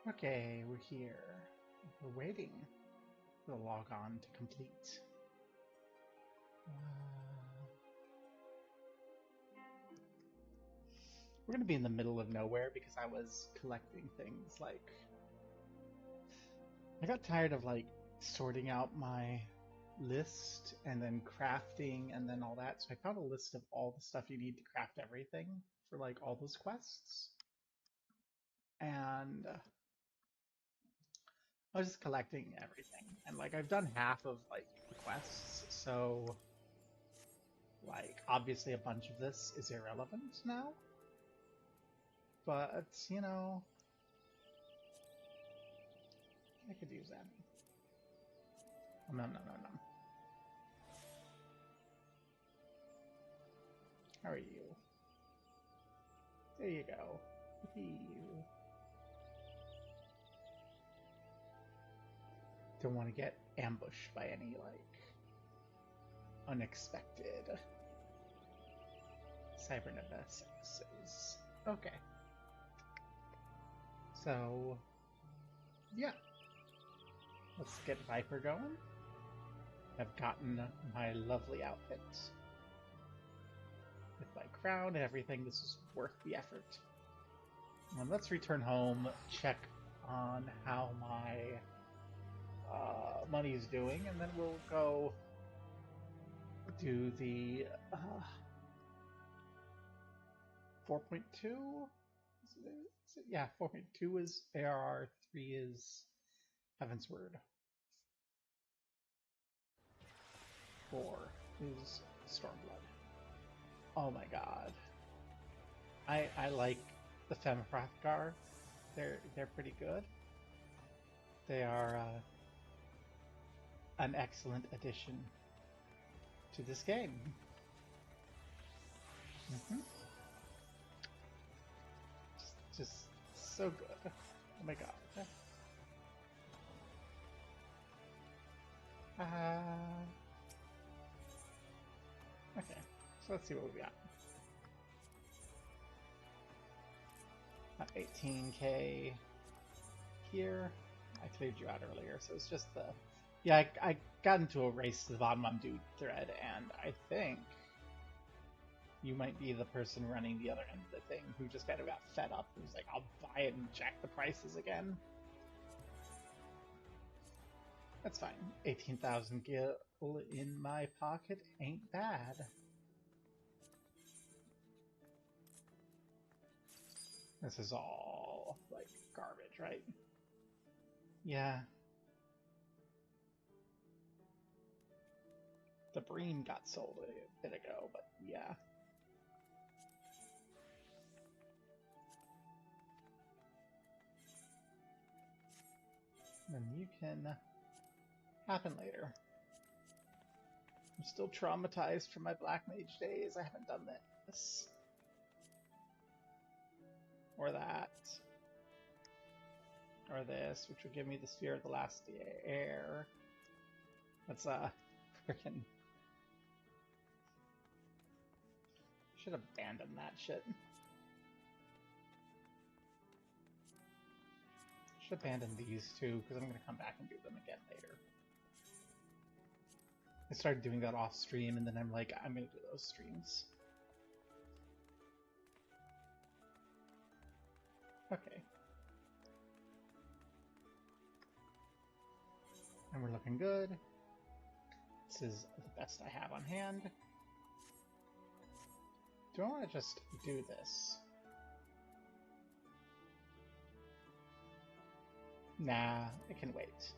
Okay, we're here. We're waiting for the logon to complete. We're gonna be in the middle of nowhere because I was collecting things like... I got tired of like sorting out my list and then crafting and then all that, so I found a list of all the stuff you need to craft everything for like all those quests. And I was just collecting everything, and like I've done half of like the quests, so like obviously a bunch of this is irrelevant now. But you know, I could use that. Oh, no. How are you? There you go. You. Don't want to get ambushed by any like unexpected cybernetics. Okay. So yeah. Let's get Viper going. I've gotten my lovely outfit. With my crown and everything, this is worth the effort. Let's return home, check on how my money's doing, and then we'll go do the 4.2? Yeah, 4.2 is ARR, 3 is Heaven's Word. 4 is Stormblood. Oh my god. I like the Femhrathgar. They're pretty good. They are an excellent addition to this game. Just so good. Oh my god. Okay, so let's see what we got. 18k here. I cleared you out earlier, so it's just the... Yeah, I got into a race to the bottom on Dude thread, and I think you might be the person running the other end of the thing who just kind of got fed up and was like, I'll buy it and check the prices again. That's fine. 18,000 gil in my pocket ain't bad. This is all, like, garbage, right? Yeah. The Breen got sold a bit ago, but yeah. And you can happen later. I'm still traumatized from my Black Mage days. I haven't done this. Or that. Or this, which would give me the Sphere of the Last Air. That's freaking... Should abandon that shit. Should abandon these two, because I'm going to come back and do them again later. I started doing that off stream, and then I'm like, I'm going to do those streams. Okay. And we're looking good. This is the best I have on hand. Do I want to just do this? Nah, it can wait.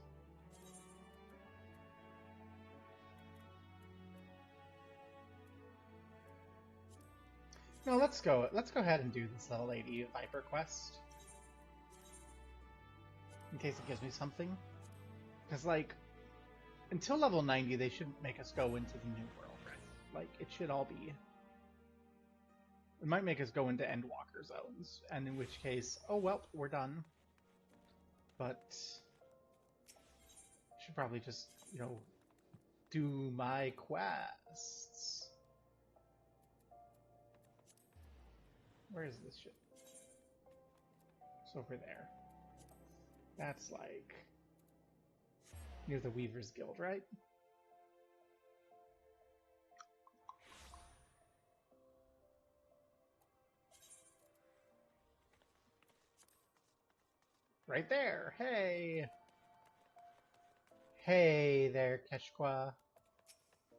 No, let's go ahead and do this little lady Viper quest. In case it gives me something. Because, like, until level 90, they shouldn't make us go into the new world, right? Like, it should all be... It might make us go into Endwalker zones, and in which case, oh well, we're done. But... I should probably just, you know, do my quests. Where is this shit? It's over there. That's like near the Weaver's Guild, right? Right there. Hey. Hey there, Keshqua.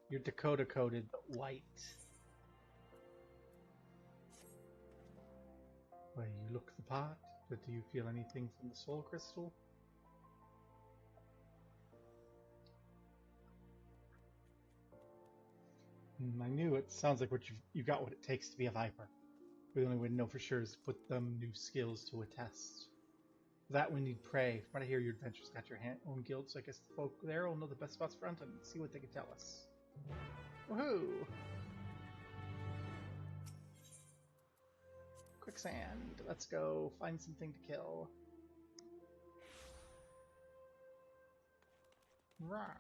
You're Dakota coded, but white. Well, you look the part, but do you feel anything from the soul crystal? I knew it. Sounds like you got what it takes to be a Viper. The only way to know for sure is to put them new skills to a test. For that we need prey. From what I hear, your adventure's got your own guild, so I guess the folk there will know the best spots for hunting and see what they can tell us. Woohoo! Quicksand. Let's go find something to kill. Rawr.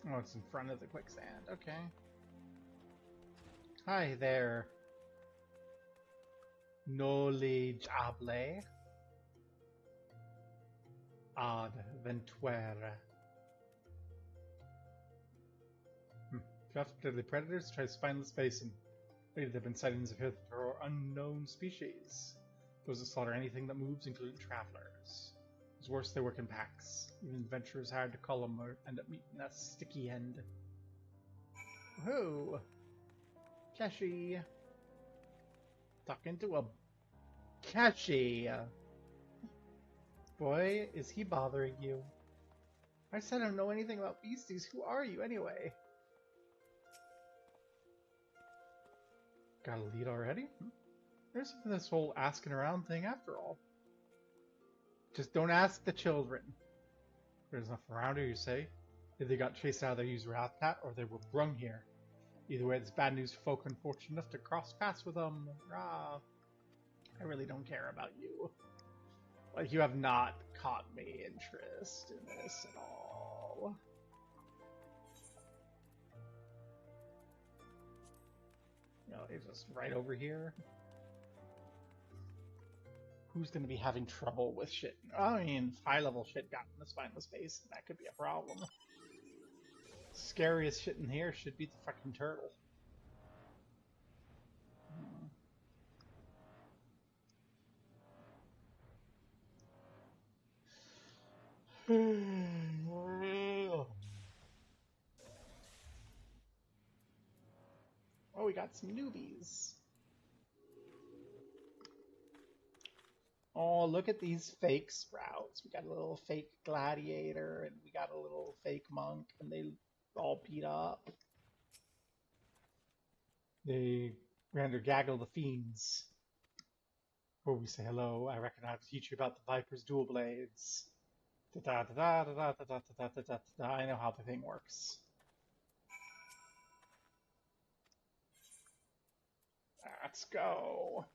Oh, it's in front of the quicksand. Okay. Hi there. Knowledge able. Ad ventuera. Just deadly predators try to spineless basin. Lately there have been sightings of hitherto unknown species. Those that slaughter anything that moves, including travelers. It's worse, they work in packs. Even adventurers hired to call them or end up meeting that sticky end. Woohoo! Keshi! Talking to a Keshi! Boy, is he bothering you. I said I don't know anything about beasties. Who are you, anyway? Got a lead already? There's something to this whole asking around thing after all. Just don't ask the children. There's enough around here, you say? Either they got chased out of their usual habitat, or they were brung here. Either way, it's bad news for folk unfortunate enough to cross paths with them. Rah. I really don't care about you. Like, you have not caught me interest in this at all. No, it's just right over here. Who's going to be having trouble with shit? I mean, high-level shit got in the spineless base, and that could be a problem. Scariest shit in here should be the fucking turtle. Oh, we got some newbies. Oh, look at these fake sprouts. We got a little fake gladiator, and we got a little fake monk, and they all beat up. They ran to gaggle the fiends. Before we say hello, I reckon I have to teach you about the Viper's dual blades. I know how the thing works. Let's go.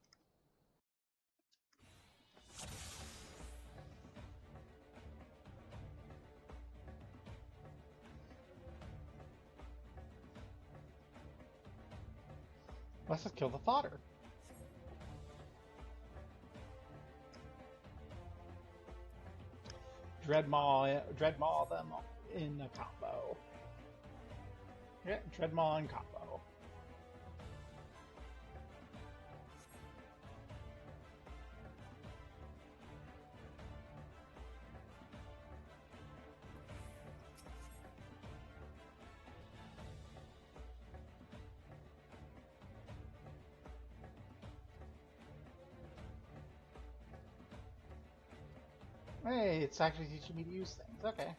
Let's just kill the fodder. Dreadmaw them in a combo. Yeah, Dreadmaw and combo. Hey, it's actually teaching me to use things. Okay.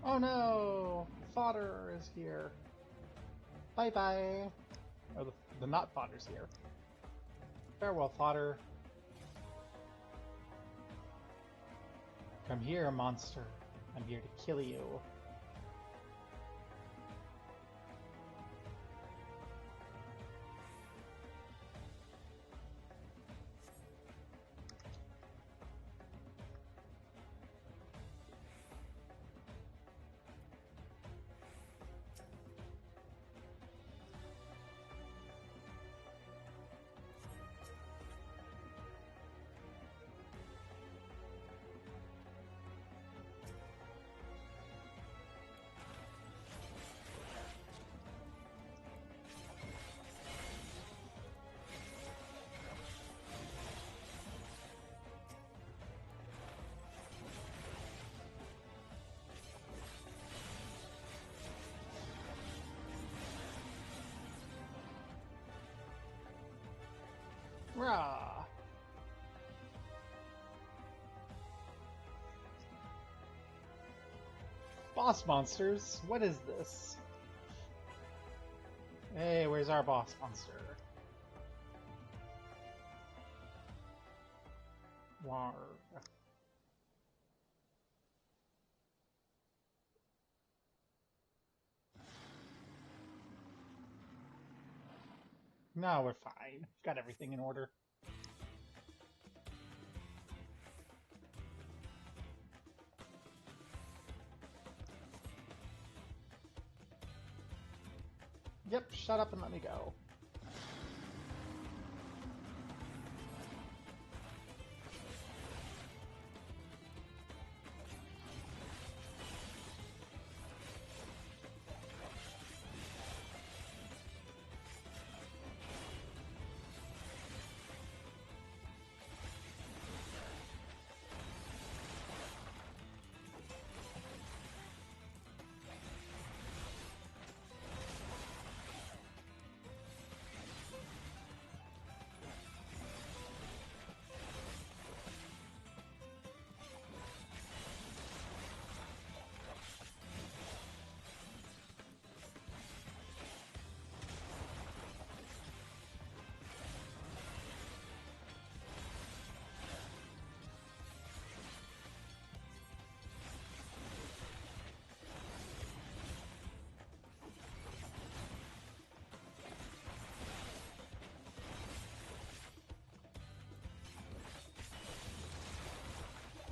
Oh no! Fodder is here. Bye bye! Oh, the not fodder's here. Farewell, fodder. Come here, monster. I'm here to kill you. Rah! Boss monsters? What is this? Hey, where's our boss monster? Warg. No, we're fine. Got everything in order. Yep, shut up and let me go.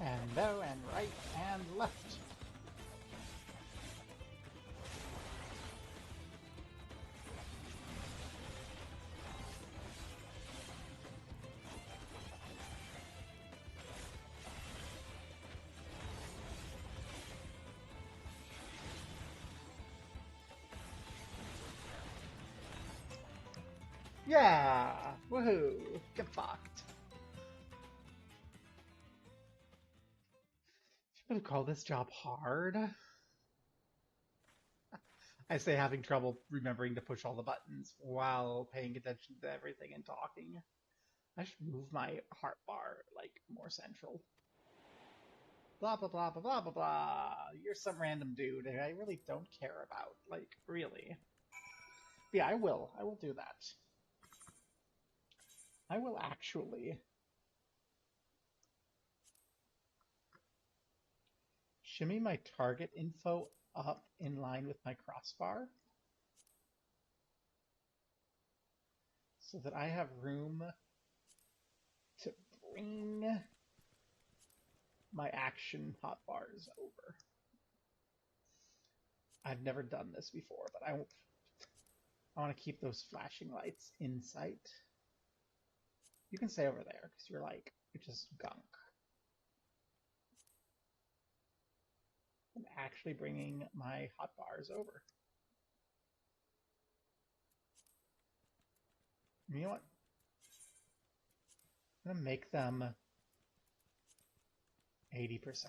And no, and right, and left. Yeah! Woohoo! Get fucked. You would call this job hard? I say having trouble remembering to push all the buttons while paying attention to everything and talking. I should move my heart bar, like, more central. Blah, blah, blah, blah, blah, blah, blah. You're some random dude I really don't care about. Like, really. Yeah, I will. I will do that. I will actually. Shimmy my target info up in line with my crossbar so that I have room to bring my action hotbars over. I've never done this before, but I want to keep those flashing lights in sight. You can stay over there because you're just gunk. I'm actually bringing my hotbars over. You know what? I'm going to make them 80%.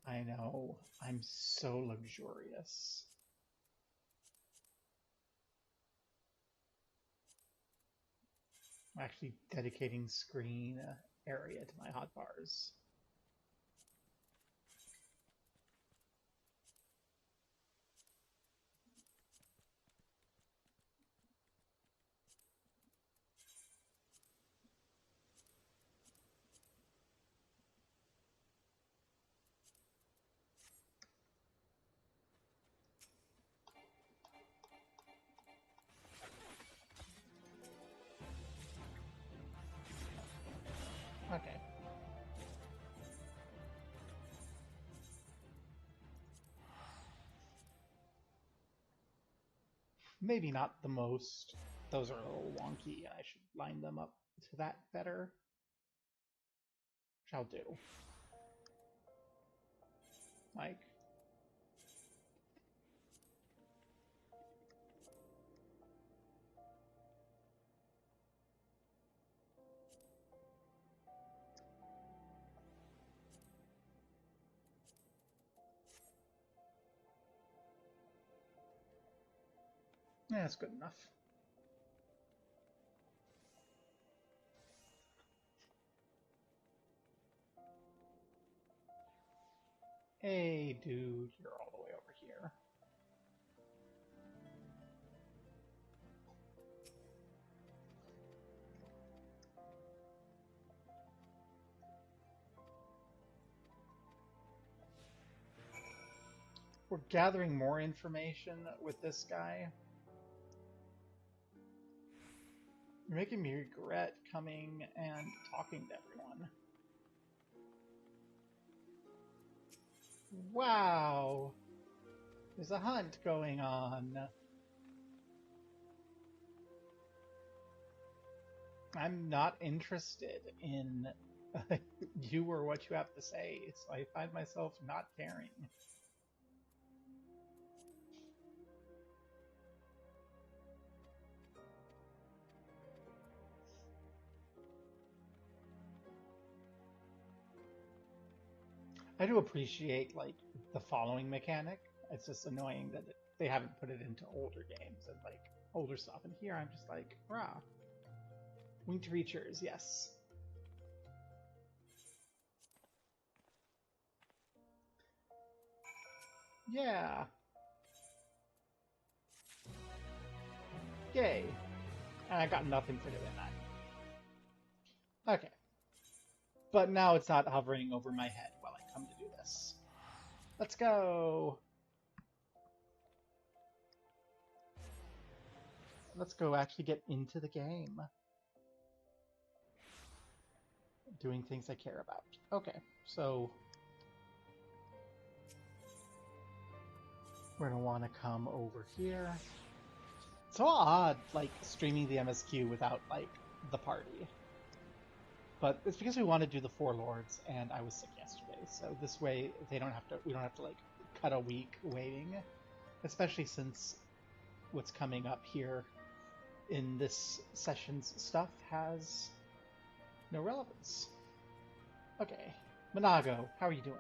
I know, I'm so luxurious. I'm actually dedicating screen area to my hotbars. maybe not the most. Those are a little wonky, and I should line them up to that better. Which I'll do. Like, yeah, that's good enough. Hey, dude, you're all the way over here. We're gathering more information with this guy. You're making me regret coming and talking to everyone. Wow! There's a hunt going on. I'm not interested in you or what you have to say, so I find myself not caring. I do appreciate, like, the following mechanic. It's just annoying that they haven't put it into older games and, like, older stuff. And here I'm just like, rah. Winged Reachers, yes. Yeah. Yay. And I got nothing for doing that. Okay. But now it's not hovering over my head while I come to do this. Let's go! Let's go actually get into the game. Doing things I care about. Okay, so we're gonna want to come over here. It's so odd, like, streaming the MSQ without, like, the party. But it's because we want to do the Four Lords, and I was sick yesterday, so this way we don't have to, like, cut a week waiting. Especially since what's coming up here in this session's stuff has no relevance. Okay, Monago, how are you doing?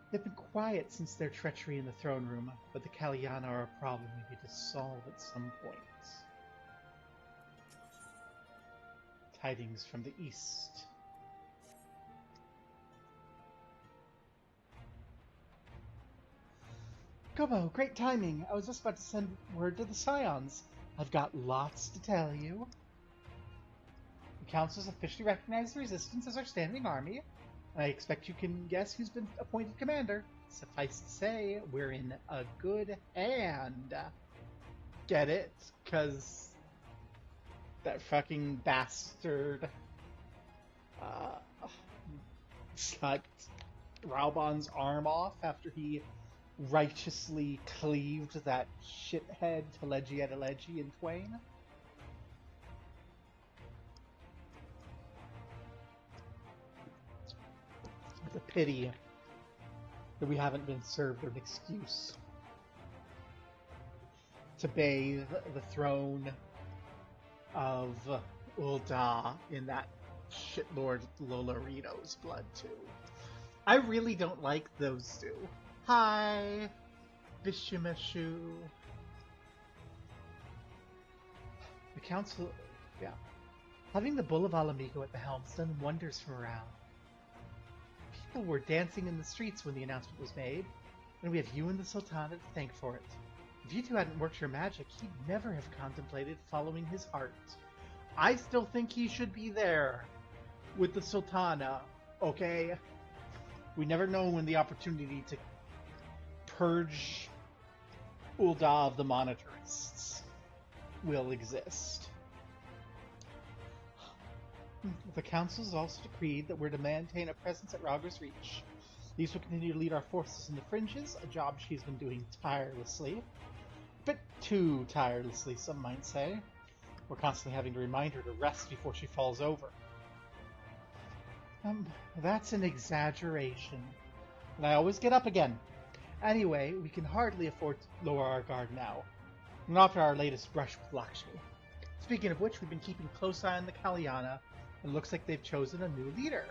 They've been quiet since their treachery in the throne room, but the Kalyana are a problem we need to solve at some point. Tidings from the east. Gobo, great timing. I was just about to send word to the Scions. I've got lots to tell you. The Council's officially recognized the Resistance as our standing army, and I expect you can guess who's been appointed commander. Suffice to say, we're in a good hand. Get it? 'Cause that fucking bastard sucked Raubon's arm off after he righteously cleaved that shithead Telegietta in twain. It's a pity that we haven't been served an excuse to bathe the throne of Ul'dah in that shitlord Lolorito's blood too. I really don't like those two. Hi, Bishimashu. The council, yeah. Having the Bull of Alamigo at the helm's done wonders for morale. People were dancing in the streets when the announcement was made, and we have you and the Sultana to thank for it. If you two hadn't worked your magic, he'd never have contemplated following his heart. I still think he should be there with the Sultana, okay? We never know when the opportunity to purge Ul'dah of the Monitarists will exist. The Council has also decreed that we're to maintain a presence at Rauger's Reach. These will continue to lead our forces in the fringes, a job she's been doing tirelessly. But Too tirelessly, some might say. We're constantly having to remind her to rest before she falls over. That's an exaggeration. And I always get up again. Anyway, we can hardly afford to lower our guard now. Not after our latest brush with Lakshmi. Speaking of which, we've been keeping a close eye on the Kalyana, and it looks like they've chosen a new leader.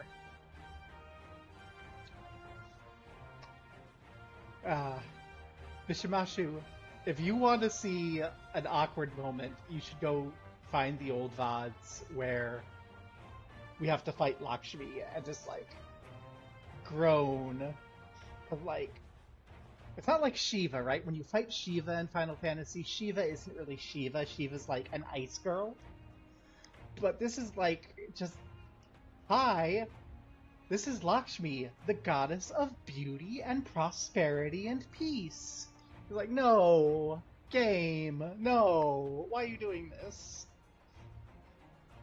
Bishimashu, if you want to see an awkward moment, you should go find the old VODs where we have to fight Lakshmi and just, like, groan. Of, like, it's not like Shiva, right? When you fight Shiva in Final Fantasy, Shiva isn't really Shiva. Shiva's like an ice girl. But this is like, just, hi, this is Lakshmi, the goddess of beauty and prosperity and peace. You're like, no, game, no, why are you doing this?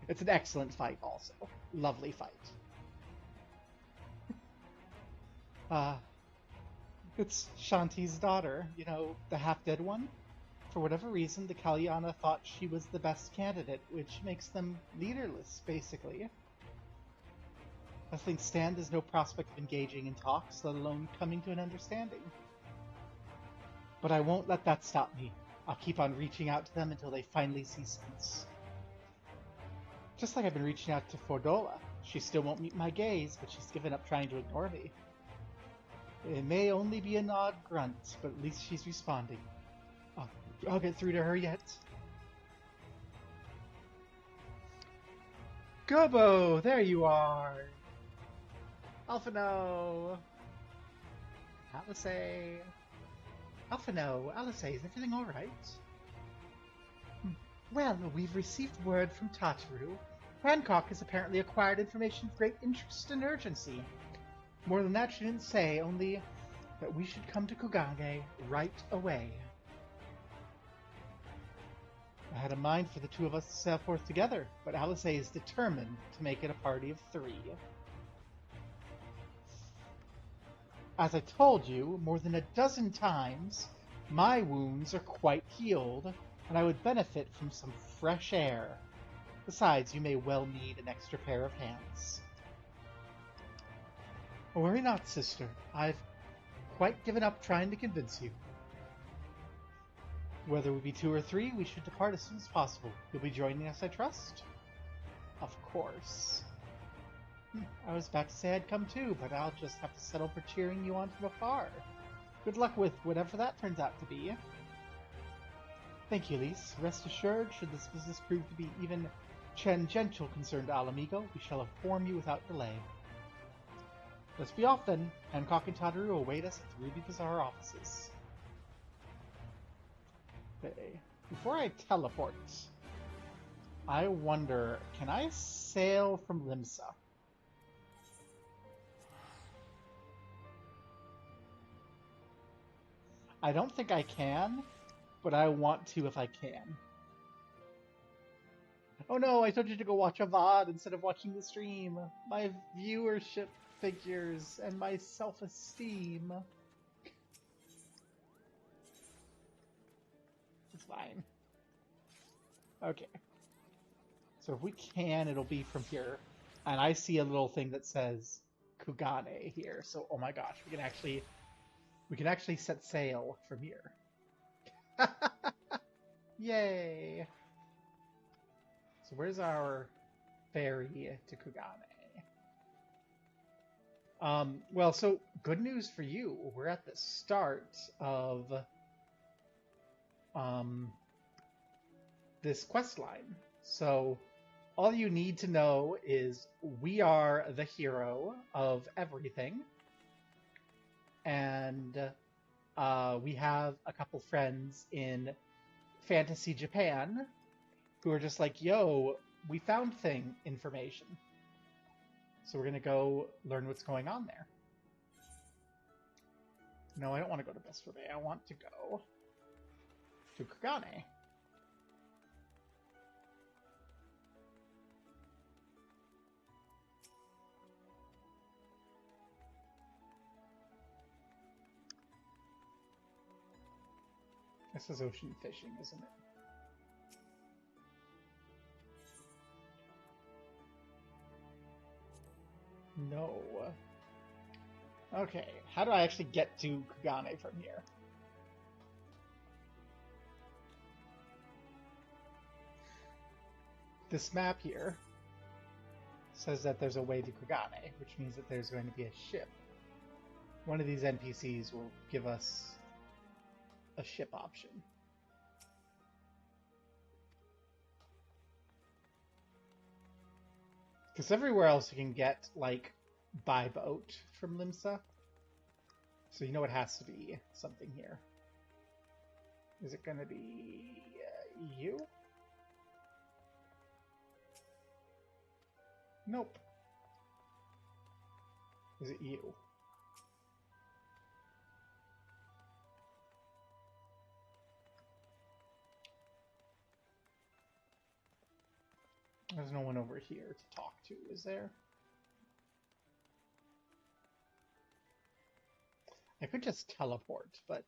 It's an excellent fight also. Lovely fight. It's Shanti's daughter, you know, the half-dead one. For whatever reason, the Kalyana thought she was the best candidate, which makes them leaderless, basically. As things stand, there's no prospect of engaging in talks, let alone coming to an understanding. But I won't let that stop me. I'll keep on reaching out to them until they finally see sense. Just like I've been reaching out to Fordola. She still won't meet my gaze, but she's given up trying to ignore me. It may only be an odd grunt, but at least she's responding. I'll get through to her yet. Gobo, there you are! Alphino! Alice! Alphino, Alice, is everything alright? Well, we've received word from Tataru. Hancock has apparently acquired information of great interest and urgency. More than that she didn't say, only that we should come to Kugane right away. I had a mind for the two of us to sail forth together, but Alice is determined to make it a party of 3. As I told you more than a dozen times, my wounds are quite healed, and I would benefit from some fresh air. Besides, you may well need an extra pair of hands. Worry not, sister. I've quite given up trying to convince you. Whether we be 2 or 3, we should depart as soon as possible. You'll be joining us, I trust? Of course. I was about to say I'd come too, but I'll just have to settle for cheering you on from afar. Good luck with whatever that turns out to be. Thank you, Lise. Rest assured, should this business prove to be even tangential concern to Alamigo, we shall inform you without delay. Let's be off then. Hancock and Tataru will await us at the Ruby Bazaar offices. Okay. Before I teleport, I wonder, can I sail from Limsa? I don't think I can, but I want to if I can. Oh no, I told you to go watch a VOD instead of watching the stream. My viewership figures and my self-esteem. It's fine. Okay. So if we can, it'll be from here. And I see a little thing that says Kugane here. So, oh my gosh, we can actually set sail from here. Yay! So where's our ferry to Kugane? Well, so good news for you. We're at the start of this quest line. So all you need to know is we are the hero of everything. And we have a couple friends in Fantasy Japan who are just like, yo, we found information. So we're going to go learn what's going on there. No, I don't want to go to Vesper Bay. I want to go to Kugane. This is ocean fishing, isn't it? No. Okay, how do I actually get to Kugane from here? This map here says that there's a way to Kugane, which means that there's going to be a ship. One of these NPCs will give us a ship option. Because everywhere else you can get, like, by boat from Limsa. So you know it has to be something here. Is it going to be you? Nope. Is it you? There's no one over here to talk to, is there? I could just teleport, but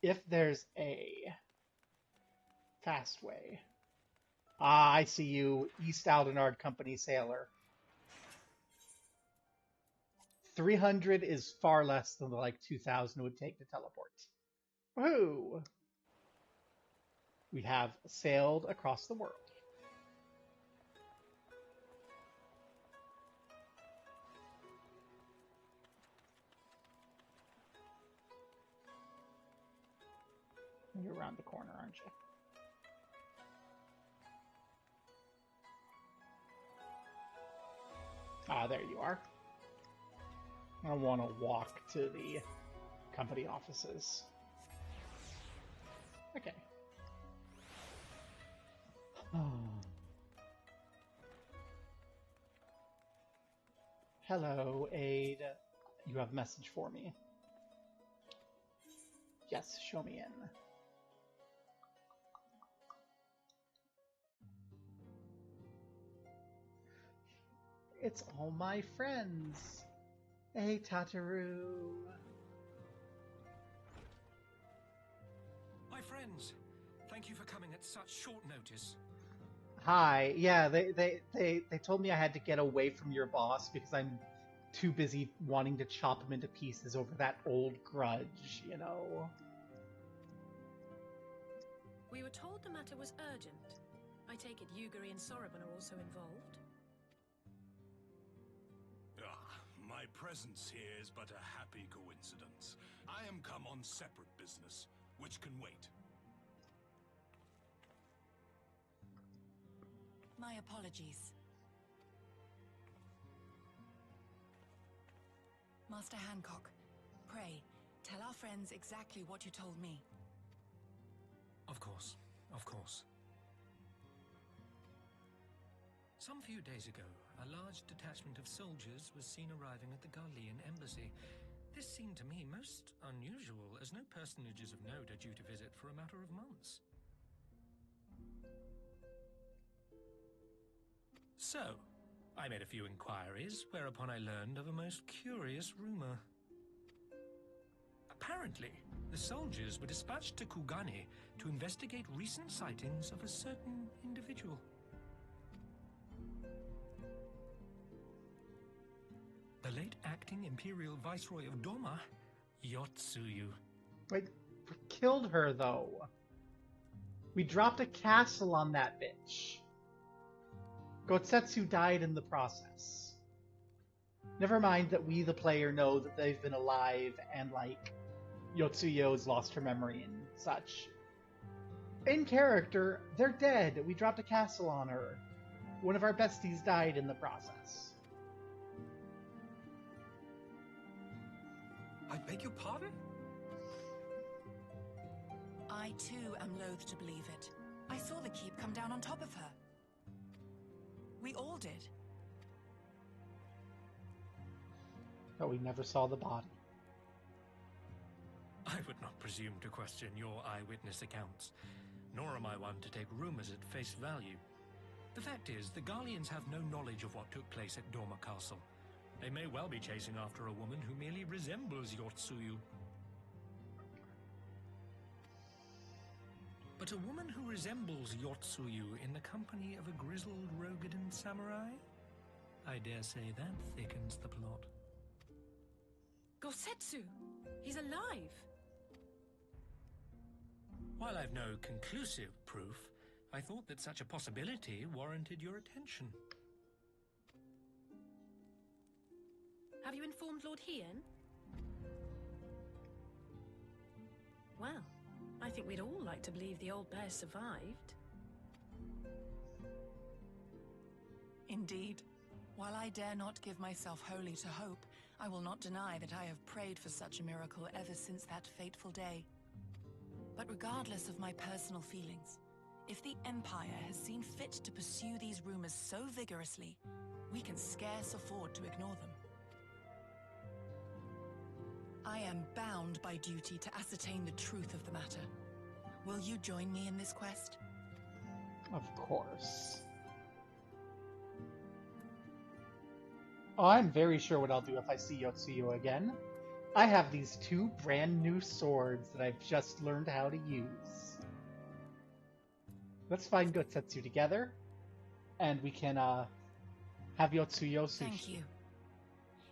if there's a fast way... Ah, I see you, East Aldenard Company sailor. 300 is far less than the, like, 2,000 it would take to teleport. Woohoo! We have sailed across the world. You're around the corner, aren't you? Ah, there you are. I want to walk to the company offices. Okay. Hello, Aid. You have a message for me. Yes, show me in. It's all my friends. Hey, Tataru. My friends, thank you for coming at such short notice. Hi. Yeah, they told me I had to get away from your boss because I'm too busy wanting to chop him into pieces over that old grudge, you know. We were told the matter was urgent. I take it Yugiri and Soroban are also involved? My presence here is but a happy coincidence. I am come on separate business, which can wait. My apologies. Master Hancock, pray, tell our friends exactly what you told me. Of course, of course. Some few days ago, a large detachment of soldiers was seen arriving at the Garlean embassy. This seemed to me most unusual, as no personages of note are due to visit for a matter of months. So, I made a few inquiries, whereupon I learned of a most curious rumor. Apparently, the soldiers were dispatched to Kugane to investigate recent sightings of a certain individual. The late acting Imperial Viceroy of Doma, Yotsuyu. Wait, we killed her, though. We dropped a castle on that bitch. Gotsetsu died in the process. Never mind that we, the player, know that they've been alive and, like, Yotsuyo's lost her memory and such. In character, they're dead. We dropped a castle on her. One of our besties died in the process. I beg your pardon? I too am loath to believe it. I saw the keep come down on top of her. We all did. But we never saw the body. I would not presume to question your eyewitness accounts, nor am I one to take rumors at face value. The fact is, the Garleans have no knowledge of what took place at Doma Castle. They may well be chasing after a woman who merely resembles Yotsuyu. But a woman who resembles Yotsuyu in the company of a grizzled Rogadan samurai? I dare say that thickens the plot. Gosetsu! He's alive! While I've no conclusive proof, I thought that such a possibility warranted your attention. Have you informed Lord Hien? Well, I think we'd all like to believe the old bear survived. Indeed. While I dare not give myself wholly to hope, I will not deny that I have prayed for such a miracle ever since that fateful day. But regardless of my personal feelings, if the Empire has seen fit to pursue these rumors so vigorously, we can scarce afford to ignore them. I am bound by duty to ascertain the truth of the matter. Will you join me in this quest? Of course. Oh, I'm very sure what I'll do if I see Yotsuyu again. I have these 2 brand new swords that I've just learned how to use. Let's find Gosetsu together, and we can have Yotsuyu sushi. Thank you.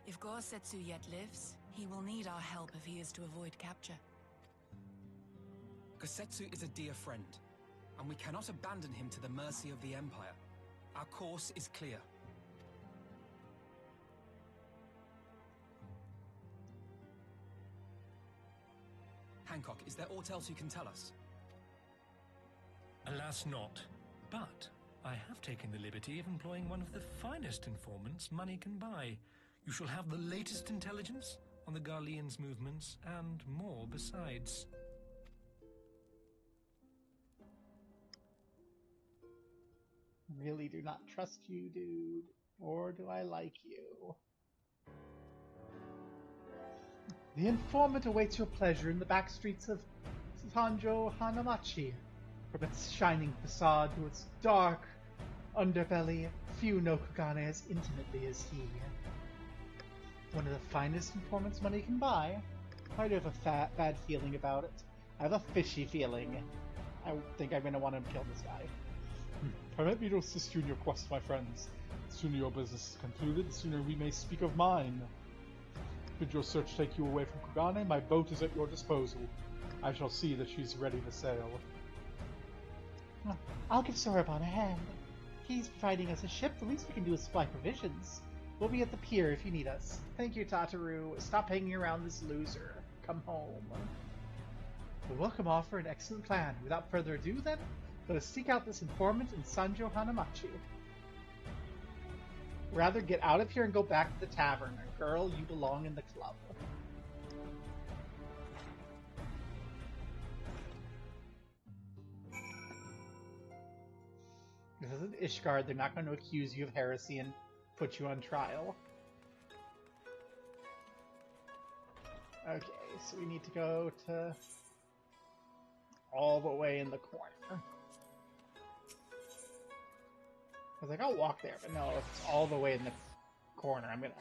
If Gosetsu yet lives, he will need our help if he is to avoid capture. Gosetsu is a dear friend, and we cannot abandon him to the mercy of the Empire. Our course is clear. Hancock, is there aught else you can tell us? Alas not, but I have taken the liberty of employing one of the finest informants money can buy. You shall have the latest intelligence on the Garlean's movements, and more besides. Really do not trust you, dude. Or do I like you? The informant awaits your pleasure in the back streets of Sanjo Hanamachi. From its shining facade to its dark underbelly, few know Kugane as intimately as he. One of the finest informants money can buy. I do have a bad feeling about it. I have a fishy feeling. I think I'm going to want to kill this guy. Permit me to assist you in your quest, my friends. The sooner your business is concluded, the sooner we may speak of mine. Should your search take you away from Kugane, my boat is at your disposal. I shall see that she's ready to sail. I'll give Soraban a hand. He's providing us a ship. The least we can do is supply provisions. We'll be at the pier if you need us. Thank you, Tataru. Stop hanging around this loser. Come home. A welcome offer, an excellent plan. Without further ado, then, let us seek out this informant in Sanjo Hanamachi. Rather get out of here and go back to the tavern. Girl, you belong in the club. This isn't Ishgard. They're not going to accuse you of heresy and put you on trial. Okay, so we need to go to all the way in the corner. I was like, I'll walk there, but no, it's all the way in the corner. I'm gonna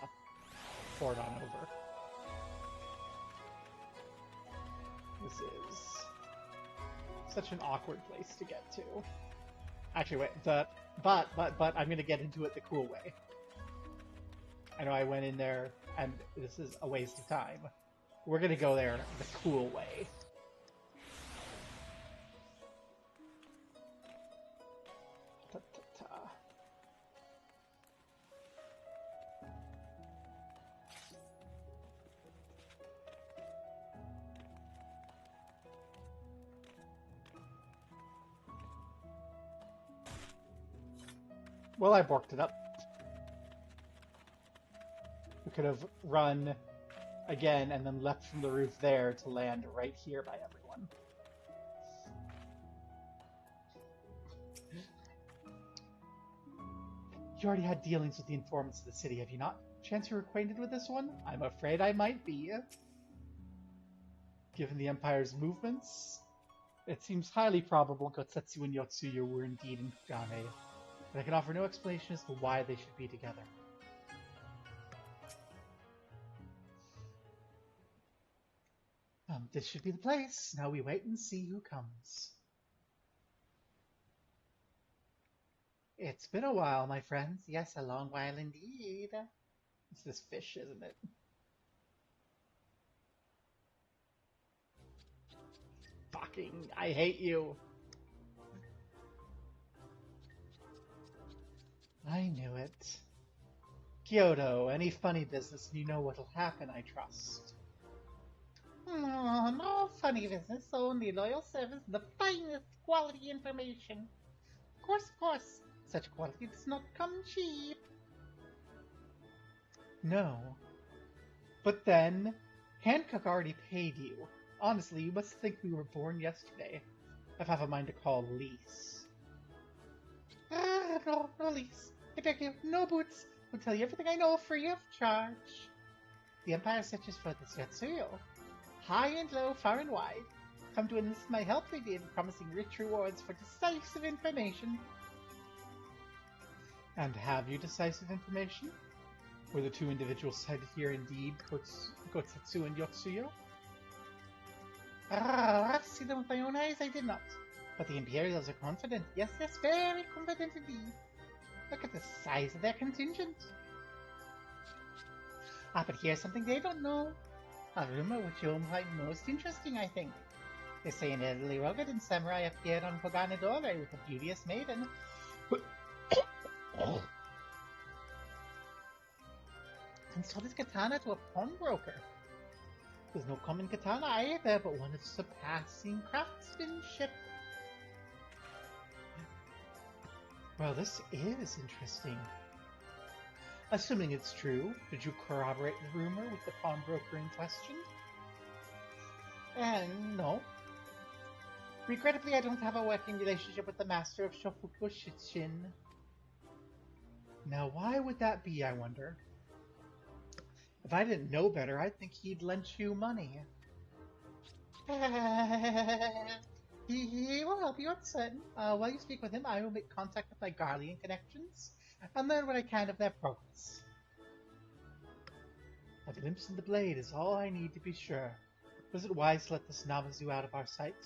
port on over. This is such an awkward place to get to. Actually, wait, but I'm gonna get into it the cool way. I know I went in there, and this is a waste of time. We're gonna go there the cool way. Well, I borked it up. We could have run again and then left from the roof there to land right here by everyone. You already had dealings with the informants of the city, have you not? Chance you're acquainted with this one? I'm afraid I might be. Given the Empire's movements, it seems highly probable Gosetsu and Yotsuyu were indeed in Kugane. But I can offer no explanation as to why they should be together. This should be the place. Now we wait and see who comes. It's been a while, my friends. Yes, a long while indeed. It's this fish, isn't it? Fucking, I hate you. I knew it. Kyoto, any funny business, and you know what'll happen, I trust. Oh, no funny business, only loyal service, the finest quality information. Of course. Such quality does not come cheap. No. But then, Hancock already paid you. Honestly, you must think we were born yesterday. I have a mind to call Lise. No, Lise. I beg you, no boots. I'll tell you everything I know free of charge. The Empire searches for this Yatsuyo. High and low, far and wide. Come to enlist my help they did, promising rich rewards for decisive information. And have you decisive information? Were the two individuals cited here indeed Kotetsu and Yotsuyo? I've seen them with my own eyes, I did not. But the Imperials are confident. Yes, very confident indeed. Look at the size of their contingent. But here's something they don't know. A rumor which you'll find most interesting, I think. They say an elderly Rogadin samurai appeared on Kogane Dore with a beauteous maiden. And sold his katana to a pawnbroker. There's no common katana either, but one of surpassing craftsmanship. Well, this is interesting. Assuming it's true, did you corroborate the rumor with the pawnbroker in question? No. Regrettably, I don't have a working relationship with the master of Shofuku Shichin. Now, why would that be, I wonder? If I didn't know better, I'd think he'd lend you money. He will help you, I'm certain. While you speak with him, I will make contact with my Garlean connections and learn what I can of their progress. A glimpse in the blade is all I need to be sure. Was it wise to let this Namazu out of our sight?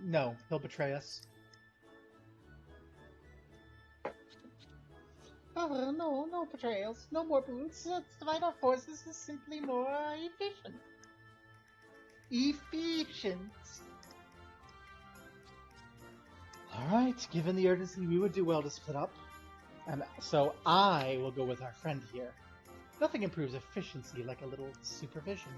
No, he'll betray us. Oh, no betrayals. No more boots. Divide our forces is simply more efficient. Efficient. Alright, given the urgency, we would do well to split up. And so I will go with our friend here. Nothing improves efficiency like a little supervision.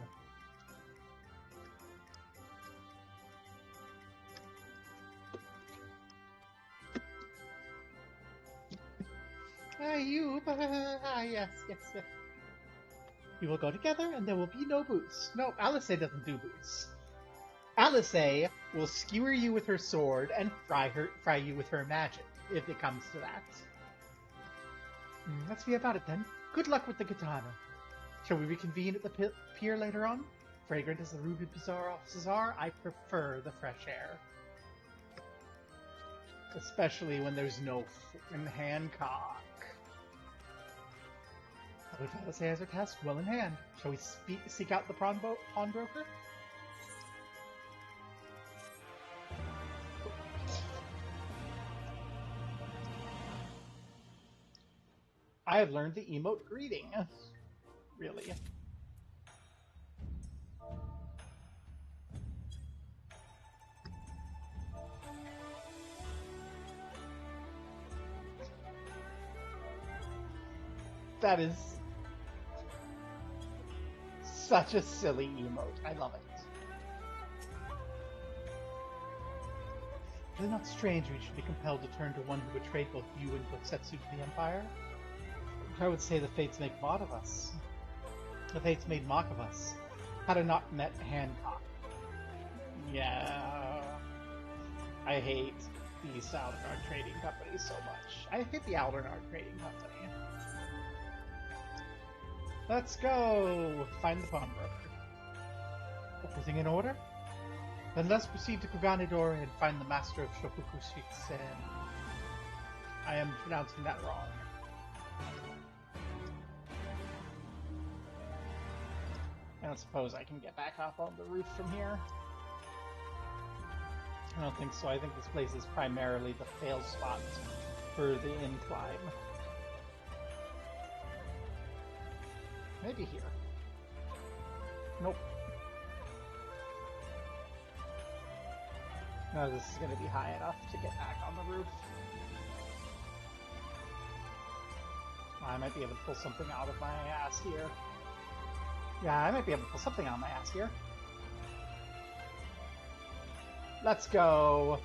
Yes. We will go together, and there will be no boots. No, Alice doesn't do boots. Alice will skewer you with her sword and fry you with her magic, if it comes to that. Let's be about it then. Good luck with the katana. Shall we reconvene at the pier later on? Fragrant as the Ruby Bazaar offices are, I prefer the fresh air. Especially when there's no f***ing Hancock. With Alice as our task well in hand, shall we seek out the pawnbroker? I have learned the emote greeting. Really. That is such a silly emote. I love it. Is it not strange we should be compelled to turn to one who betrayed both you and Kotetsu to the Empire? I would say the fates make mock of us. The fates made mock of us. Had I not met Hancock. Yeah. I hate the Aldernard Trading Company so much. I hate the Aldernard Trading Company. Let's go! Find the pawnbroker. Everything in order? Then let's proceed to Kogane Dore and find the master of Shofuku Shitsen. I am pronouncing that wrong. I don't suppose I can get back up on the roof from here. I don't think so. I think this place is primarily the fail spot for the incline. Maybe here. Nope. No, this is going to be high enough to get back on the roof. I might be able to pull something out of my ass here. Yeah, I might be able to pull something out of my ass here. Let's go.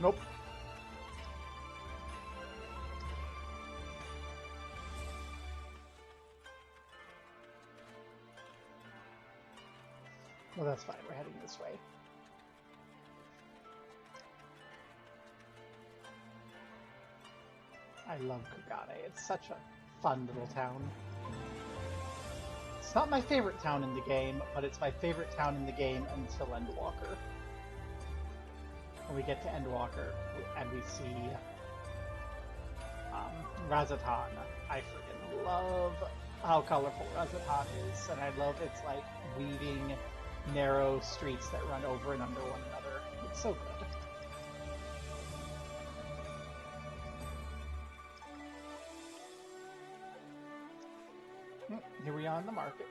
Nope. Well, that's fine. We're heading this way. I love Kugane. It's such a fun little town. It's not my favorite town in the game, but it's my favorite town in the game until Endwalker. When we get to Endwalker and we see Razatan, I freaking love how colorful Razatan is, and I love its like weaving narrow streets that run over and under one another. It's so good. Here we are in the market.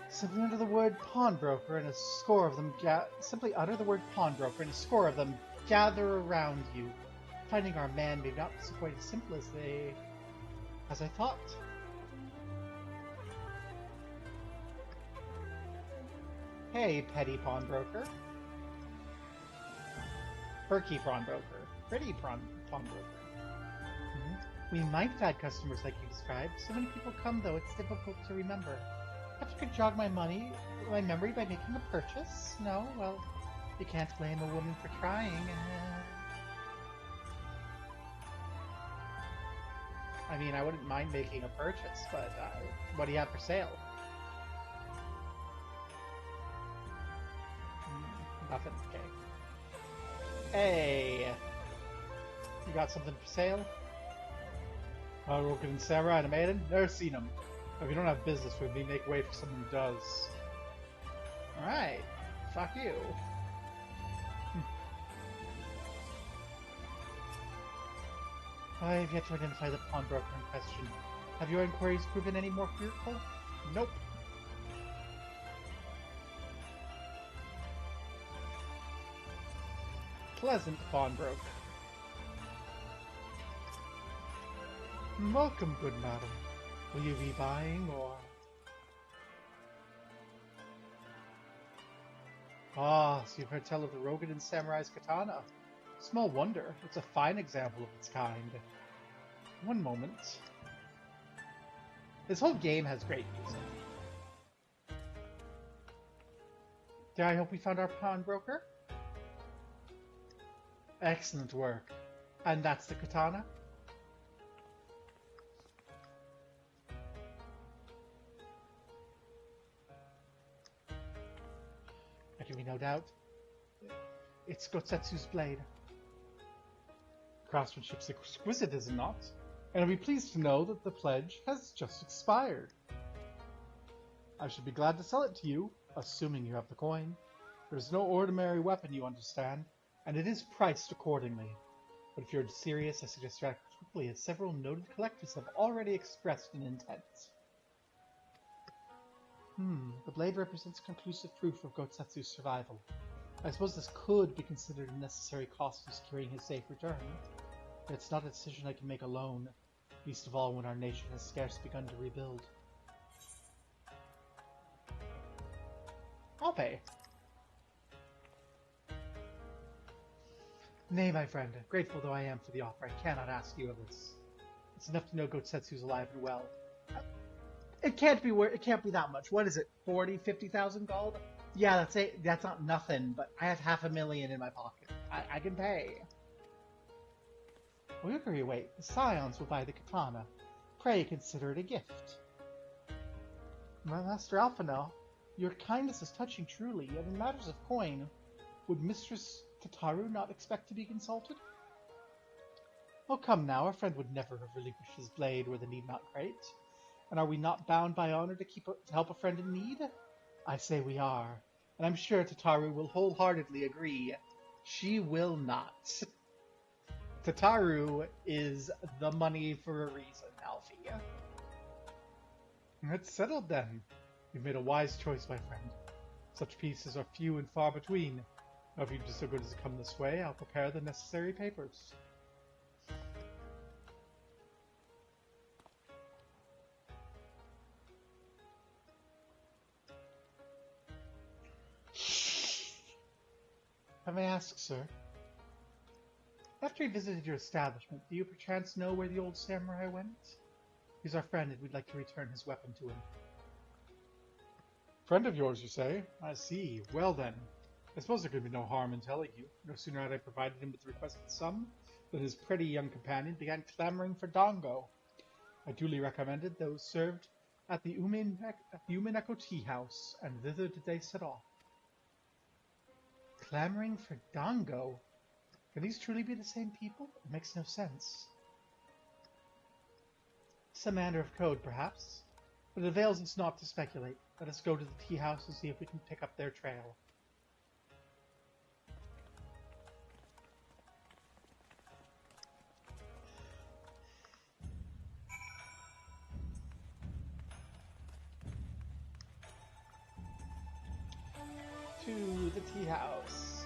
Simply utter the word pawnbroker and a score of them gather around you. Finding our man may not be quite as simple as I thought. Hey, petty pawnbroker. Perky pawnbroker. Pretty pawnbroker. We might have had customers like you described. So many people come, though, it's difficult to remember. Perhaps you could jog my memory by making a purchase? No? Well, you can't blame a woman for trying. I mean, I wouldn't mind making a purchase, but what do you have for sale? Nothing. Okay. Hey! You got something for sale? Roken and Samurai and a maiden? Never seen them. If you don't have business with me, make way for someone who does. Alright. Fuck you. I have yet to identify the pawnbroker in question. Have your inquiries proven any more fruitful? Nope. Pleasant pawnbroker. Welcome, good madam. Will you be buying, or... Ah, so you've heard tell of the Rogan and Samurai's katana. Small wonder, it's a fine example of its kind. One moment. This whole game has great music. Dare I hope we found our pawnbroker? Excellent work. And that's the katana? There can be no doubt. It's Gotsetsu's blade. Craftsmanship's exquisite, is it not? And I'll be pleased to know that the pledge has just expired. I should be glad to sell it to you, assuming you have the coin. There's no ordinary weapon, you understand, and it is priced accordingly. But if you're serious, I suggest you act quickly, as several noted collectors have already expressed an intent. The blade represents conclusive proof of Gotsetsu's survival. I suppose this could be considered a necessary cost of securing his safe return, but it's not a decision I can make alone, least of all when our nation has scarce begun to rebuild. I'll pay. Nay, my friend, grateful though I am for the offer, I cannot ask you of this. It's enough to know Gotsetsu's alive and well. It can't be that much. What is it? 40, 50,000 gold? Yeah, that's not nothing, but I have 500,000 in my pocket. I can pay. Wait. The scions will buy the katana. Pray consider it a gift. My Master Alphano, your kindness is touching truly, yet in matters of coin, would Mistress Tataru not expect to be consulted? Oh, come now, our friend would never have relinquished his blade were the need not great. And are we not bound by honor to help a friend in need? I say we are, and I'm sure Tataru will wholeheartedly agree. She will not. Tataru is the money for a reason, Alfie. It's settled then. You've made a wise choice, my friend. Such pieces are few and far between. Now, if you'd be so good as to come this way, I'll prepare the necessary papers. I may ask, sir, after he visited your establishment, do you perchance know where the old samurai went? He's our friend, and we'd like to return his weapon to him. Friend of yours, you say? I see. Well then, I suppose there could be no harm in telling you. No sooner had I provided him with the requested sum than his pretty young companion began clamoring for dango. I duly recommended those served at the Umineko tea house, and thither did they set off. Clamoring for dango? Can these truly be the same people? It makes no sense. Some manner of code, perhaps, but it avails us not to speculate. Let us go to the tea house and see if we can pick up their trail. To the tea house.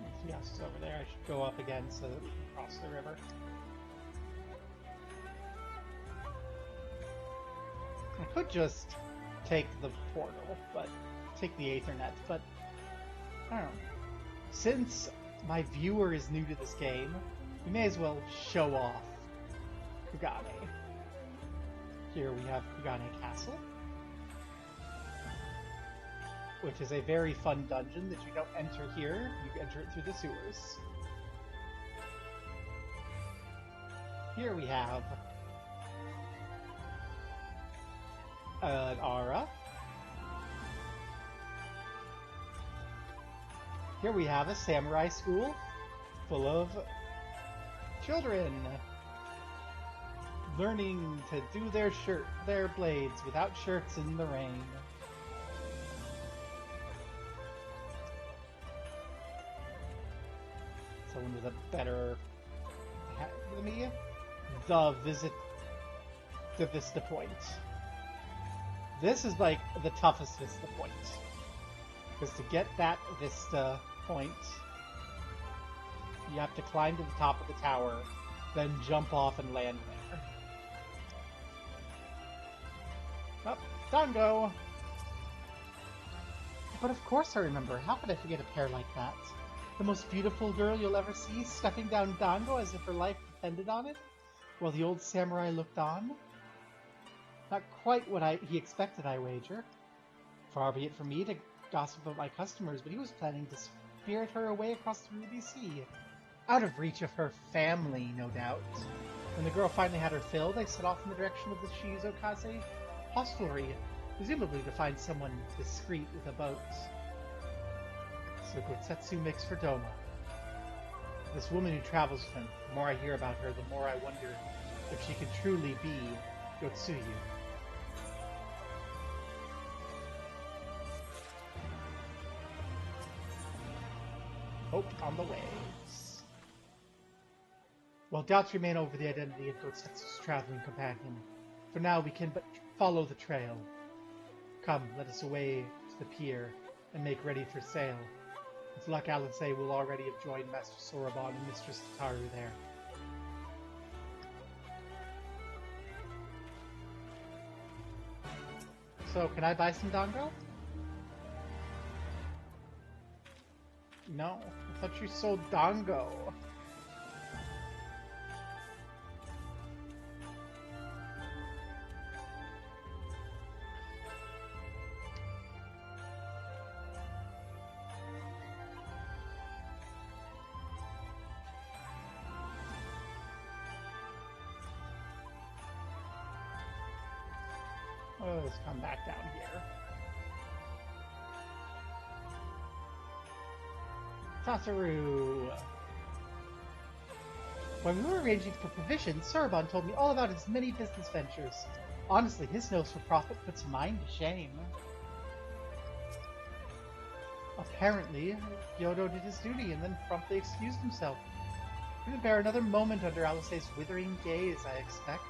The tea house is over there. I should go up again so that we can cross the river. I could just take the portal, but take the Aethernet, but I don't know. Since my viewer is new to this game, we may as well show off Kugane. Here we have Kugane Castle, which is a very fun dungeon that you don't enter here, you enter it through the sewers. Here we have an aura. Here we have a samurai school full of children learning to do their blades without shirts in the rain. Someone with a better hat than me. The Vista Point. This is like the toughest Vista Point. Because to get that Vista Point, you have to climb to the top of the tower, then jump off and land there. Oh, dango! But of course I remember. How could I forget a pair like that? The most beautiful girl you'll ever see, stuffing down dango as if her life depended on it, while the old samurai looked on. Not quite what he expected, I wager. Far be it from me to gossip about my customers, but he was planning to spirit her away across the Ruby Sea. Out of reach of her family, no doubt. When the girl finally had her fill, they set off in the direction of the Shizukaze hostelry, presumably to find someone discreet with a boat. So Gotsetsu makes for Doma. This woman who travels with him, the more I hear about her, the more I wonder if she could truly be Yotsuyu. Hope on the waves. While doubts remain over the identity of Gotsetsu's traveling companion, for now we can but follow the trail. Come, let us away to the pier and make ready for sail. With luck, Alice will already have joined Master Soroban and Mistress Tataru there. So, can I buy some dango? No, I thought you sold dango. Oh, let's come back down here. Tataru! When we were arranging for provisions, Sorobon told me all about his many business ventures. Honestly, his nose for profit puts mine to shame. Apparently, Kyoto did his duty and then promptly excused himself. He didn't bear another moment under Alice's withering gaze, I expect.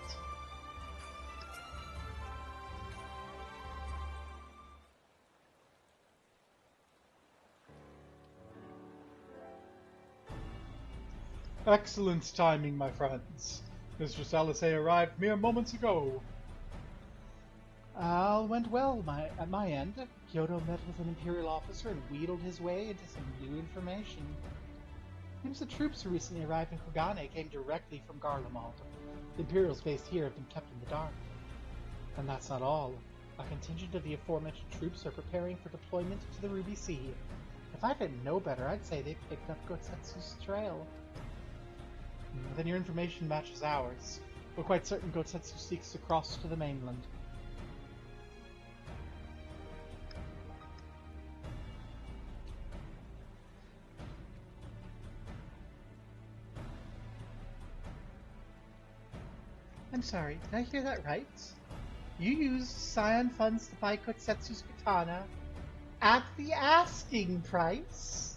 Excellent timing, my friends. Mistress Alice arrived mere moments ago. All went well at my end. Kyoto met with an Imperial officer and wheedled his way into some new information. Seems the troops who recently arrived in Kogane came directly from Garlemald. The Imperials based here have been kept in the dark. And that's not all. A contingent of the aforementioned troops are preparing for deployment to the Ruby Sea. If I didn't know better, I'd say they picked up Gotsetsu's trail. Then your information matches ours. We're quite certain Gotsetsu seeks to cross to the mainland. I'm sorry, did I hear that right? You used Scion funds to buy Kotsetsu's katana at the asking price?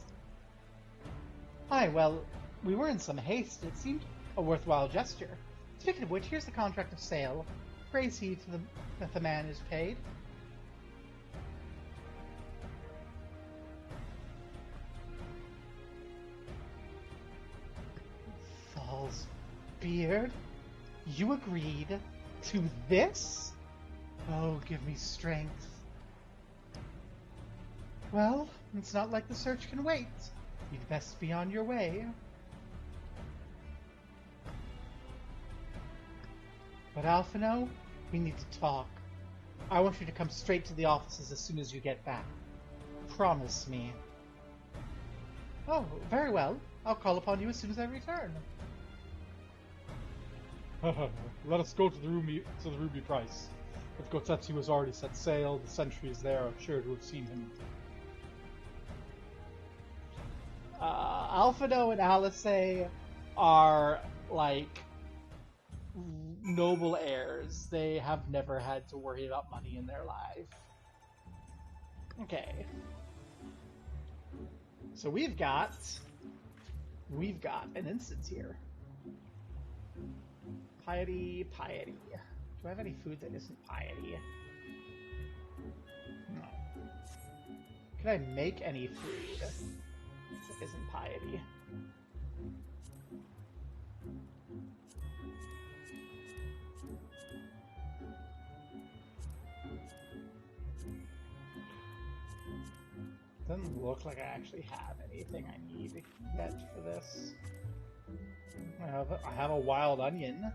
Aye, well, we were in some haste. It seemed a worthwhile gesture. Speaking of which, here's the contract of sale. Praise he to that the man is paid. Thal's beard? You agreed to this? Oh, give me strength. Well, it's not like the search can wait. You'd best be on your way. But Alphino, we need to talk. I want you to come straight to the offices as soon as you get back. Promise me. Oh, very well. I'll call upon you as soon as I return. Let us go to the Ruby Price. If Gotsetsu has already set sail, the sentries there are sure to have seen him. Alphino and Alice are like noble heirs. They have never had to worry about money in their life. Okay. So we've got an instance here. Piety. Do I have any food that isn't piety? No. Can I make any food that isn't piety? Doesn't look like I actually have anything I need yet for this. I have a wild onion.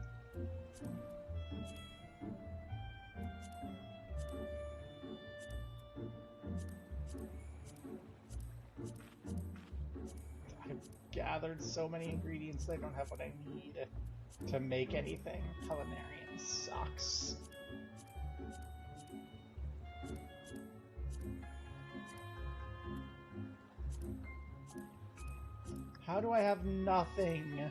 I've gathered so many ingredients that I don't have what I need to make anything. Culinarian sucks. How do I have nothing?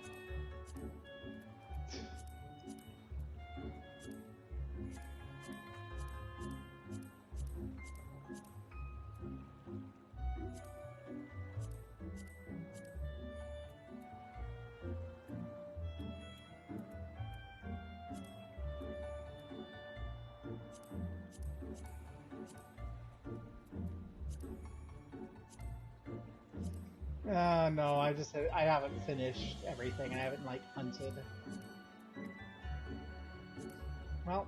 No, I haven't finished everything. I haven't, like, hunted. Well,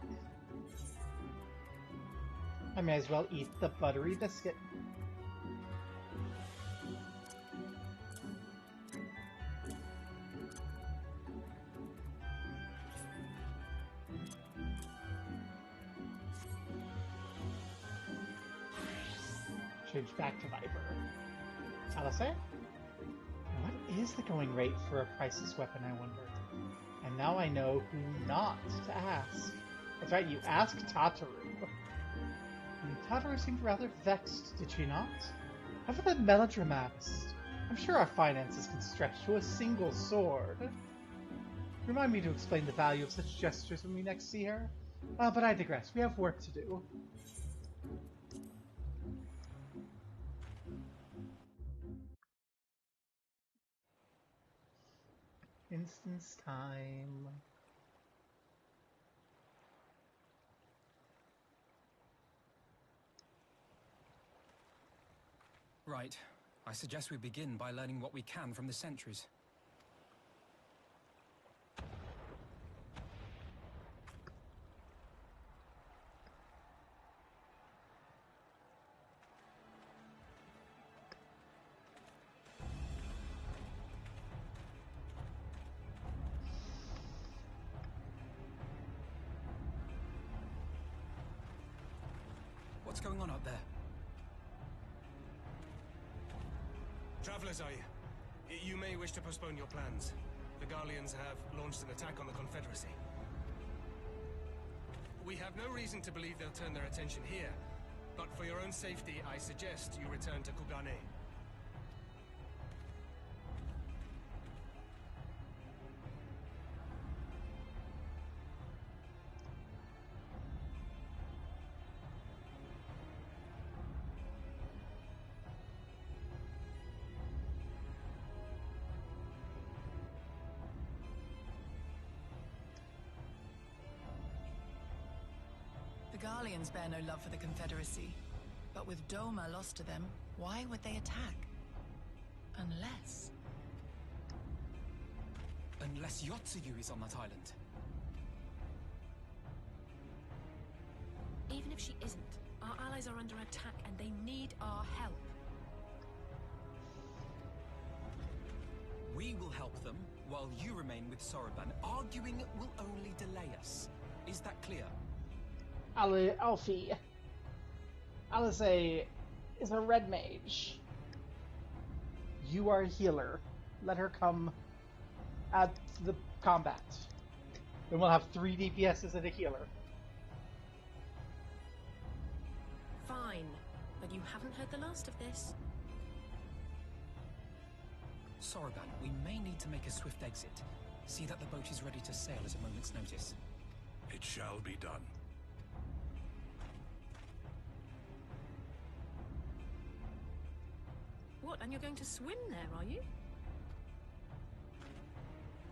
I may as well eat the buttery biscuit. Change back to Viper. Alice? What is the going rate for a priceless weapon, I wonder? And now I know who not to ask. That's right, you asked Tataru. And Tataru seemed rather vexed, did she not? How for the melodramatist? I'm sure our finances can stretch to a single sword. Remind me to explain the value of such gestures when we next see her. But I digress. We have work to do. Instance time. Right. I suggest we begin by learning what we can from the sentries. What's going on up there? Travelers, are you? You may wish to postpone your plans. The Garleans have launched an attack on the Confederacy. We have no reason to believe they'll turn their attention here, but for your own safety, I suggest you return to Kugane. The Garleans bear no love for the Confederacy, but with Doma lost to them, why would they attack? Unless... Unless Yotsuyu is on that island. Even if she isn't, our allies are under attack and they need our help. We will help them, while you remain with Soroban. Arguing will only delay us. Is that clear? Alfie. Alice is a red mage. You are a healer. Let her come at the combat. Then we'll have 3 DPSs and a healer. Fine, but you haven't heard the last of this. Soroban, we may need to make a swift exit. See that the boat is ready to sail at a moment's notice. It shall be done. What, and you're going to swim there, are you?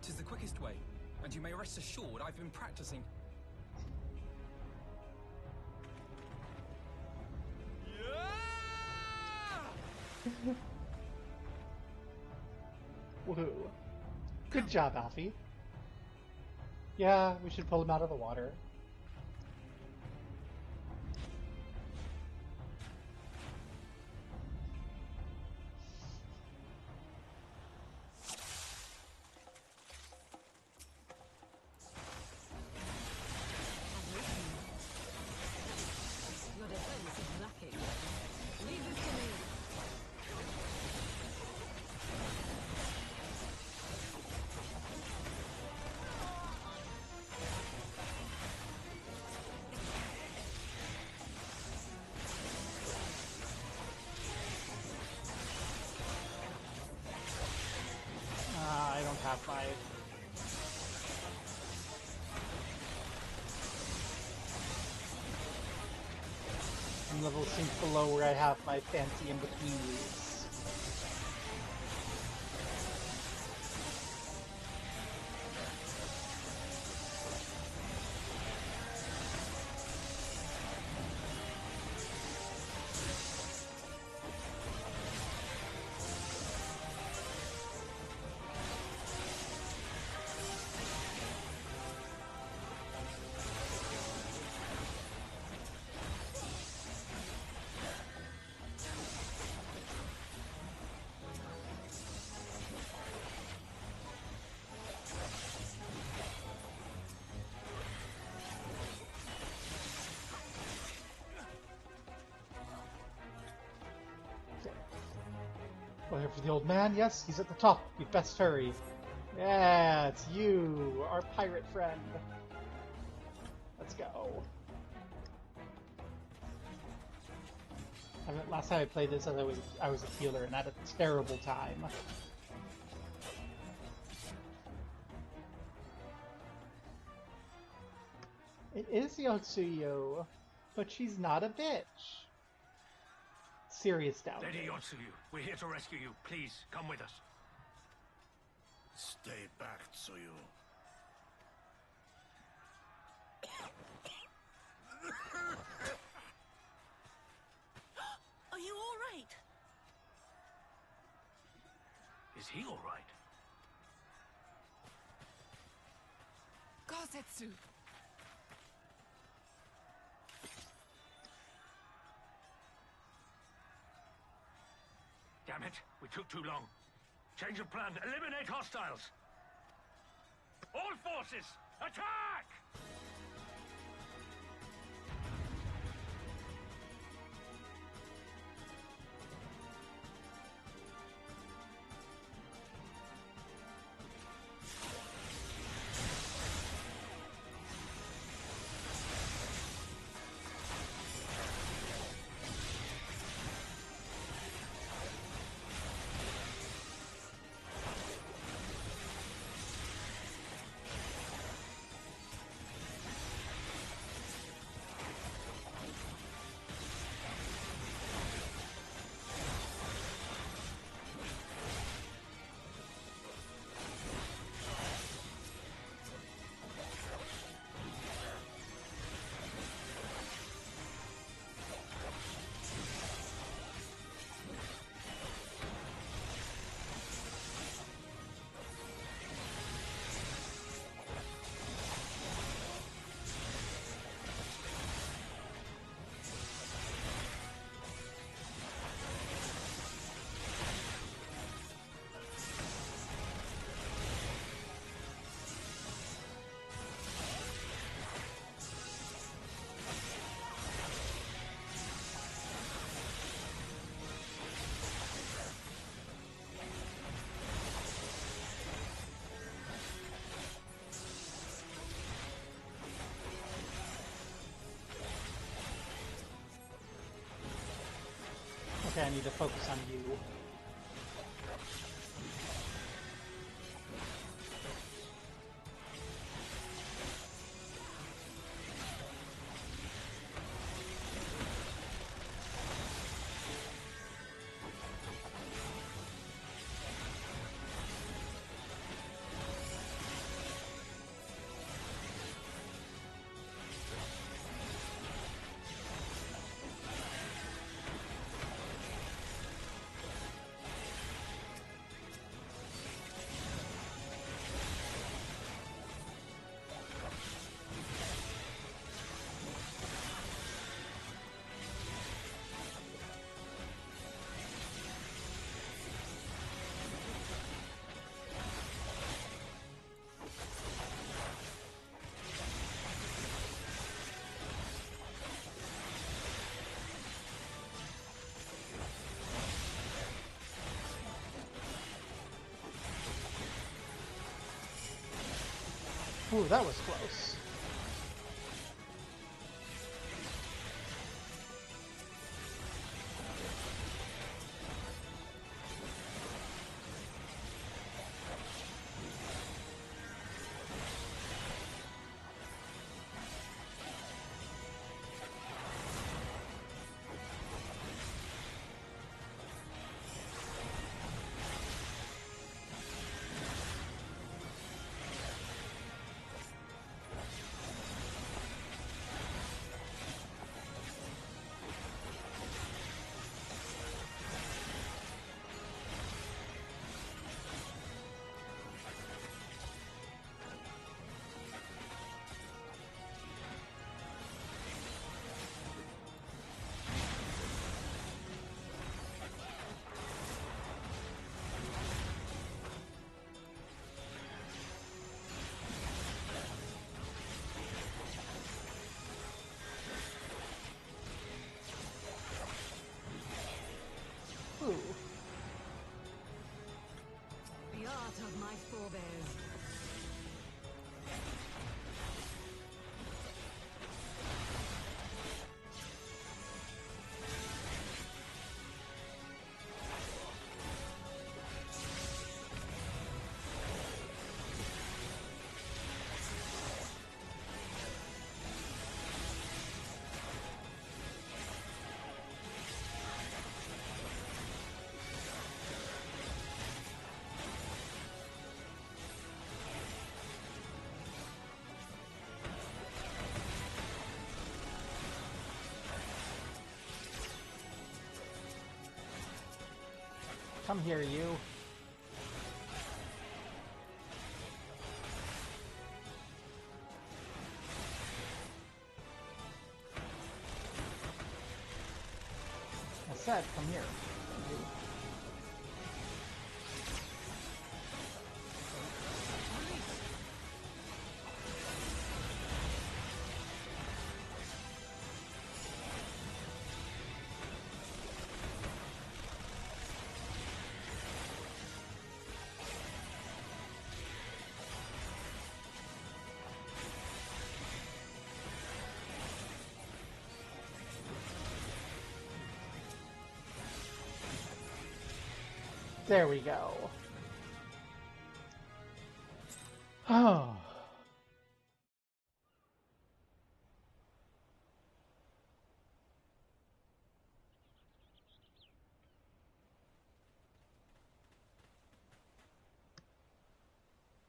'Tis the quickest way, and you may rest assured I've been practicing. Woohoo. Good job, Alfie. Yeah, we should pull him out of the water. Your defense is lacking. Leave this to me. I don't have my... Some levels sink below where I have my fancy in-between moves. Well, here for the old man. Yes, he's at the top. We'd best hurry. Yeah, it's you, our pirate friend. Let's go. Last time I played this, I was a healer and had a terrible time. It is Yotsuyu, but she's not a bitch. Serious doubt. Lady Yotsuyu, we're here to rescue you. Please, come with us. Stay back, Tsuyu. Are you all right? Is he all right? Gosetsu! Damn it, we took too long. Change of plan. Eliminate hostiles. All forces, attack! Okay, I need to focus on you. Ooh, that was close. Come here, you. I said, come here. You. There we go. Oh.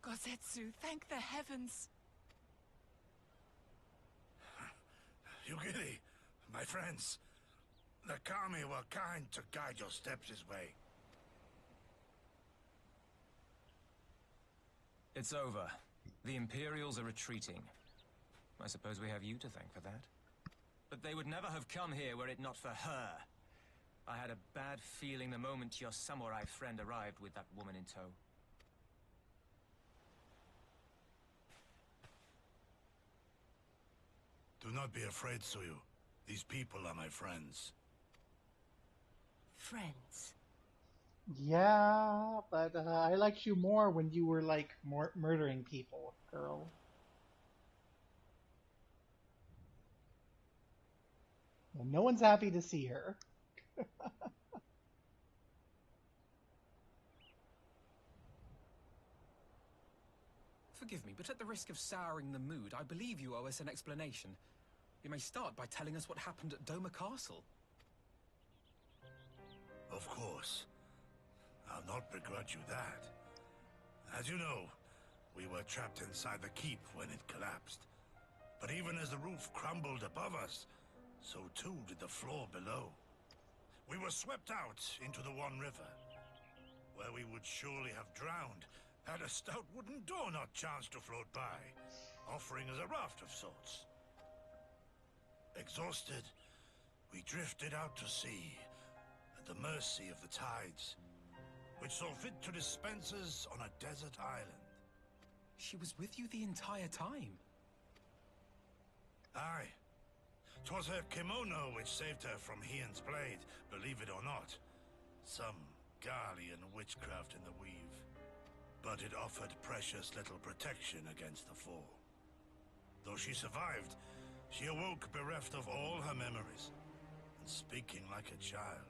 Gozetsu, thank the heavens. Yugiri, my friends. The Kami were kind to guide your steps this way. It's over. The Imperials are retreating. I suppose we have you to thank for that. But they would never have come here were it not for her. I had a bad feeling the moment your samurai friend arrived with that woman in tow. Do not be afraid, Suyu. These people are my friends. Friends. Yeah, but I liked you more when you were, like, murdering people, girl. Well, no one's happy to see her. Forgive me, but at the risk of souring the mood, I believe you owe us an explanation. You may start by telling us what happened at Doma Castle. Of course. I'll not begrudge you that. As you know, we were trapped inside the keep when it collapsed. But even as the roof crumbled above us, so too did the floor below. We were swept out into the One River, where we would surely have drowned had a stout wooden door not chanced to float by, offering us a raft of sorts. Exhausted, we drifted out to sea, at the mercy of the tides, which saw fit to dispense us on a desert island. She was with you the entire time? Aye. 'Twas her kimono which saved her from Hien's blade, believe it or not. Some Garlean witchcraft in the weave. But it offered precious little protection against the fall. Though she survived, she awoke bereft of all her memories, and speaking like a child.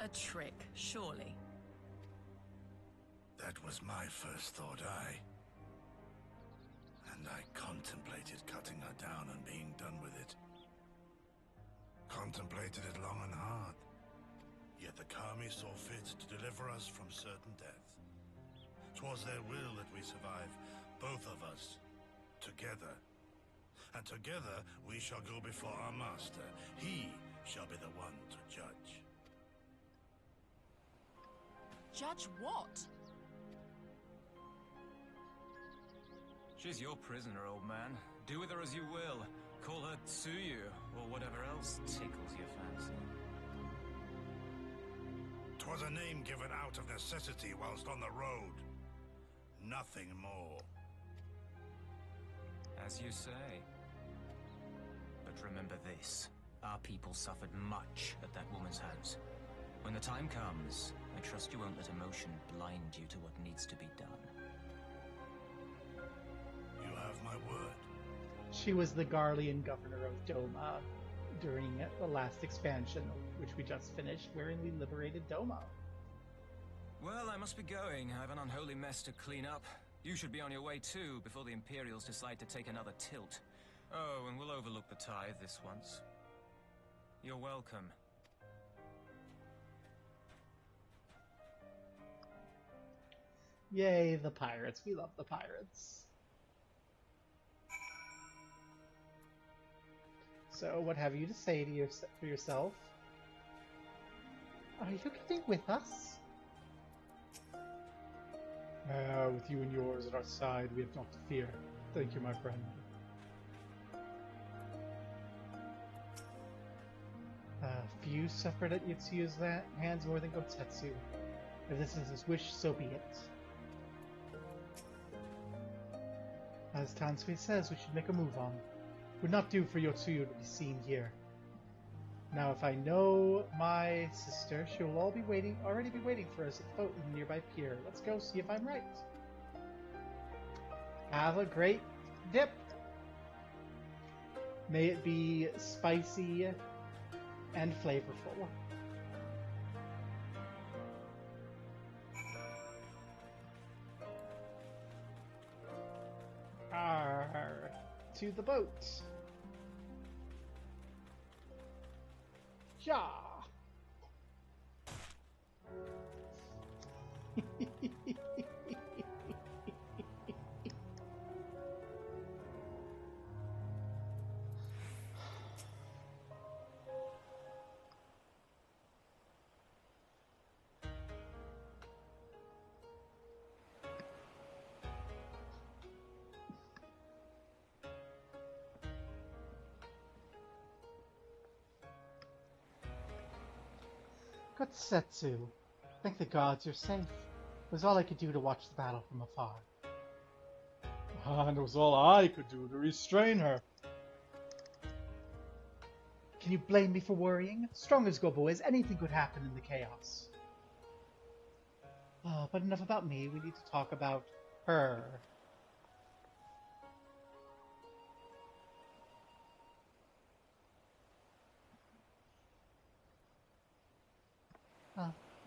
A trick, surely. That was my first thought, and I contemplated cutting her down and being done with it. Contemplated it long and hard. Yet the Kami saw fit to deliver us from certain death. 'Twas their will that we survive, both of us, together. And together we shall go before our master. He shall be the one to judge. Judge what? She's your prisoner, old man. Do with her as you will. Call her Tsuyu, or whatever else tickles your fancy. 'Twas a name given out of necessity whilst on the road. Nothing more. As you say. But remember this. Our people suffered much at that woman's hands. When the time comes, I trust you won't let emotion blind you to what needs to be done. You have my word. She was the Garlean governor of Doma during the last expansion, which we just finished, wherein we liberated Doma. Well, I must be going. I have an unholy mess to clean up. You should be on your way too, before the Imperials decide to take another tilt. Oh, and we'll overlook the tithe this once. You're welcome. Yay, the pirates. We love the pirates. So, what have you to say to for yourself? Are you getting with us? With you and yours at our side, we have not to fear. Thank you, my friend. Few suffered at Yutsuya's hands more than Gotetsu. If this is his wish, so be it. As Tansui says, we should make a move on. It would not do for Yotsuya to be seen here. Now, if I know my sister, she will already be waiting for us at the boat in the nearby pier. Let's go see if I'm right. Have a great dip. May it be spicy and flavorful. Arr, to the boat. Ja. Gotsetsu, thank the gods you're safe. It was all I could do to watch the battle from afar. And it was all I could do to restrain her. Can you blame me for worrying? Strong as Gobo is, anything could happen in the chaos. But enough about me, we need to talk about her.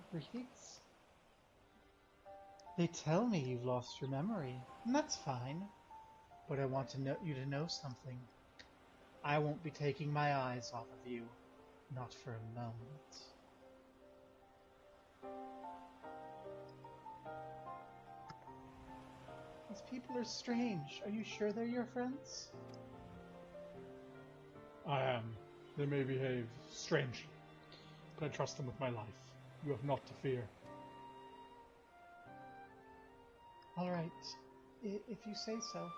Greetings. They tell me you've lost your memory, and that's fine. But I want you to know something. I won't be taking my eyes off of you. Not for a moment. These people are strange. Are you sure they're your friends? I am. They may behave strangely, but I trust them with my life. You have not to fear. All right, if you say so.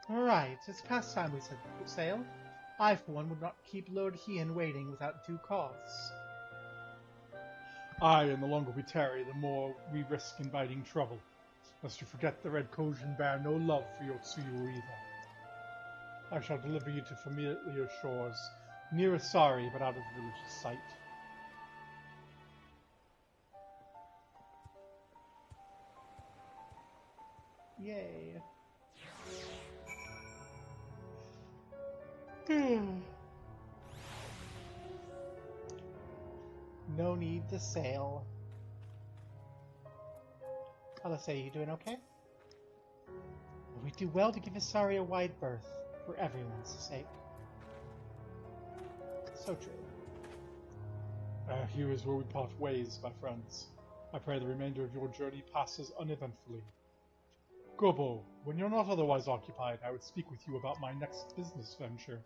All right, it's past time we set sail. I, for one, would not keep Lord Hien waiting without due cause. Aye, and the longer we tarry, the more we risk inviting trouble. Lest you forget the Red Kojin bear no love for Yotsuyu either. I shall deliver you to familiar shores, near Asari, but out of the village's sight. Yay. No need to sail. Let's say, you doing okay? We do well to give Asari a wide berth, for everyone's sake. So true. Here is where we part ways, my friends. I pray the remainder of your journey passes uneventfully. Gobo, when you're not otherwise occupied, I would speak with you about my next business venture.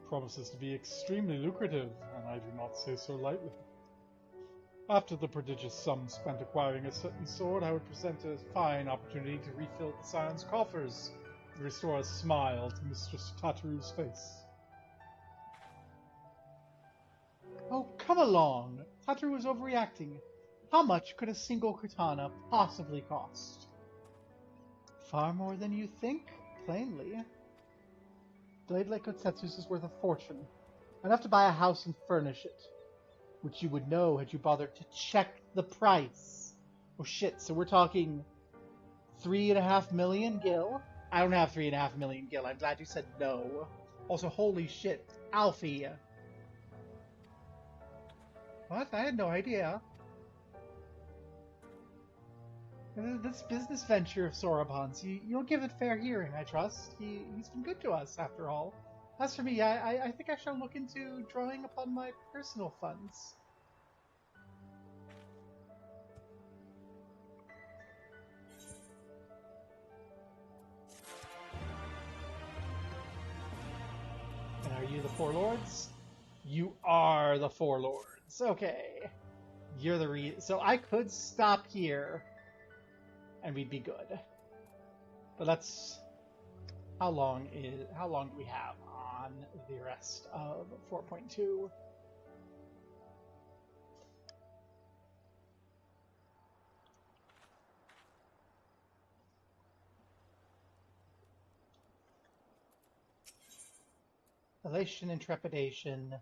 Promises to be extremely lucrative, and I do not say so lightly. After the prodigious sum spent acquiring a certain sword, I would present a fine opportunity to refill the Scion's coffers and restore a smile to Mistress Tataru's face. Oh, come along! Tataru is overreacting. How much could a single katana possibly cost? Far more than you think, plainly. Blade like Kotsetsu's is worth a fortune. Enough to buy a house and furnish it. Which you would know had you bothered to check the price. Oh shit, so we're talking 3.5 million gil? I don't have 3.5 million gil, I'm glad you said no. Also, holy shit, Alfie. What? I had no idea. This business venture of Soraban's, you'll give it fair hearing, I trust. He's been good to us, after all. As for me, I think I shall look into drawing upon my personal funds. Four Lords? You are the Four Lords. Okay. You're the so I could stop here and we'd be good. But let's how long do we have on the rest of 4.2? Elation and trepidation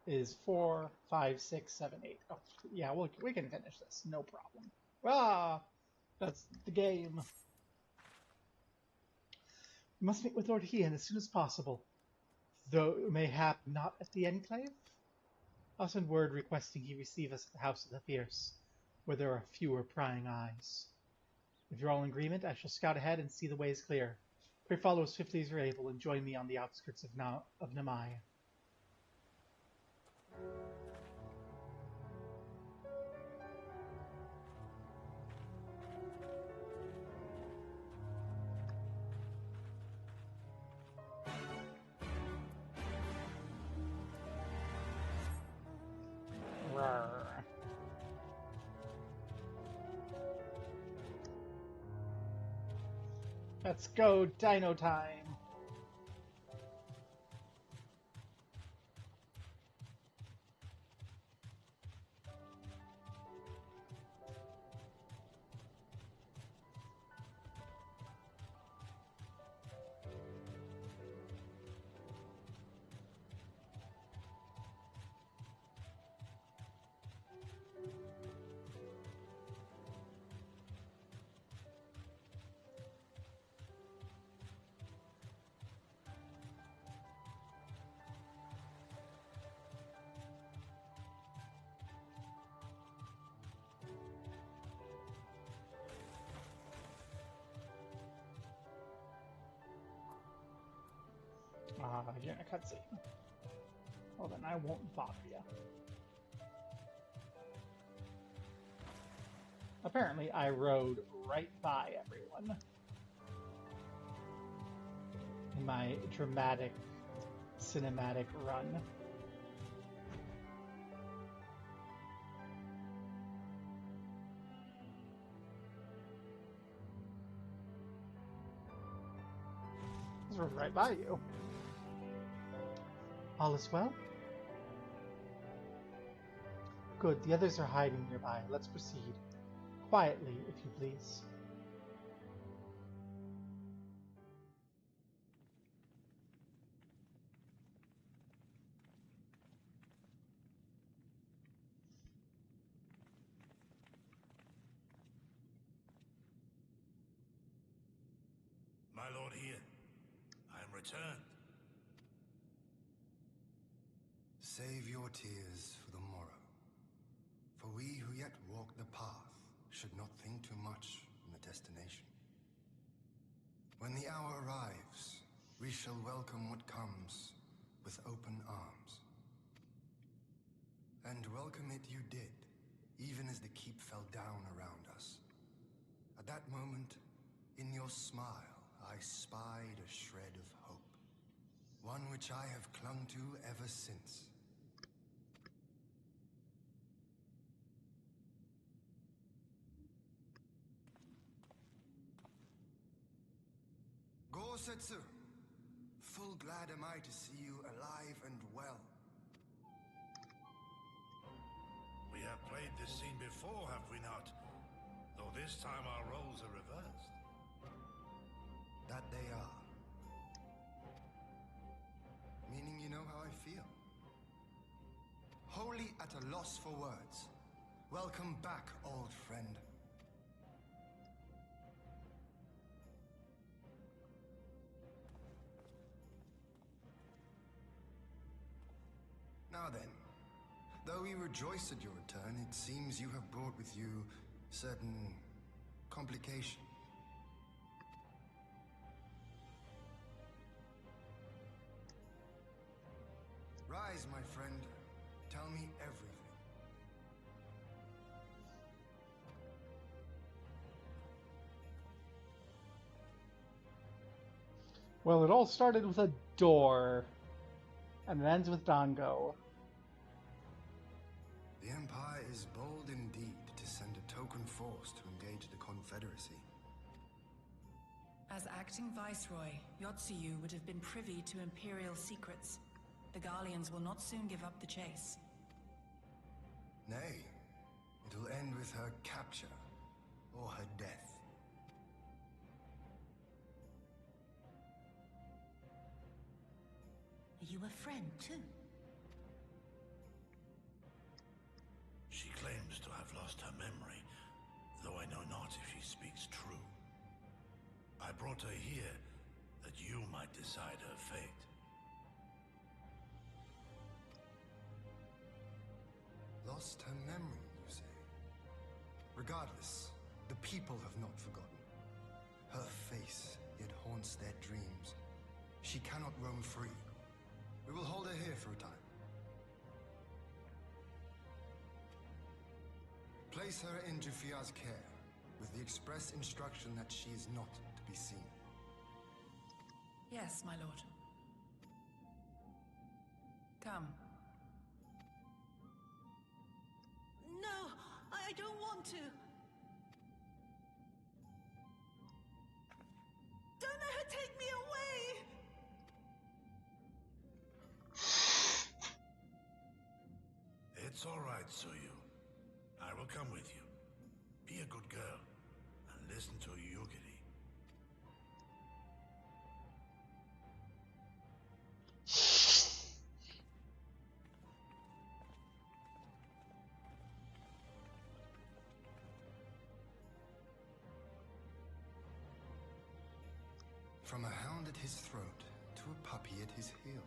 is 4, 5, 6, 7, 8. Oh, yeah, we can finish this, no problem. Ah, that's the game. We must meet with Lord Hien as soon as possible, though mayhap not at the Enclave. I'll send word requesting he receive us at the House of the Fierce, where there are fewer prying eyes. If you're all in agreement, I shall scout ahead and see the ways clear. Pray follow as swiftly as you're able and join me on the outskirts of Namai. Let's go, Dino time! You're in a cutscene. Well, then I won't bother you. Apparently, I rode right by everyone in my dramatic, cinematic run. I just rode right by you. All is well? Good, the others are hiding nearby. Let's proceed. Quietly, if you please. My lord Hien, I am returned. Save your tears for the morrow. For we who yet walk the path should not think too much on the destination. When the hour arrives, we shall welcome what comes with open arms. And welcome it you did, even as the keep fell down around us. At that moment, in your smile, I spied a shred of hope. One which I have clung to ever since. Setsu, full glad am I to see you alive and well. We have played this scene before, have we not? Though this time our roles are reversed. That they are. Meaning you know how I feel. Wholly at a loss for words. Welcome back, old friend. Now then, though we rejoice at your return, it seems you have brought with you certain complications. Rise, my friend. Tell me everything. Well, it all started with a door. And it ends with Dongo. The Empire is bold indeed to send a token force to engage the Confederacy. As acting Viceroy, Yotsuyu would have been privy to Imperial secrets. The Garleans will not soon give up the chase. Nay, it'll end with her capture, or her death. Are you a friend, too? She claims to have lost her memory, though I know not if she speaks true. I brought her here that you might decide her fate. Lost her memory, you say? Regardless, the people have not forgotten. Her face yet haunts their dreams. She cannot roam free. We will hold her here for a time. Place her in Jufia's care, with the express instruction that she is not to be seen. Yes, my lord. Come. No, I don't want to. Don't let her take me away! It's all right, Suyu. I will come with you. Be a good girl, and listen to Yugiri. From a hound at his throat to a puppy at his heel.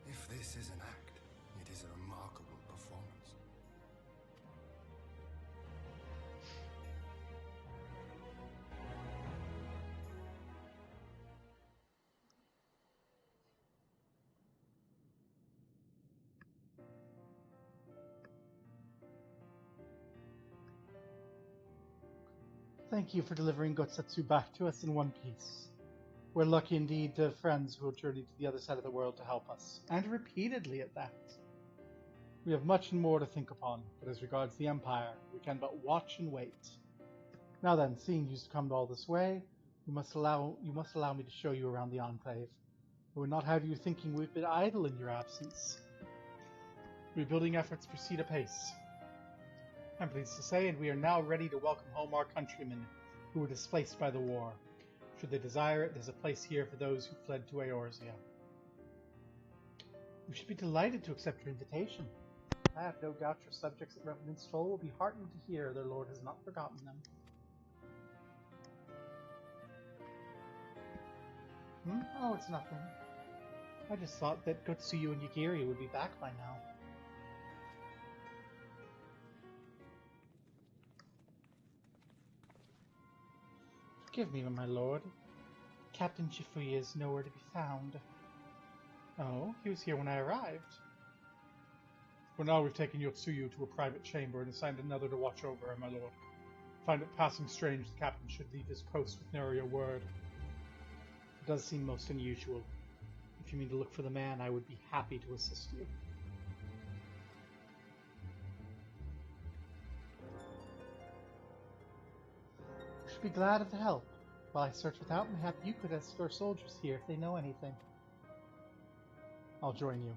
If this is an act, it is a remarkable performance. Thank you for delivering Gotsatsu back to us in one piece. We're lucky indeed to have friends who will journey to the other side of the world to help us, and repeatedly at that. We have much more to think upon, but as regards the Empire, we can but watch and wait. Now then, seeing you've come all this way, you must allow me to show you around the Enclave. I would not have you thinking we've been idle in your absence. Rebuilding efforts proceed apace. I'm pleased to say, and we are now ready to welcome home our countrymen who were displaced by the war. Should they desire it, there's a place here for those who fled to Eorzea. We should be delighted to accept your invitation. I have no doubt your subjects at Revenant's Toll will be heartened to hear their lord has not forgotten them. Oh, it's nothing. I just thought that Gotsuyu and Yugiri would be back by now. Forgive me, my lord. Captain Chifuya is nowhere to be found. Oh, he was here when I arrived. For now we've taken Yotsuyu to a private chamber and assigned another to watch over her, my lord. Find it passing strange the captain should leave his post with nary a word. It does seem most unusual. If you mean to look for the man, I would be happy to assist you. I should be glad of the help. While I search without, mayhap you could escort soldiers here if they know anything. I'll join you.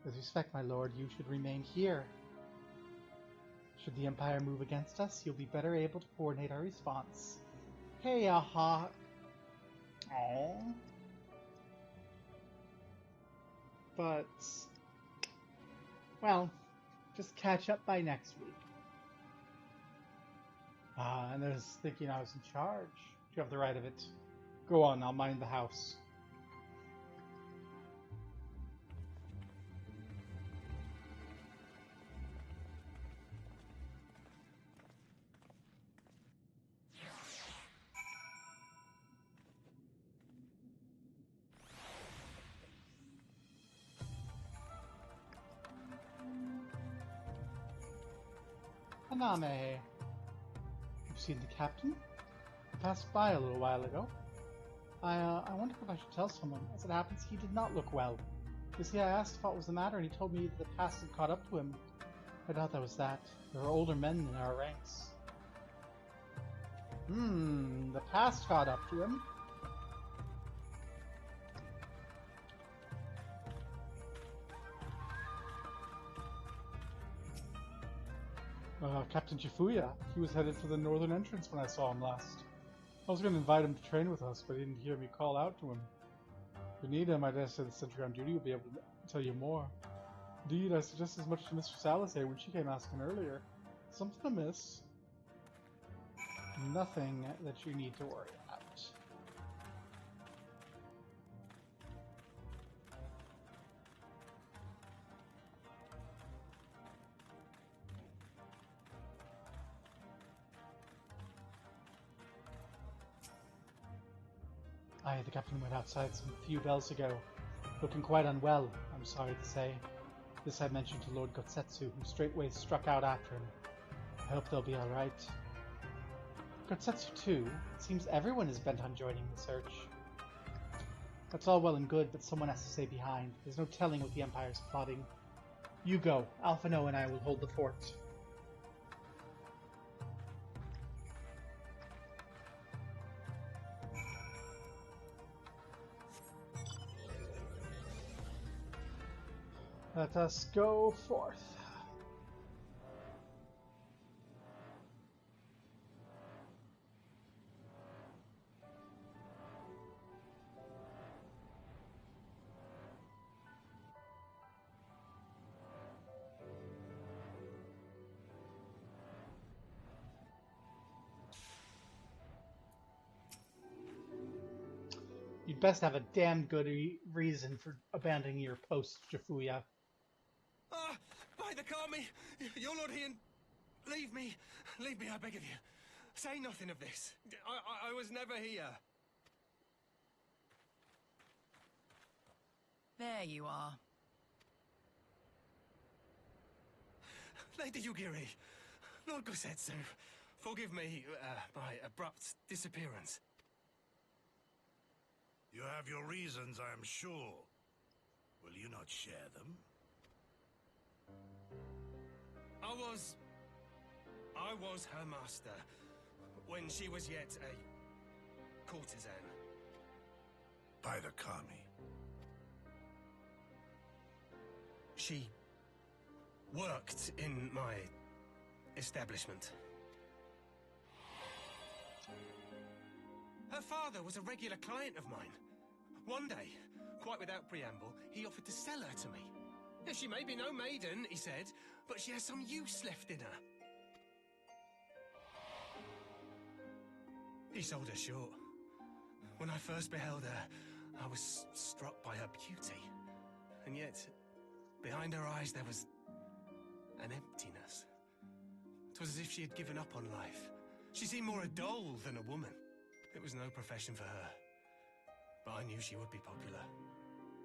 With respect, my lord, you should remain here. Should the Empire move against us, you'll be better able to coordinate our response. Hey, aha! Aww. But, well, just catch up by next week. And there's thinking I was in charge. You have the right of it. Go on, I'll mind the house. Haname. You've seen the captain? I passed by a little while ago. I wonder if I should tell someone. As it happens, he did not look well. You see, I asked what was the matter, and he told me that the past had caught up to him. I doubt that was that. There are older men in our ranks. The past caught up to him. Captain Chifuya. He was headed for the northern entrance when I saw him last. I was going to invite him to train with us, but he didn't hear me call out to him. If you need him, I dare say the sentry on duty will be able to tell you more. Indeed, I suggested as much to Mistress Alisaie when she came asking earlier. Something amiss? Nothing that you need to worry about. Aye, the captain went outside some few bells ago, looking quite unwell, I'm sorry to say. This I mentioned to Lord Gotsetsu, who straightway struck out after him. I hope they'll be alright. Gotsetsu too? It seems everyone is bent on joining the search. That's all well and good, but someone has to stay behind. There's no telling what the Empire's plotting. You go. Alphino and I will hold the fort. Let us go forth. You'd best have a damn good reason for abandoning your post, Jafuya. Ah! By the Kami! Your Lord Heian! Leave me! Leave me, I beg of you. Say nothing of this. I was never here. There you are. Lady Yugiri, Lord Gotsetsu, forgive me my abrupt disappearance. You have your reasons, I am sure. Will you not share them? I was her master when she was yet a courtesan. By the Kami. She worked in my establishment. Her father was a regular client of mine. One day, quite without preamble, he offered to sell her to me. Yeah, she may be no maiden, he said, but she has some use left in her. He sold her short. When I first beheld her, I was struck by her beauty. And yet, behind her eyes there was an emptiness. It was as if she had given up on life. She seemed more a doll than a woman. It was no profession for her. But I knew she would be popular.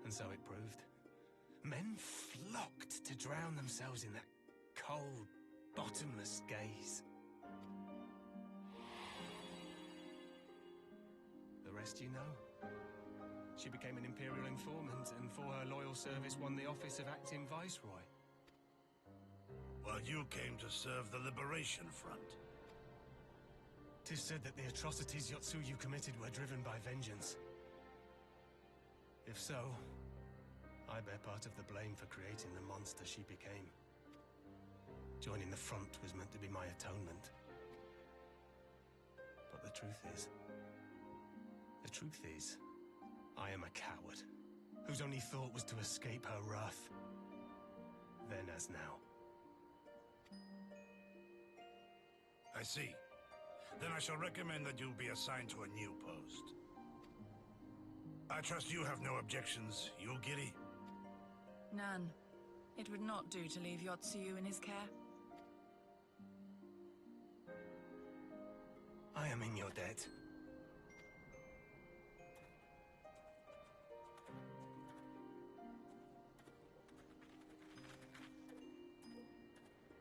And so it proved. Men flocked to drown themselves in that cold, bottomless gaze. The rest you know. She became an Imperial informant, and for her loyal service won the office of Acting Viceroy. While you came to serve the Liberation Front. 'Tis said that the atrocities Yotsuyu committed were driven by vengeance. If so, I bear part of the blame for creating the monster she became. Joining the front was meant to be my atonement. But the truth is, I am a coward, whose only thought was to escape her wrath. Then as now. I see. Then I shall recommend that you be assigned to a new post. I trust you have no objections, Yugiri? None. It would not do to leave Yotsuyu in his care. I am in your debt.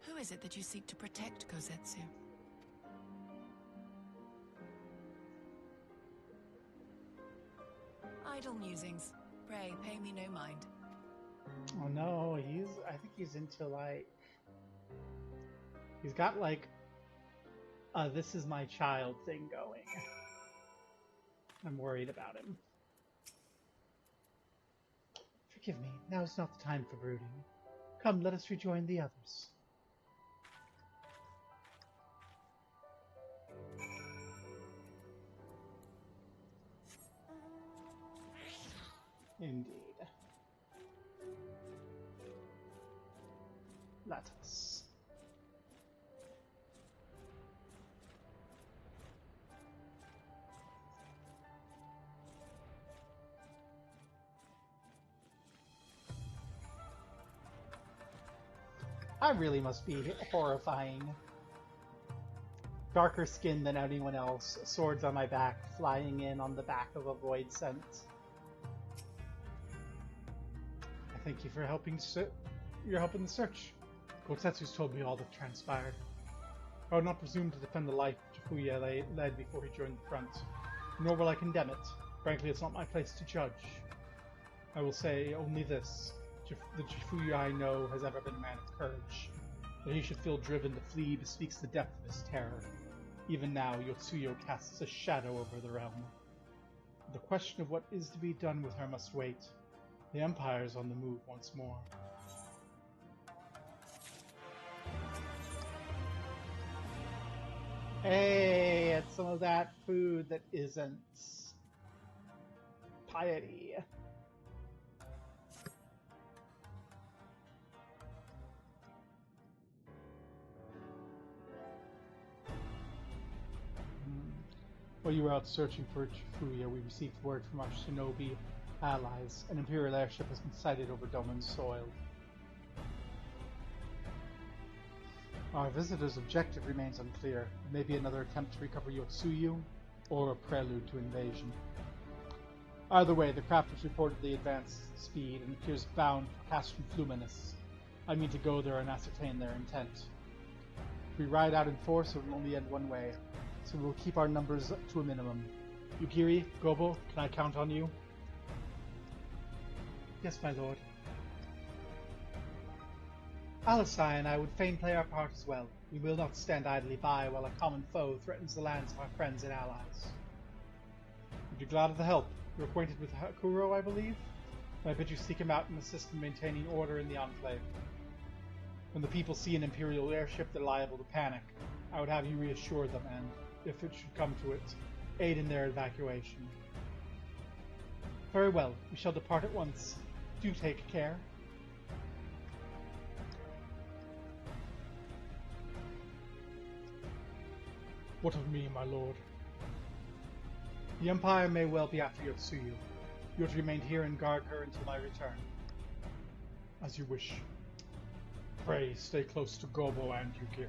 Who is it that you seek to protect, Kozetsu? idle musings. Pray, pay me no mind. Oh no, I think he's into like, he's got like a "this is my child" thing going. I'm worried about him. Forgive me, now's not the time for brooding. Come, let us rejoin the others. Indeed. Let us. I really must be horrifying. Darker skin than anyone else, swords on my back, flying in on the back of a void scent. I thank you for helping your help in the search. Kotetsu's told me all that transpired. I would not presume to defend the life Jifuya led before he joined the front, nor will I condemn it. Frankly, it's not my place to judge. I will say only this. The Jifuya I know has ever been a man of courage. That he should feel driven to flee bespeaks the depth of his terror. Even now, Yotsuyo casts a shadow over the realm. The question of what is to be done with her must wait. The Empire is on the move once more. Hey, it's some of that food that isn't piety. While you were out searching for Jifuya, we received word from our shinobi allies. An Imperial airship has been sighted over Doman's soil. Our visitor's objective remains unclear. It may be another attempt to recover Yotsuyu, or a prelude to invasion. Either way, the craft has reportedly advanced speed and appears bound for Castrum Fluminus. I mean to go there and ascertain their intent. If we ride out in force, it will only end one way, so we'll keep our numbers to a minimum. Yukiri, Gobo, can I count on you? Yes, my lord. Alisai and I would fain play our part as well. We will not stand idly by while a common foe threatens the lands of our friends and allies. Would you glad of the help? You're acquainted with Hakuro, I believe? I bid you seek him out and assist in maintaining order in the Enclave. When the people see an Imperial airship, they're liable to panic. I would have you reassure them and, if it should come to it, aid in their evacuation. Very well, we shall depart at once. Do take care. What of me, my lord? The Empire may well be after Yotsuyu. You are to remain here and guard her until my return. As you wish. Pray stay close to Gobo and Yukiri.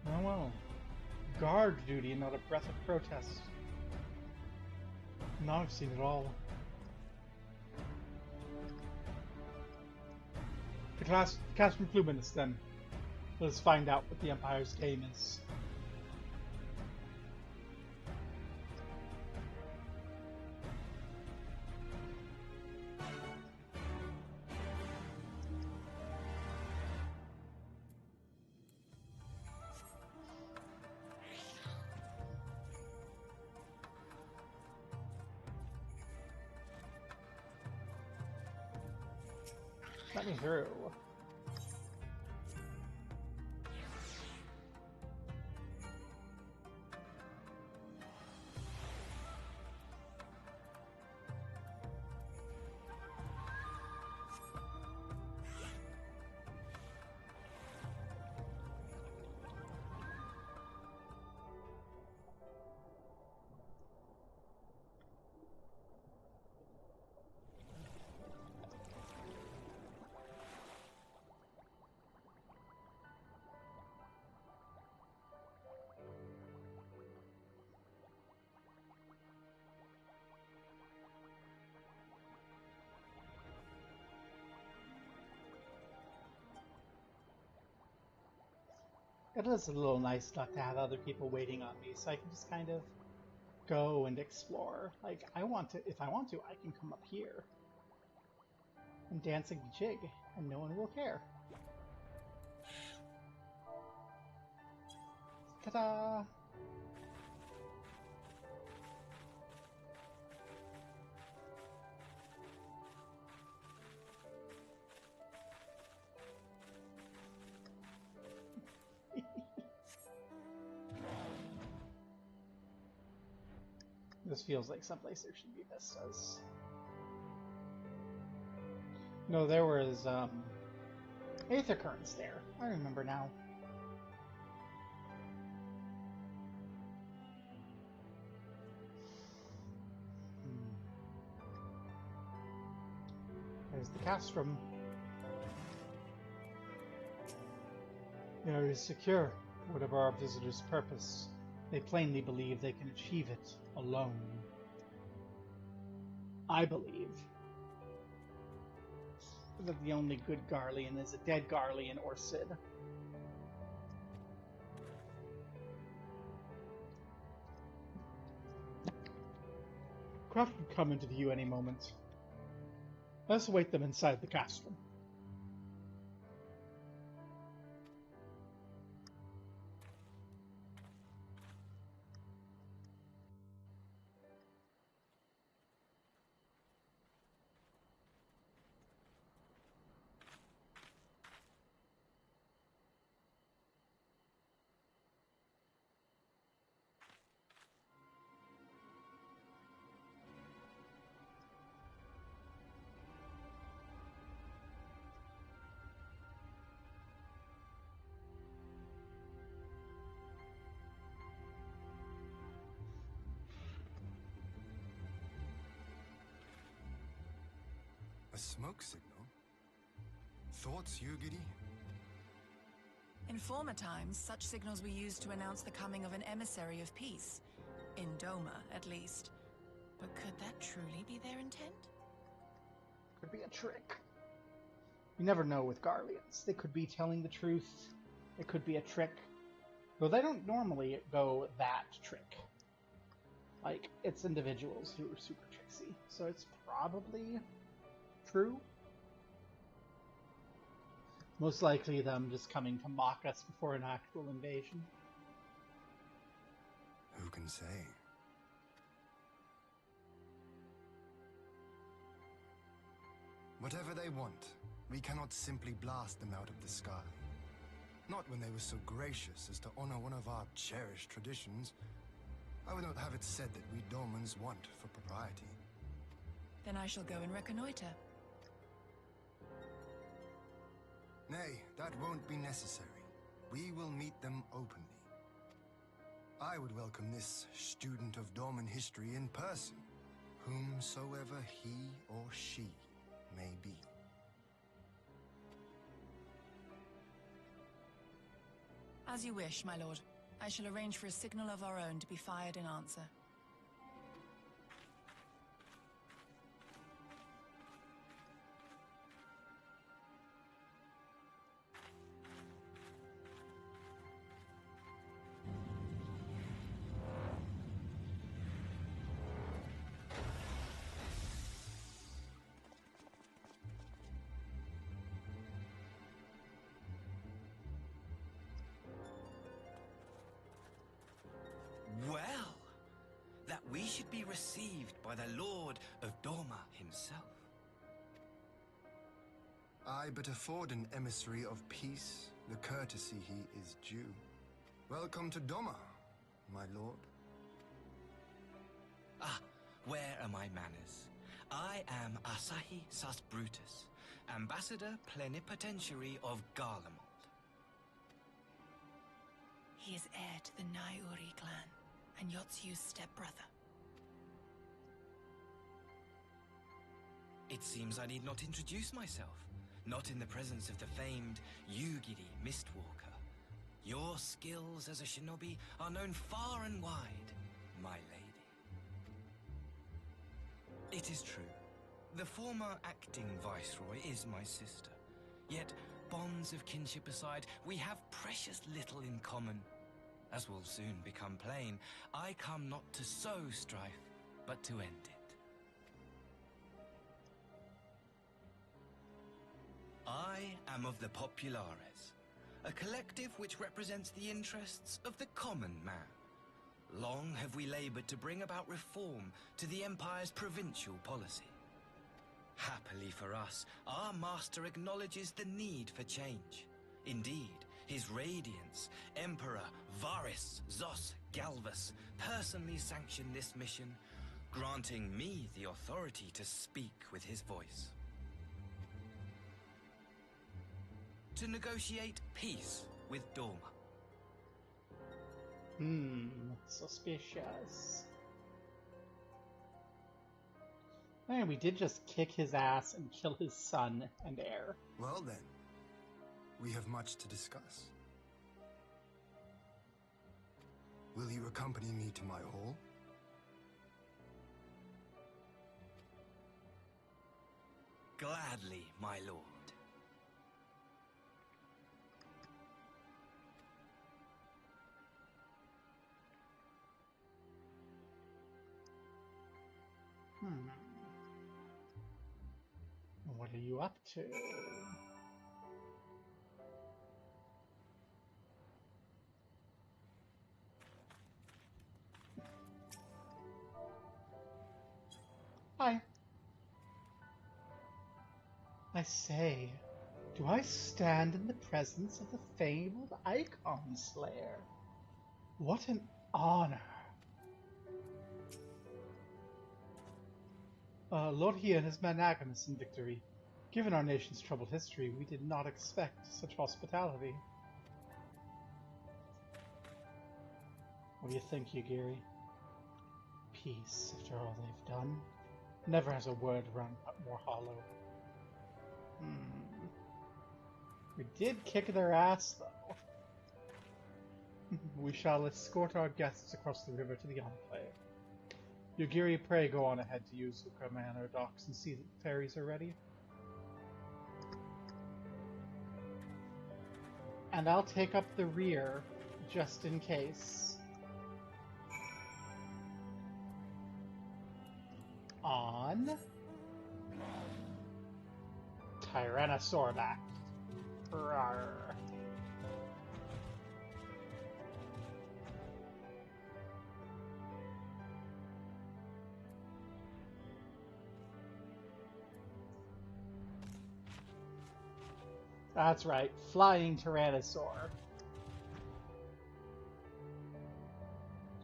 Oh well. Guard duty and not a breath of protest. Now I've seen it all. The Castrum Fluminus, then. Let us find out what the Empire's game is. Let me through. It is a little nice not to have other people waiting on me, so I can just kind of go and explore. Like, I want to, if I want to, I can come up here and dance a jig, and no one will care. Ta-da! This feels like someplace there should be vistas. No, there was, Aether Currents there. I remember now. There's the castrum. The area is secure. Whatever our visitors' purpose, they plainly believe they can achieve it alone. I believe that the only good Garlean is a dead Garlean or Cid. Craft would come into view any moment. Let's await them inside the castrum. A smoke signal? Thoughts, Yugiri? In former times, such signals were used to announce the coming of an emissary of peace. In Doma, at least. But could that truly be their intent? Could be a trick. You never know with Garleans. They could be telling the truth. It could be a trick. Though they don't normally go that trick. Like, it's individuals who are super tricksy. So it's probably true. Most likely them just coming to mock us before an actual invasion. Who can say? Whatever they want, we cannot simply blast them out of the sky. Not when they were so gracious as to honor one of our cherished traditions. I would not have it said that we Dormans want for propriety. Then I shall go and reconnoiter. Nay, that won't be necessary. We will meet them openly. I would welcome this student of Dorman history in person, whomsoever he or she may be. As you wish, my lord. I shall arrange for a signal of our own to be fired in answer. Well, that we should be received by the Lord of Doma himself. I but afford an emissary of peace the courtesy he is due. Welcome to Doma, my lord. Ah, where are my manners? I am Asahi Sus Brutus, Ambassador Plenipotentiary of Garlemald. He is heir to the Naiuri clan, and Yotsu's stepbrother. It seems I need not introduce myself, not in the presence of the famed Yugiri Mistwalker. Your skills as a shinobi are known far and wide, my lady. It is true, the former acting viceroy is my sister, yet bonds of kinship aside, we have precious little in common. as will soon become plain, I come not to sow strife, but to end it. I am of the Populares, a collective which represents the interests of the common man. Long have we labored to bring about reform to the Empire's provincial policy. Happily for us, our master acknowledges the need for change. Indeed, His Radiance, Emperor Varys Zos Galvus, personally sanctioned this mission, granting me the authority to speak with his voice. To negotiate peace with Dorma. Suspicious. Man, we did just kick his ass and kill his son and heir. Well then, we have much to discuss. Will you accompany me to my hall? Gladly, my lord. What are you up to? Hi. I say, do I stand in the presence of the fabled Icon Slayer? What an honor. Lord Hien is magnanimous in victory. Given our nation's troubled history, we did not expect such hospitality. What do you think, Yugiri? Peace, after all they've done. Never has a word rung more hollow. We did kick their ass, though. We shall escort our guests across the river to the Enclave. Yugiri, pray go on ahead to Yuzuka Manor docks and see that the ferries are ready. And I'll take up the rear, just in case. On... Tyrannosaurback. Rawr. That's right, flying Tyrannosaur.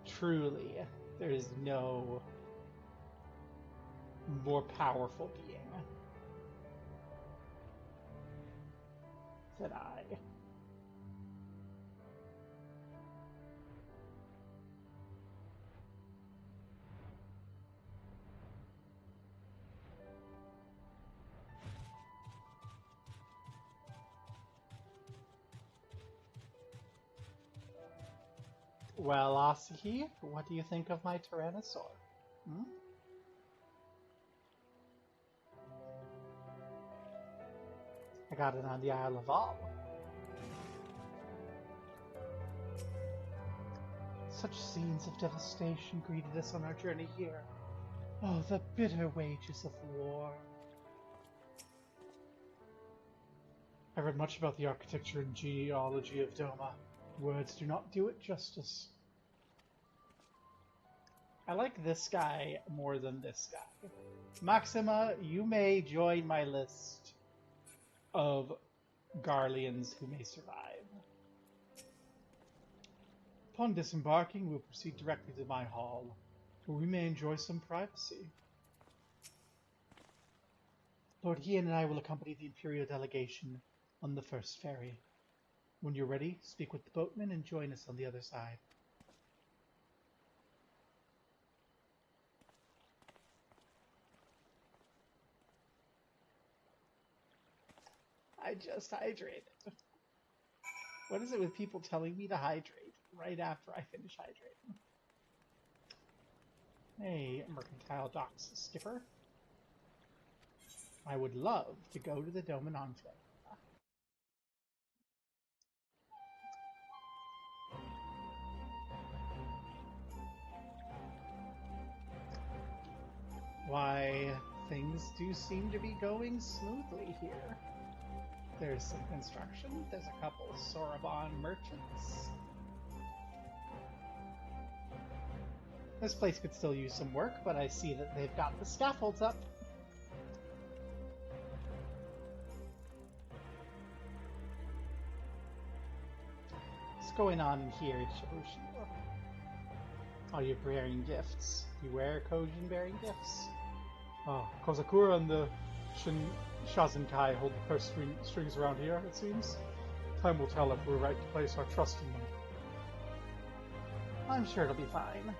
Truly, there is no more powerful being than I. Well, Asahi, what do you think of my Tyrannosaur? I got it on the Isle of All. Such scenes of devastation greeted us on our journey here. Oh, the bitter wages of war. I read much about the architecture and geology of Doma. Words do not do it justice. I like this guy more than this guy. Maxima, you may join my list of Garleans who may survive. Upon disembarking, we'll proceed directly to my hall, where we may enjoy some privacy. Lord Hien and I will accompany the Imperial delegation on the first ferry. When you're ready, speak with the boatman and join us on the other side. I just hydrated. What is it with people telling me to hydrate right after I finish hydrating? Hey, Mercantile Docks skipper. I would love to go to the Doman Enclave. why things do seem to be going smoothly here. There's some construction. There's a couple Soroban merchants. This place could still use some work, but I see that they've got the scaffolds up. What's going on in here, Shibushi? Are you bearing gifts? Beware Kojin bearing gifts. Ah, Kozakura and the Shazenkai hold the purse strings around here, it seems. Time will tell if we're right to place our trust in them. I'm sure it'll be fine.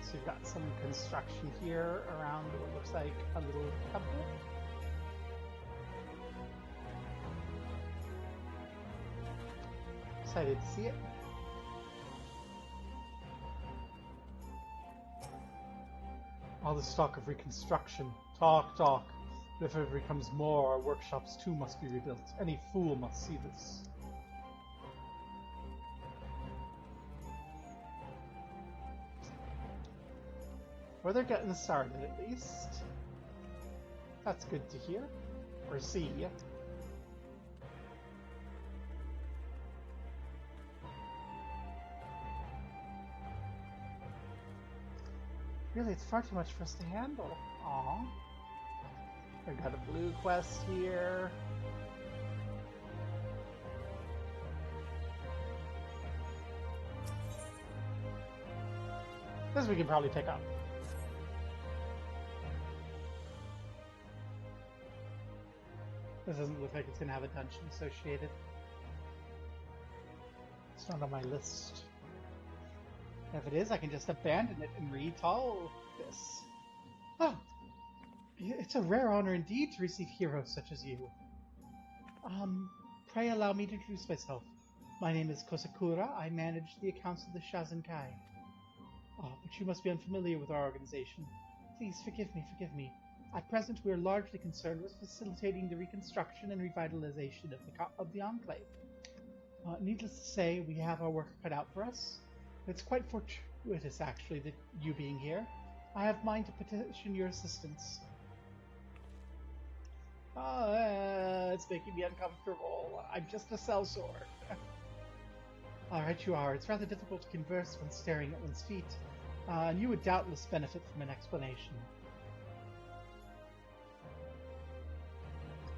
So you've got some construction here around what looks like a little temple. Excited to see it. All this talk of reconstruction. Talk. If it becomes more, our workshops too must be rebuilt. Any fool must see this. Well, they're getting started at least. That's good to hear. Or see. Really, it's far too much for us to handle. Aww. I got a blue quest here. This we can probably pick up. This doesn't look like it's going to have a dungeon associated. It's not on my list. If it is, I can just abandon it and retall this. Oh! It's a rare honor indeed to receive heroes such as you. Pray allow me to introduce myself. My name is Kosakura. I manage the accounts of the Shazenkai. But you must be unfamiliar with our organization. Please forgive me. At present, we are largely concerned with facilitating the reconstruction and revitalization of the Enclave. Needless to say, we have our work cut out for us. It's quite fortuitous, actually, that you being here. I have mind to petition your assistance. It's making me uncomfortable. I'm just a sellsword. Alright, you are. It's rather difficult to converse when staring at one's feet, and you would doubtless benefit from an explanation.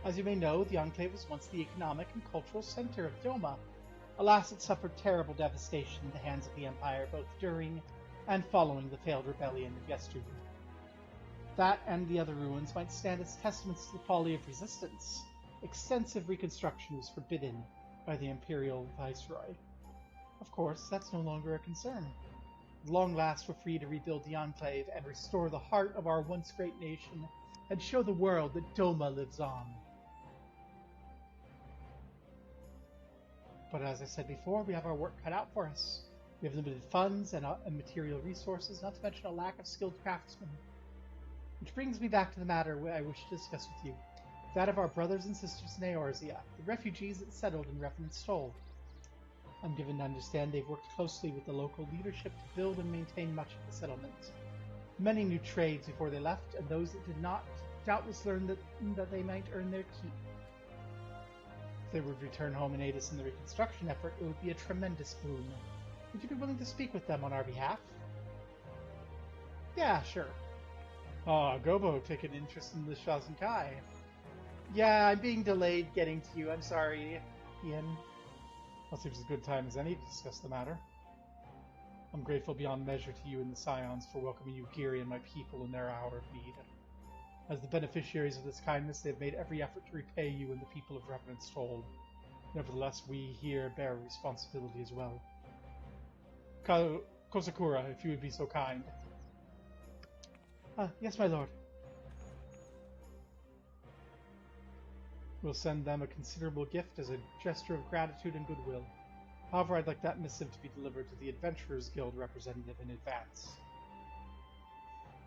As you may know, the Enclave was once the economic and cultural center of Doma. Alas, it suffered terrible devastation in the hands of the Empire, both during and following the failed rebellion of yesteryear. That and the other ruins might stand as testaments to the folly of resistance. Extensive reconstruction was forbidden by the Imperial Viceroy. Of course, that's no longer a concern. At long last, we're free to rebuild the Enclave and restore the heart of our once great nation and show the world that Doma lives on. But as I said before, we have our work cut out for us. We have limited funds and material resources, not to mention a lack of skilled craftsmen. Which brings me back to the matter I wish to discuss with you. That of our brothers and sisters in Eorzea, the refugees that settled in Revenant Stoll. I'm given to understand they've worked closely with the local leadership to build and maintain much of the settlement. Many new trades before they left, and those that did not doubtless learned that they might earn their keep. If they would return home and aid us in the reconstruction effort, it would be a tremendous boon. Would you be willing to speak with them on our behalf? Yeah, sure. Gobo took an interest in the Shazenkai. Yeah, I'm being delayed getting to you. I'm sorry, Ian. That seems as good time as any to discuss the matter. I'm grateful beyond measure to you and the Scions for welcoming Ugiri and my people in their hour of need. As the beneficiaries of this kindness, they have made every effort to repay you and the people of Revenant Stoll. Nevertheless, we here bear responsibility as well. Kosakura, if you would be so kind. Yes, my lord. We'll send them a considerable gift as a gesture of gratitude and goodwill. However, I'd like that missive to be delivered to the Adventurers Guild representative in advance.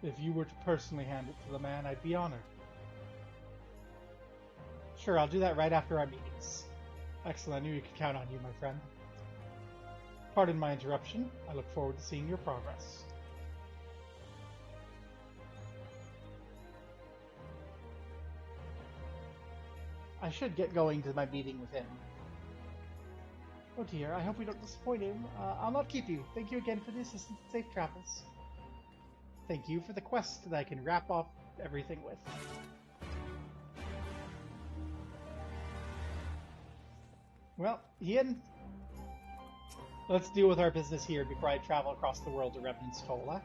If you were to personally hand it to the man, I'd be honored. Sure, I'll do that right after our meetings. Excellent. I knew you could count on you, my friend. Pardon my interruption. I look forward to seeing your progress. I should get going to my meeting with him. Oh dear, I hope we don't disappoint him. I'll not keep you. Thank you again for the assistance and safe travels. Thank you for the quest that I can wrap up everything with. Well, Ian, let's deal with our business here before I travel across the world to Revenant's Toll, huh?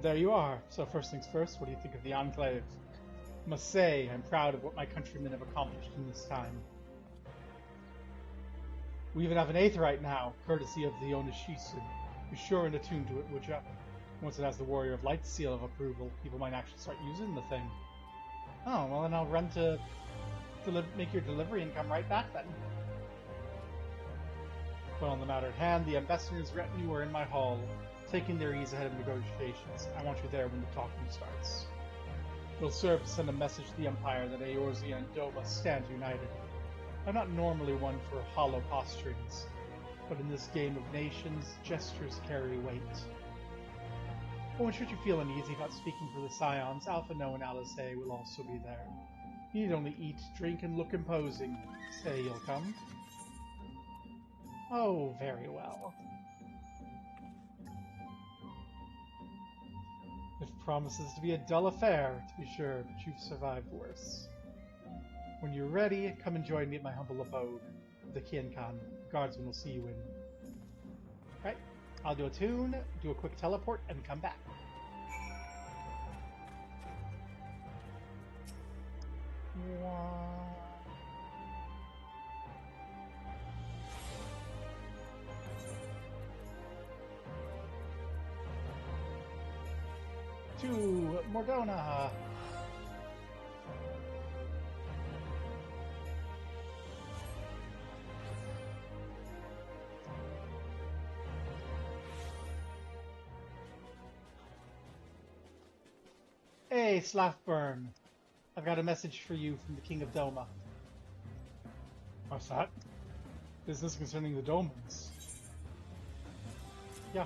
There you are. So first things first, what do you think of the Enclave? Must say, I'm proud of what my countrymen have accomplished in this time. We even have an Aetheryte now, courtesy of the Onishisu. Be sure and attune to it, would ya? Once it has the Warrior of Light seal of approval, people might actually start using the thing. Oh, well then I'll run to make your delivery and come right back then. But on the matter at hand, the ambassador's retinue are in my hall, taking their ease ahead of negotiations. I want you there when the talking starts. It'll serve to send a message to the Empire that Eorzea and Doma stand united. I'm not normally one for hollow posturings, but in this game of nations, gestures carry weight. Oh, and should you feel uneasy about speaking for the Scions, Alpha No and Alice will also be there. You need only eat, drink, and look imposing. Say you'll come. Oh, very well. It promises to be a dull affair, to be sure, but you've survived worse. When you're ready, come and join me at my humble abode, the Kienkan. Guardsmen will see you in. Right, I'll do a tune, do a quick teleport, and come back. To Mordona. Hey, Slathburn. I've got a message for you from the King of Doma. What's that? Business concerning the Domans. Yeah.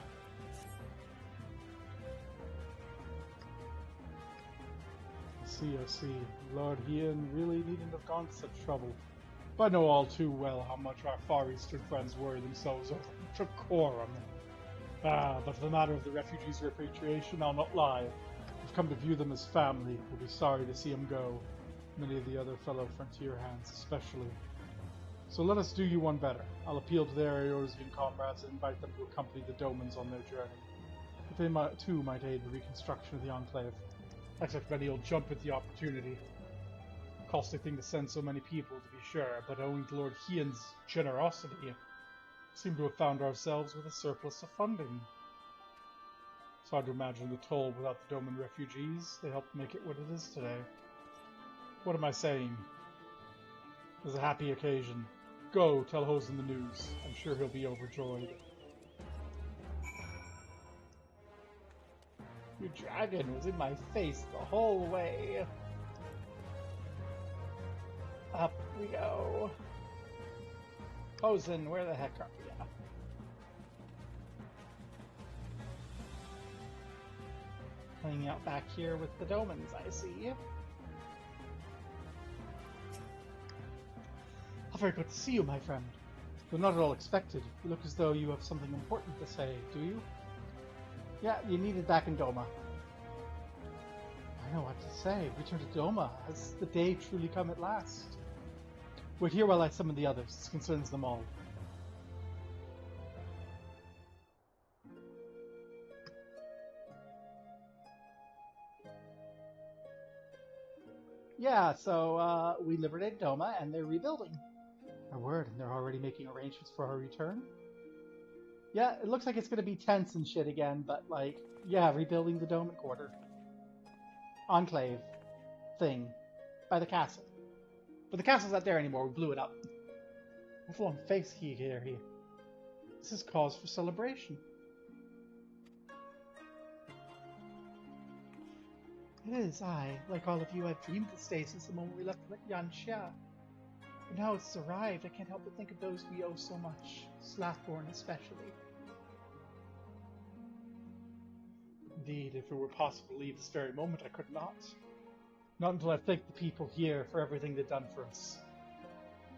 I see. Lord Ian really needn't have gone to such trouble. But I know all too well how much our Far Eastern friends worry themselves over Chokorum. But for the matter of the refugees' repatriation, I'll not lie. We've come to view them as family. We'll be sorry to see them go. Many of the other fellow frontier hands especially. So let us do you one better. I'll appeal to their Eorzean comrades and invite them to accompany the Domans on their journey. If they too might aid the reconstruction of the Enclave. I expect many will jump at the opportunity. Costly thing to send so many people, to be sure, but owing to Lord Hian's generosity, we seem to have found ourselves with a surplus of funding. It's hard to imagine the toll without the Doman refugees. They helped make it what it is today. What am I saying? It's a happy occasion. Go, tell Hosen the news. I'm sure he'll be overjoyed. Your dragon was in my face the whole way. Up we go. Hosen, where the heck are we? Hanging out back here with the Domans, I see. How very good to see you, my friend. Though not at all expected. You look as though you have something important to say, do you? Yeah, you needed back in Doma. I know what to say. Return to Doma. Has the day truly come at last? Wait here while I summon the others. This concerns them all. Yeah, so we liberated Doma and they're rebuilding. Our word, and they're already making arrangements for our return? Yeah, it looks like it's gonna be tense and shit again, but like, yeah, rebuilding the Doman Quarter. Enclave thing by the castle. But the castle's not there anymore, we blew it up. A full-on face here. This is cause for celebration. It is, like all of you, I've dreamed of this day since the moment we left Yanxia. But now it's arrived, I can't help but think of those we owe so much, Slathborn especially. Indeed, if it were possible to leave this very moment, I could not. Not until I thanked the people here for everything they've done for us.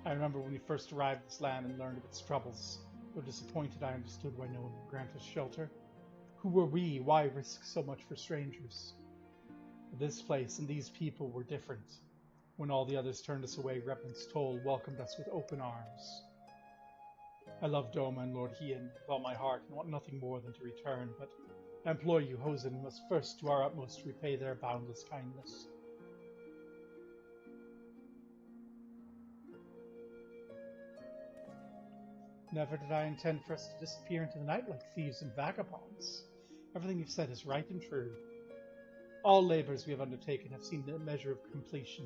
I remember when we first arrived at this land and learned of its troubles. Though disappointed, I understood why no one would grant us shelter. Who were we? Why risk so much for strangers? This place and these people were different. When all the others turned us away, Revenant's Toll welcomed us with open arms. I love Doma and Lord Hien with all my heart and want nothing more than to return, but I implore you, Hosen, must first do our utmost to repay their boundless kindness. Never did I intend for us to disappear into the night like thieves and vagabonds. Everything you've said is right and true. All labors we have undertaken have seen a measure of completion.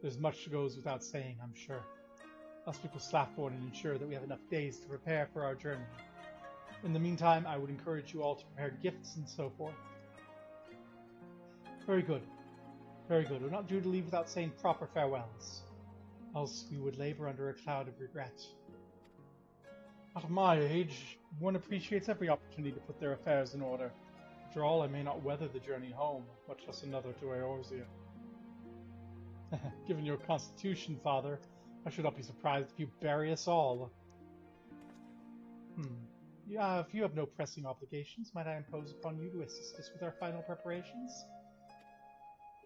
There's much goes without saying, I'm sure. I'll speak with Slathborn and ensure that we have enough days to prepare for our journey. In the meantime, I would encourage you all to prepare gifts and so forth. Very good. Very good. We're not due to leave without saying proper farewells. Else we would labor under a cloud of regret. At my age, one appreciates every opportunity to put their affairs in order. After all, I may not weather the journey home, much less another to Eorzea. Given your constitution, Father, I should not be surprised if you bury us all. Yeah, if you have no pressing obligations, might I impose upon you to assist us with our final preparations?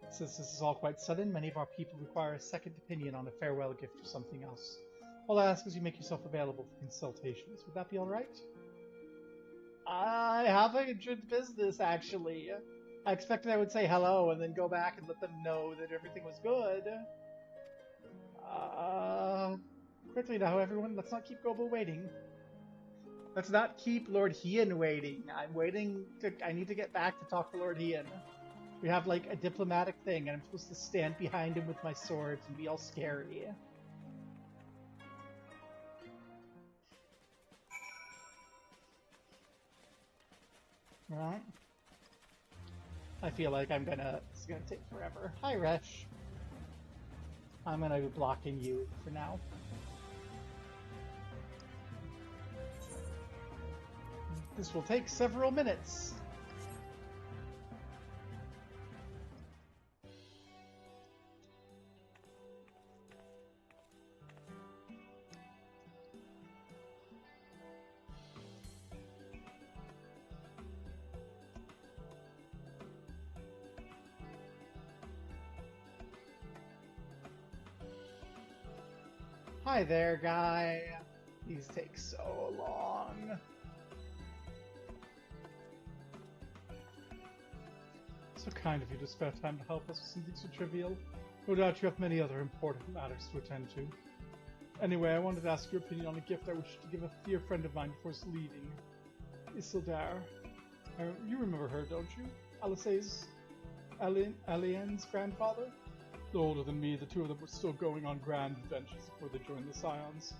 Since this is all quite sudden, many of our people require a second opinion on a farewell gift or something else. All I ask is you make yourself available for consultations. Would that be alright? I have urgent business, actually. I expected I would say hello and then go back and let them know that everything was good. Quickly now, everyone. Let's not keep Gobo waiting. Let's not keep Lord Hien waiting. I need to get back to talk to Lord Hien. We have, like, a diplomatic thing, and I'm supposed to stand behind him with my swords and be all scary. Right. I feel like it's gonna take forever. Hi, Resh. I'm gonna be blocking you for now. This will take several minutes. Hi there, guy. These take so long. So kind of you to spare time to help us with something so trivial. No doubt you have many other important matters to attend to. Anyway, I wanted to ask your opinion on a gift I wish to give a dear friend of mine before leaving. Isildur. You remember her, don't you? Alien's grandfather? Older than me, the two of them were still going on grand adventures before they joined the Scions.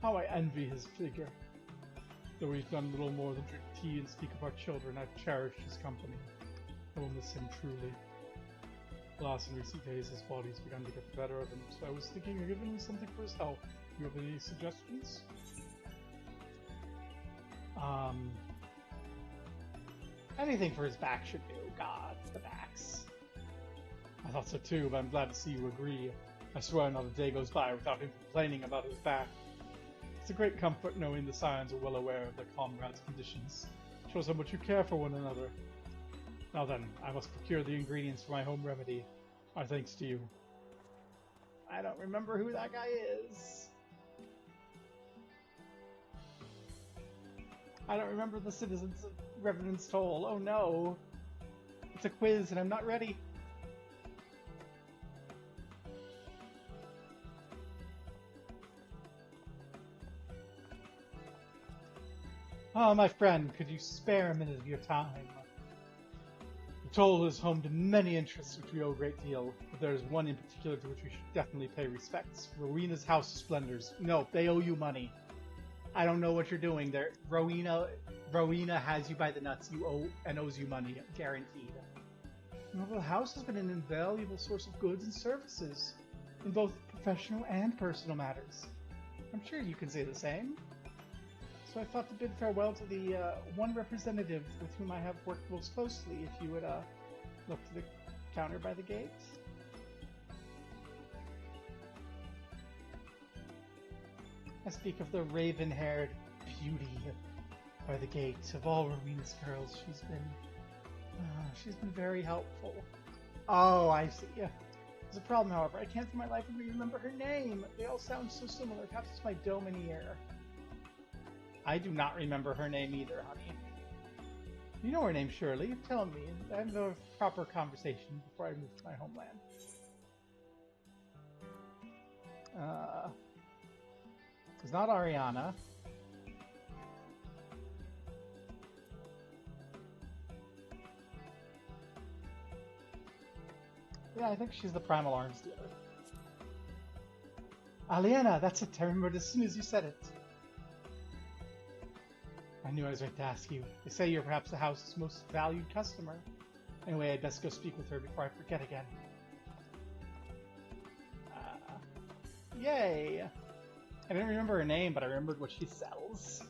How I envy his figure. Though we've done little more than drink tea and speak of our children, I've cherished his company. I will miss him truly. Alas, in recent days his body's begun to get the better of him, so I was thinking of giving him something for his health. Do you have any suggestions? Anything for his back should do. God, the backs. I thought so too, but I'm glad to see you agree. I swear not a day goes by without him complaining about his back. It's a great comfort knowing the Scions are well aware of their comrades' conditions. It shows how much you care for one another. Now then, I must procure the ingredients for my home remedy. Our thanks to you. I don't remember who that guy is. I don't remember the citizens of Revenant's Toll. Oh no. It's a quiz and I'm not ready. Oh, my friend, could you spare a minute of your time? The Toll is home to many interests which we owe a great deal, but there is one in particular to which we should definitely pay respects. Rowena's House of Splendors. No, they owe you money. I don't know what you're doing there. Rowena has you by the nuts. You owe and owes you money, guaranteed. The house has been an invaluable source of goods and services, in both professional and personal matters. I'm sure you can say the same. So I thought to bid farewell to the one representative with whom I have worked most closely, if you would look to the counter by the gate. I speak of the raven-haired beauty by the gate. Of all Rowena's girls, she's been very helpful. Oh, I see. There's a problem, however. I can't for my life remember her name. They all sound so similar. Perhaps it's my dome in ear. I do not remember her name either, honey. You know her name, surely. Tell me. I have a proper conversation before I move to my homeland. It's not Ariana. Yeah, I think she's the Primal Arms dealer. Aliena, that's it. I remembered as soon as you said it. I knew I was right to ask you. They say you're perhaps the house's most valued customer. Anyway, I'd best go speak with her before I forget again. Yay! I didn't remember her name, but I remembered what she sells.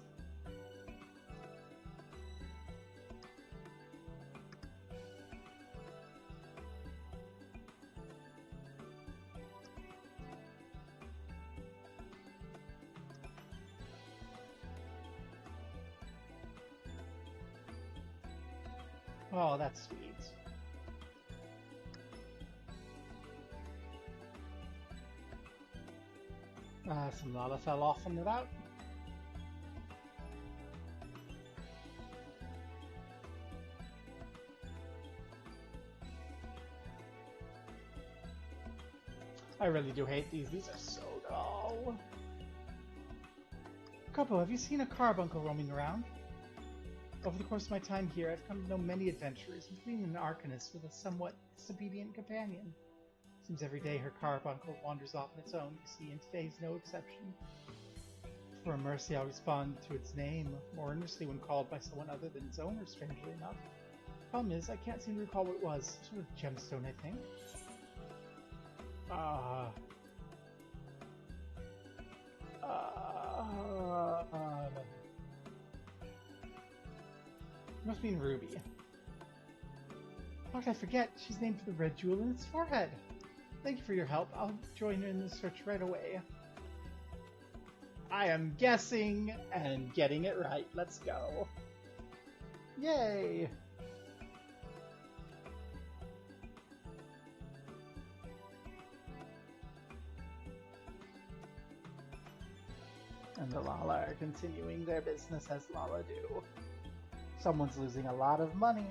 Oh, that's sweet. Some Lala fell off from without. I really do hate these. These are so dull. Couple, have you seen a carbuncle roaming around? Over the course of my time here, I've come to know many adventurers, including an arcanist with a somewhat disobedient companion. Seems every day her carbuncle wanders off on its own, you see, and today's no exception. For a mercy, I'll respond to its name more earnestly when called by someone other than its owner, strangely enough. Problem is, I can't seem to recall what it was. Sort of gemstone, I think. Must mean Ruby. How could I forget? She's named for the red jewel in its forehead. Thank you for your help. I'll join you in the search right away. I am guessing and getting it right. Let's go. Yay! And the Lala are continuing their business as Lala do. Someone's losing a lot of money.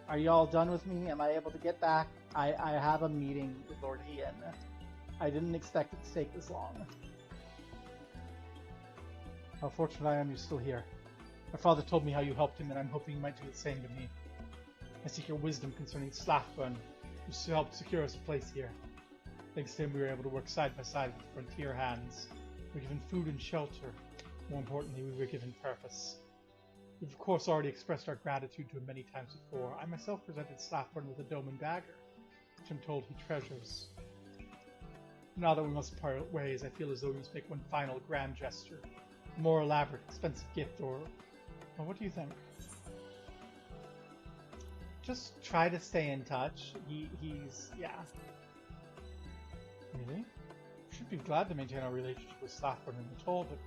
Are you all done with me? Am I able to get back? I have a meeting with Lord Ian. I didn't expect it to take this long. How fortunate I am you're still here. My father told me how you helped him, and I'm hoping you might do the same to me. I seek your wisdom concerning Slathburn, who helped secure us a place here. Thanks to him, we were able to work side by side with frontier hands. We were given food and shelter. More importantly, we were given purpose. We've of course already expressed our gratitude to him many times before. I myself presented Slathburn with a dome and dagger, which I'm told he treasures. Now that we must part ways, I feel as though we must make one final grand gesture. A more elaborate, expensive gift, or... Well, what do you think? Just try to stay in touch. He's... yeah. Really? We should be glad to maintain our relationship with Slathburn and the Toll, but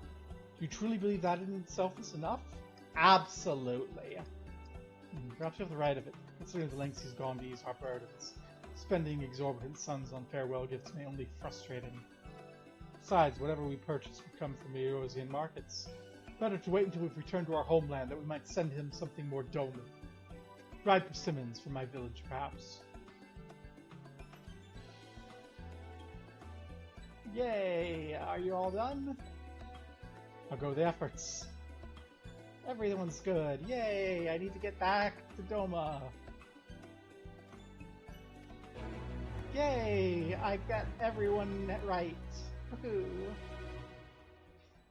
do you truly believe that in itself is enough? Absolutely. Perhaps you have the right of it, considering the lengths he's gone to ease our burdens. Spending exorbitant sums on farewell gifts may only frustrate him. Besides, whatever we purchase would come from the Eorzean markets. Better to wait until we've returned to our homeland, that we might send him something more dome. Dried persimmons from my village, perhaps. Yay! Are you all done? I'll go with the efforts. Everyone's good. Yay! I need to get back to Doma. Yay! I got everyone right. Woohoo!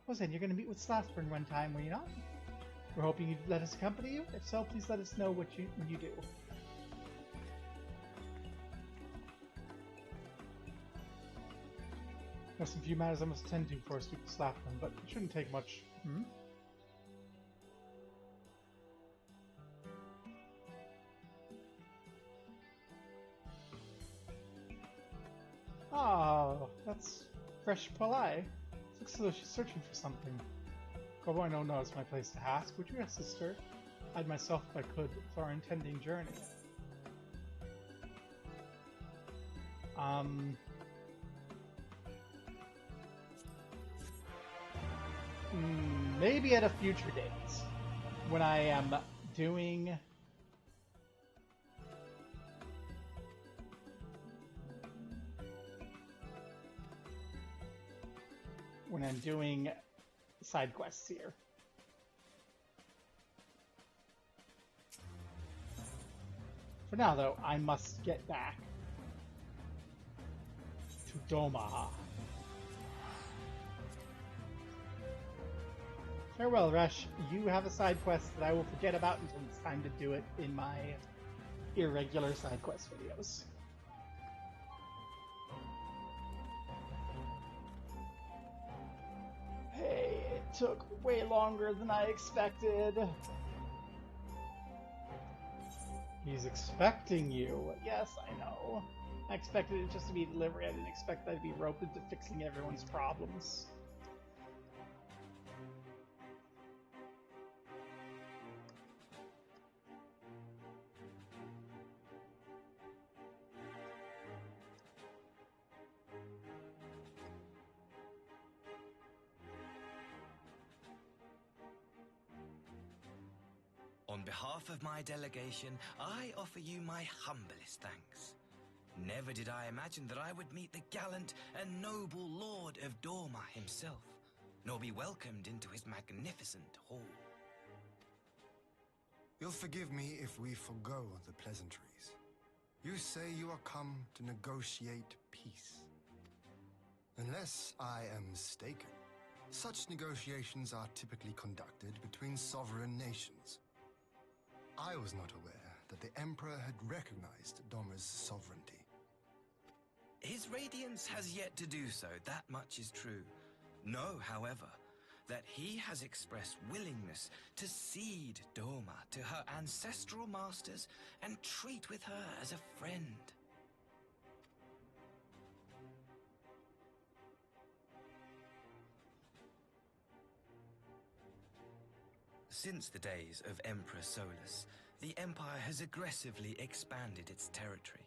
Well then, you're going to meet with Slathburn one time, were you not? We're hoping you'd let us accompany you. If so, please let us know when you do. There's some few matters I must attend to first we can slap them, but it shouldn't take much. Oh, that's fresh Polai. Looks as though she's searching for something. Although I don't know it's my place to ask. Would you assist her? I'd myself, if I could, for our intending journey. Maybe at a future date, when I am doing side quests here. For now, though, I must get back to Doma. Farewell, Resh. You have a side quest that I will forget about until it's time to do it in my irregular side quest videos. Hey, it took way longer than I expected. He's expecting you. Yes, I know. I expected it just to be delivery. I didn't expect that to be roped into fixing everyone's problems. On behalf of my delegation, I offer you my humblest thanks. Never did I imagine that I would meet the gallant and noble Lord of Dorma himself, nor be welcomed into his magnificent hall. You'll forgive me if we forgo the pleasantries. You say you are come to negotiate peace. Unless I am mistaken, such negotiations are typically conducted between sovereign nations. I was not aware that the Emperor had recognized Dorma's sovereignty. His Radiance has yet to do so, that much is true. Know, however, that he has expressed willingness to cede Dorma to her ancestral masters and treat with her as a friend. Since the days of Emperor Solus, the Empire has aggressively expanded its territory.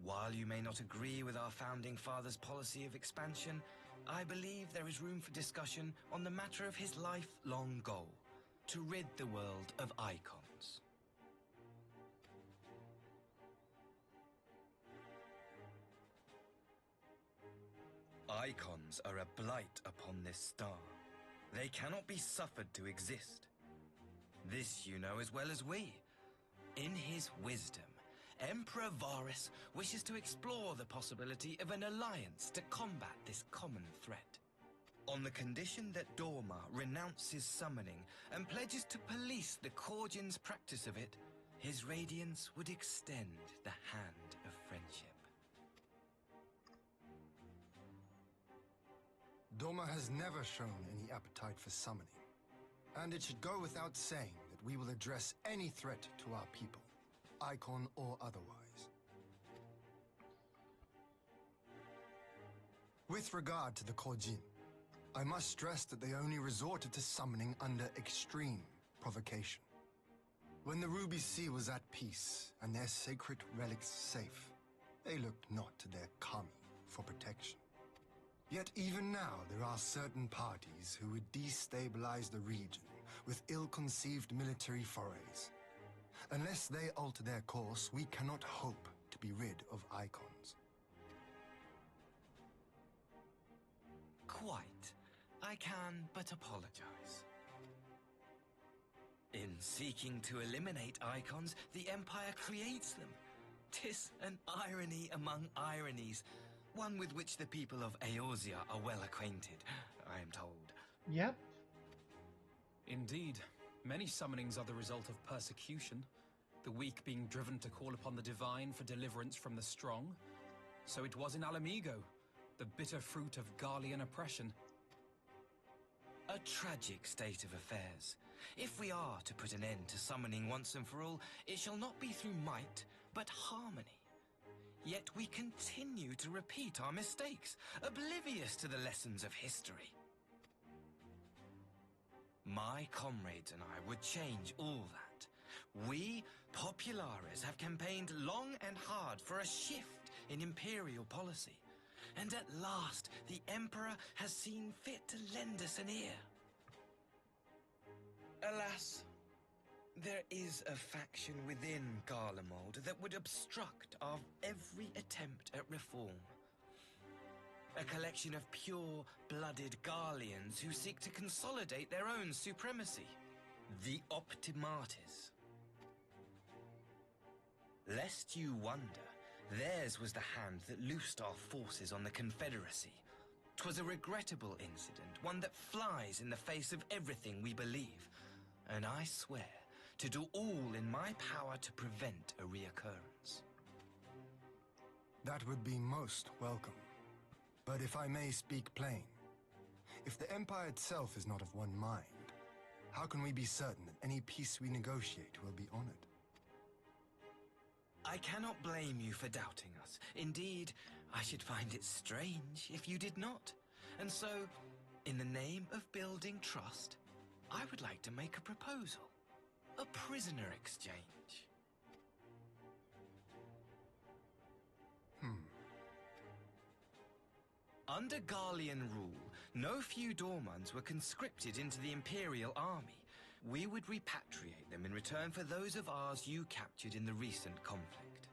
While you may not agree with our founding father's policy of expansion, I believe there is room for discussion on the matter of his lifelong goal, to rid the world of icons. Icons are a blight upon this star. They cannot be suffered to exist. This you know as well as we. In his wisdom, Emperor Varus wishes to explore the possibility of an alliance to combat this common threat. On the condition that Dorma renounces summoning and pledges to police the Korgians' practice of it, his Radiance would extend the hand of friendship. Dorma has never shown any appetite for summoning, and it should go without saying that we will address any threat to our people, icon or otherwise. With regard to the Korjin, I must stress that they only resorted to summoning under extreme provocation. When the Ruby Sea was at peace and their sacred relics safe, they looked not to their kami for protection. Yet even now there are certain parties who would destabilize the region with ill-conceived military forays. Unless they alter their course, we cannot hope to be rid of icons. Quite. I can but apologize. In seeking to eliminate icons, the Empire creates them. 'Tis an irony among ironies, one with which the people of Eorzea are well acquainted, I am told. Yep. Indeed. Many summonings are the result of persecution. the weak being driven to call upon the divine for deliverance from the strong. So it was in Alamigo, the bitter fruit of Garlean oppression. A tragic state of affairs. If we are to put an end to summoning once and for all, it shall not be through might, but harmony. Yet we continue to repeat our mistakes, oblivious to the lessons of history. My comrades and I would change all that. We, Populares, have campaigned long and hard for a shift in imperial policy. And at last, the Emperor has seen fit to lend us an ear. Alas, there is a faction within Garlemald that would obstruct our every attempt at reform. A collection of pure-blooded Garleans who seek to consolidate their own supremacy. The Optimates. Lest you wonder, theirs was the hand that loosed our forces on the Confederacy. 'Twas a regrettable incident, one that flies in the face of everything we believe. And I swear to do all in my power to prevent a reoccurrence. That would be most welcome. But if I may speak plain, if the Empire itself is not of one mind, how can we be certain that any peace we negotiate will be honored? I cannot blame you for doubting us. Indeed, I should find it strange if you did not. And so, in the name of building trust, I would like to make a proposal. A prisoner exchange. Under Garlean rule, no few Dormans were conscripted into the Imperial Army. We would repatriate them in return for those of ours you captured in the recent conflict.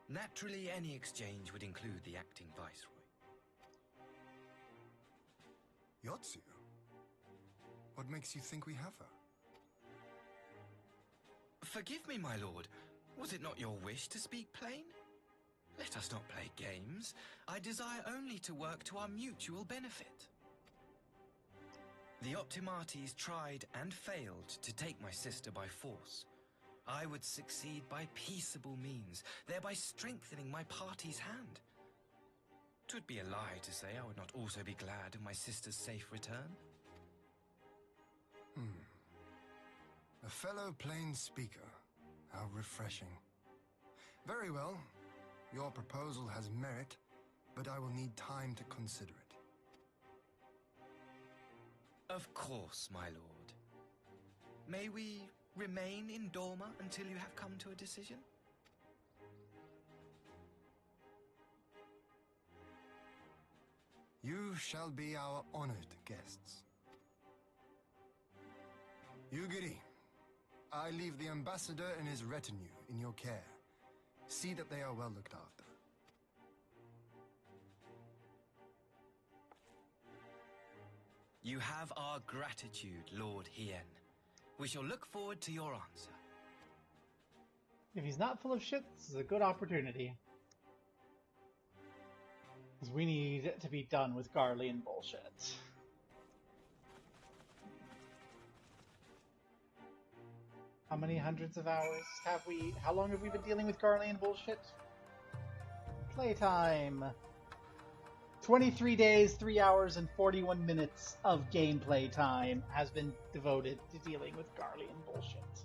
Naturally, any exchange would include the acting Viceroy. Yotsu? What makes you think we have her? Forgive me, my lord. Was it not your wish to speak plain? Let us not play games. I desire only to work to our mutual benefit. The Optimates tried and failed to take my sister by force. I would succeed by peaceable means, thereby strengthening my party's hand. 'Twould be a lie to say I would not also be glad of my sister's safe return. A fellow plain speaker. How refreshing. Very well. Your proposal has merit, but I will need time to consider it. Of course, my lord. May we remain in Dorma until you have come to a decision? You shall be our honored guests. Yugiri, I leave the ambassador and his retinue in your care. See that they are well looked after. You have our gratitude, Lord Hien. We shall look forward to your answer. If he's not full of shit, this is a good opportunity. Because we need to be done with Garlean bullshit. How many hundreds of hours have we... How long have we been dealing with Garlean bullshit? Playtime! 23 days, 3 hours, and 41 minutes of gameplay time has been devoted to dealing with Garlean bullshit.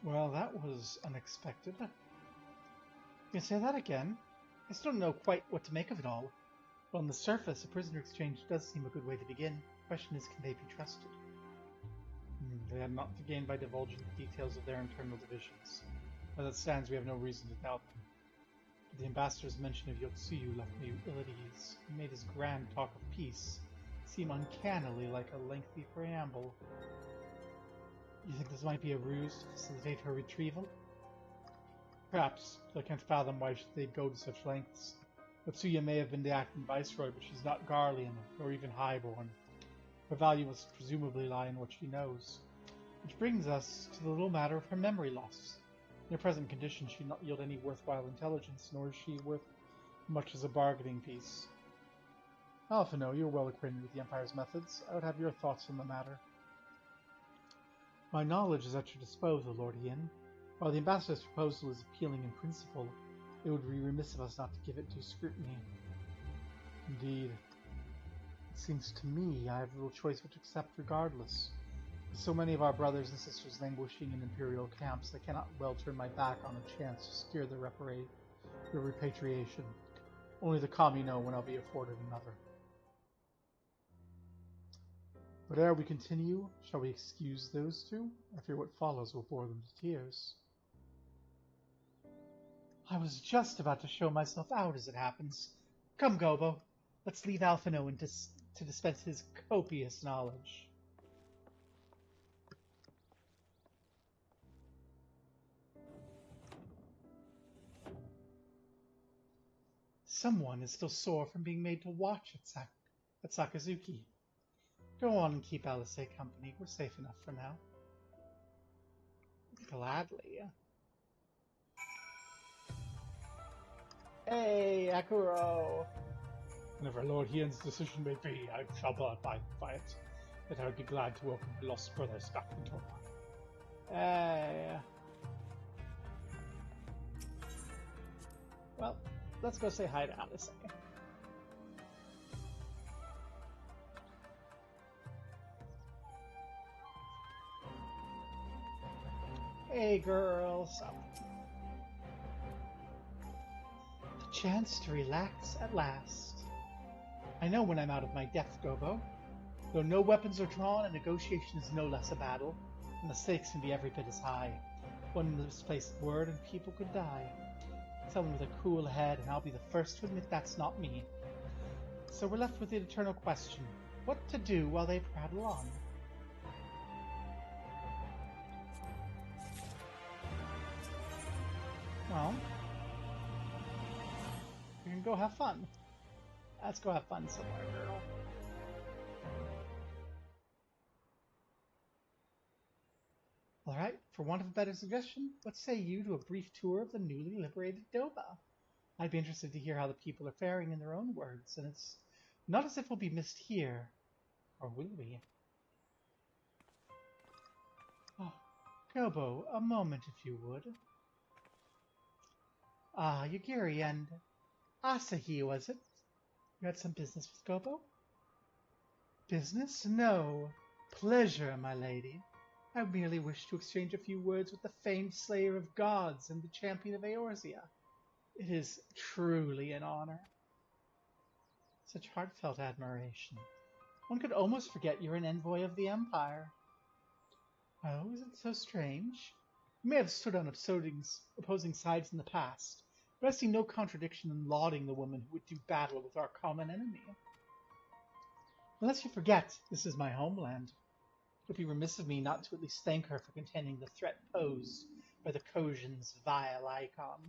Well, that was unexpected. You can say that again? I still don't know quite what to make of it all. But on the surface, a prisoner exchange does seem a good way to begin. The question is, can they be trusted? They had not to gain by divulging the details of their internal divisions. As it stands, we have no reason to doubt them. But the ambassador's mention of Yotsuyu left me ill at ease. He made his grand talk of peace seem uncannily like a lengthy preamble. You think this might be a ruse to facilitate her retrieval? Perhaps, but I can't fathom why they'd go to such lengths. Yotsuya may have been the acting viceroy, but she's not Garlean, or even highborn. Her value must presumably lie in what she knows. Which brings us to the little matter of her memory loss. In her present condition, she not yield any worthwhile intelligence, nor is she worth much as a bargaining piece. Alphino, you're well acquainted with the Empire's methods. I would have your thoughts on the matter. My knowledge is at your disposal, Lord Ian. While the Ambassador's proposal is appealing in principle, it would be remiss of us not to give it due scrutiny. Indeed. It seems to me I have little choice but to accept regardless. With so many of our brothers and sisters languishing in Imperial camps, I cannot well turn my back on a chance to secure their repatriation. Only the Kami know when I'll be afforded another. But ere we continue, shall we excuse those two? I fear what follows will bore them to tears. I was just about to show myself out as it happens. Come, Gobo, let's leave Alphino to dispense his copious knowledge. Someone is still sore from being made to watch at Sakazuki. Go on and keep Alice company. We're safe enough for now. Gladly. Hey, Akuro! Whatever Lord Ian's decision may be, I shall abide by it. Yet I would be glad to welcome my lost brothers back to Toma. Hey. Well, let's go say hi to Alice. Hey, girls. The chance to relax at last. I know when I'm out of my depth, Gobo. Though no weapons are drawn and negotiation is no less a battle, and the stakes can be every bit as high. One misplaced word and people could die. Tell them with a cool head, and I'll be the first to admit that's not me. So we're left with the eternal question, what to do while they prattle on? Well, we can go have fun. Let's go have fun somewhere, girl. Alright, for want of a better suggestion, what say you to a brief tour of the newly liberated Doma? I'd be interested to hear how the people are faring in their own words, and it's not as if we'll be missed here. Or will we? Oh, Gobo, a moment if you would. Ah, Yugiri and Asahi, was it? You had some business with Gobo? Business? No. Pleasure, my lady. I merely wish to exchange a few words with the famed slayer of gods and the champion of Eorzea. It is truly an honor. Such heartfelt admiration. One could almost forget you're an envoy of the Empire. Oh, is it so strange? We may have stood on opposing sides in the past, but I see no contradiction in lauding the woman who would do battle with our common enemy. Unless you forget, this is my homeland. It would be remiss of me not to at least thank her for containing the threat posed by the Kojin's vile icon.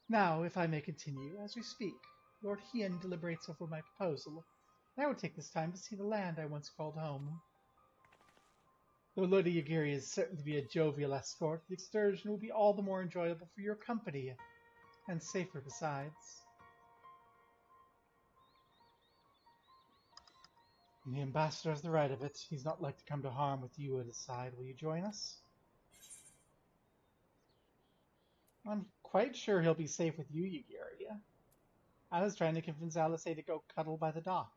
Now, if I may continue, as we speak, Lord Hien deliberates over my proposal, and I would take this time to see the land I once called home. Though Lady Yugiri is certain to be a jovial escort, the excursion will be all the more enjoyable for your company, and safer besides. And the Ambassador has the right of it. He's not like to come to harm with you at his side. Will you join us? I'm quite sure he'll be safe with you, Yugiri. I was trying to convince Alice to go cuddle by the dock.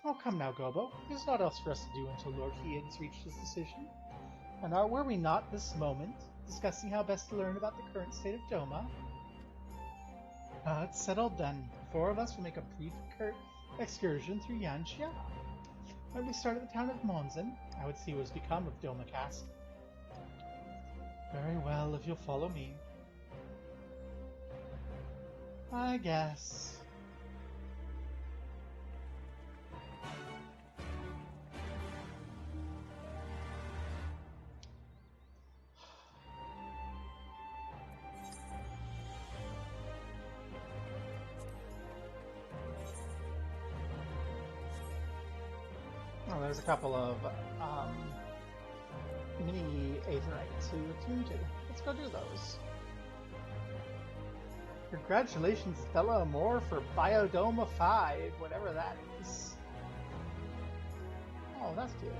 Oh, come now, Gobo. There's naught else for us to do until Lord Hien's reached his decision. And were we not, this moment, discussing how best to learn about the current state of Doma? It's settled then. The four of us will make a brief excursion through Yanxia. When we start at the town of Monzen, I would see what has become of Doma Castle. Very well, if you'll follow me. I guess. Oh, there's a couple of mini Aetherites to attune to. Let's go do those. Congratulations, Bella Amore, for Biodoma 5, whatever that is. Oh, that's good.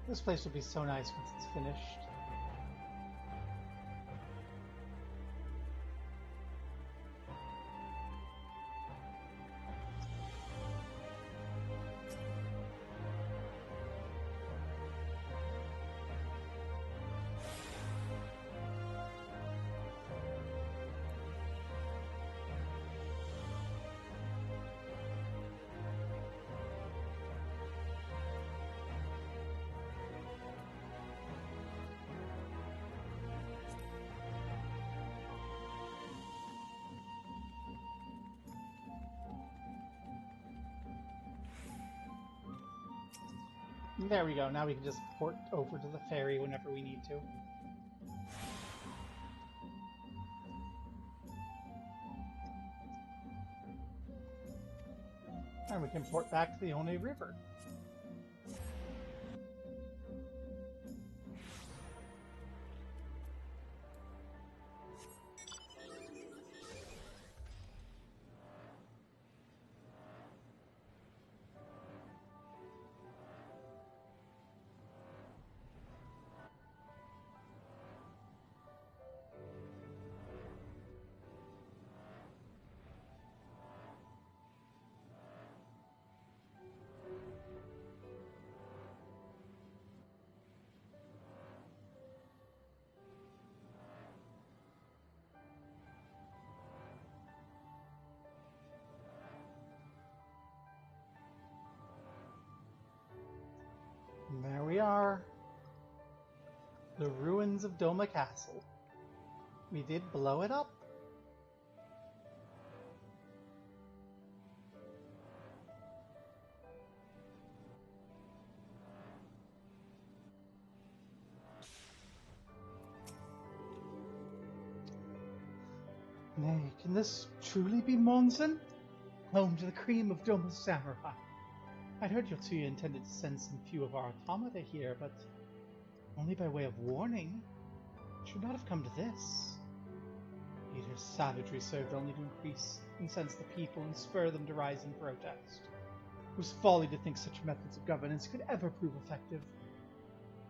This place will be so nice once it's finished. There we go. Now we can just port over to the ferry whenever we need to. And we can port back to the One River. And there we are. The ruins of Doma Castle. We did blow it up. Nay, can this truly be Monzen? Home to the cream of Doma's samurai. I'd heard Yotsuya intended to send some few of our automata here, but only by way of warning. It should not have come to this. Peter's savagery served only to incense the people and spur them to rise in protest. It was folly to think such methods of governance could ever prove effective.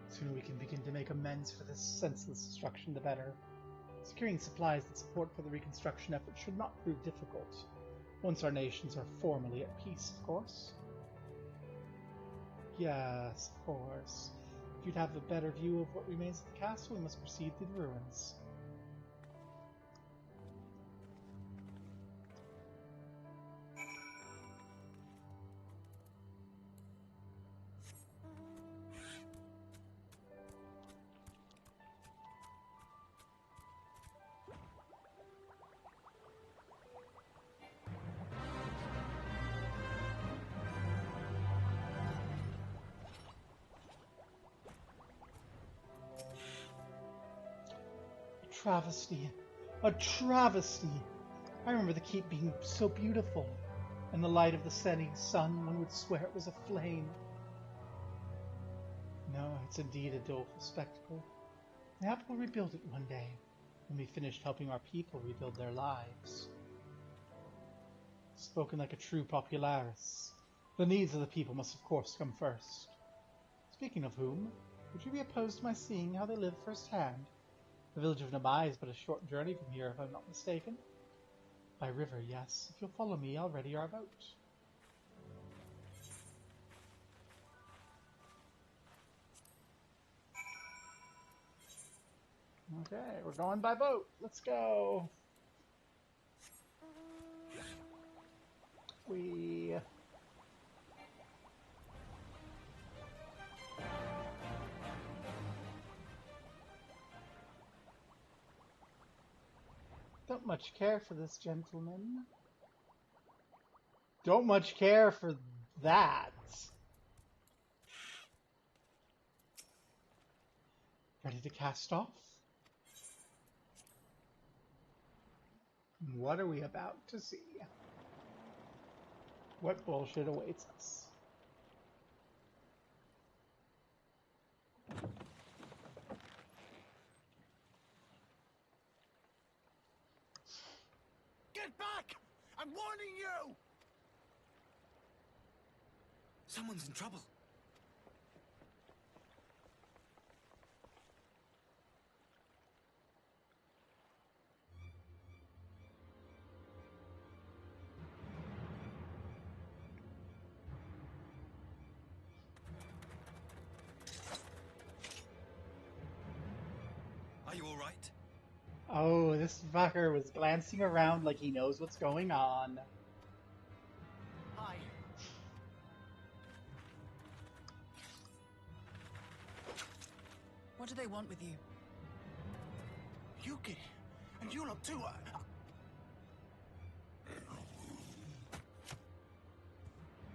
The sooner we can begin to make amends for this senseless destruction, the better. Securing supplies and support for the reconstruction effort should not prove difficult, once our nations are formally at peace, of course. Yes, of course. If you'd have a better view of what remains of the castle, we must proceed through the ruins. Travesty. A travesty! I remember the keep being so beautiful. In the light of the setting sun, one would swear it was aflame. No, it's indeed a doleful spectacle. Perhaps we'll rebuild it one day, when we finished helping our people rebuild their lives. Spoken like a true popularis. The needs of the people must of course come first. Speaking of whom, would you be opposed to my seeing how they live firsthand? The village of Namai is but a short journey from here, if I'm not mistaken. By river, yes. If you'll follow me, I'll ready our boat. Okay, we're going by boat. Let's go. Don't much care for this gentleman. Don't much care for that. Ready to cast off? What are we about to see? What bullshit awaits us? Get back! I'm warning you! Someone's in trouble. Are you all right? Oh, this fucker was glancing around like he knows what's going on. Hi. What do they want with you? Yuki, and you lot too.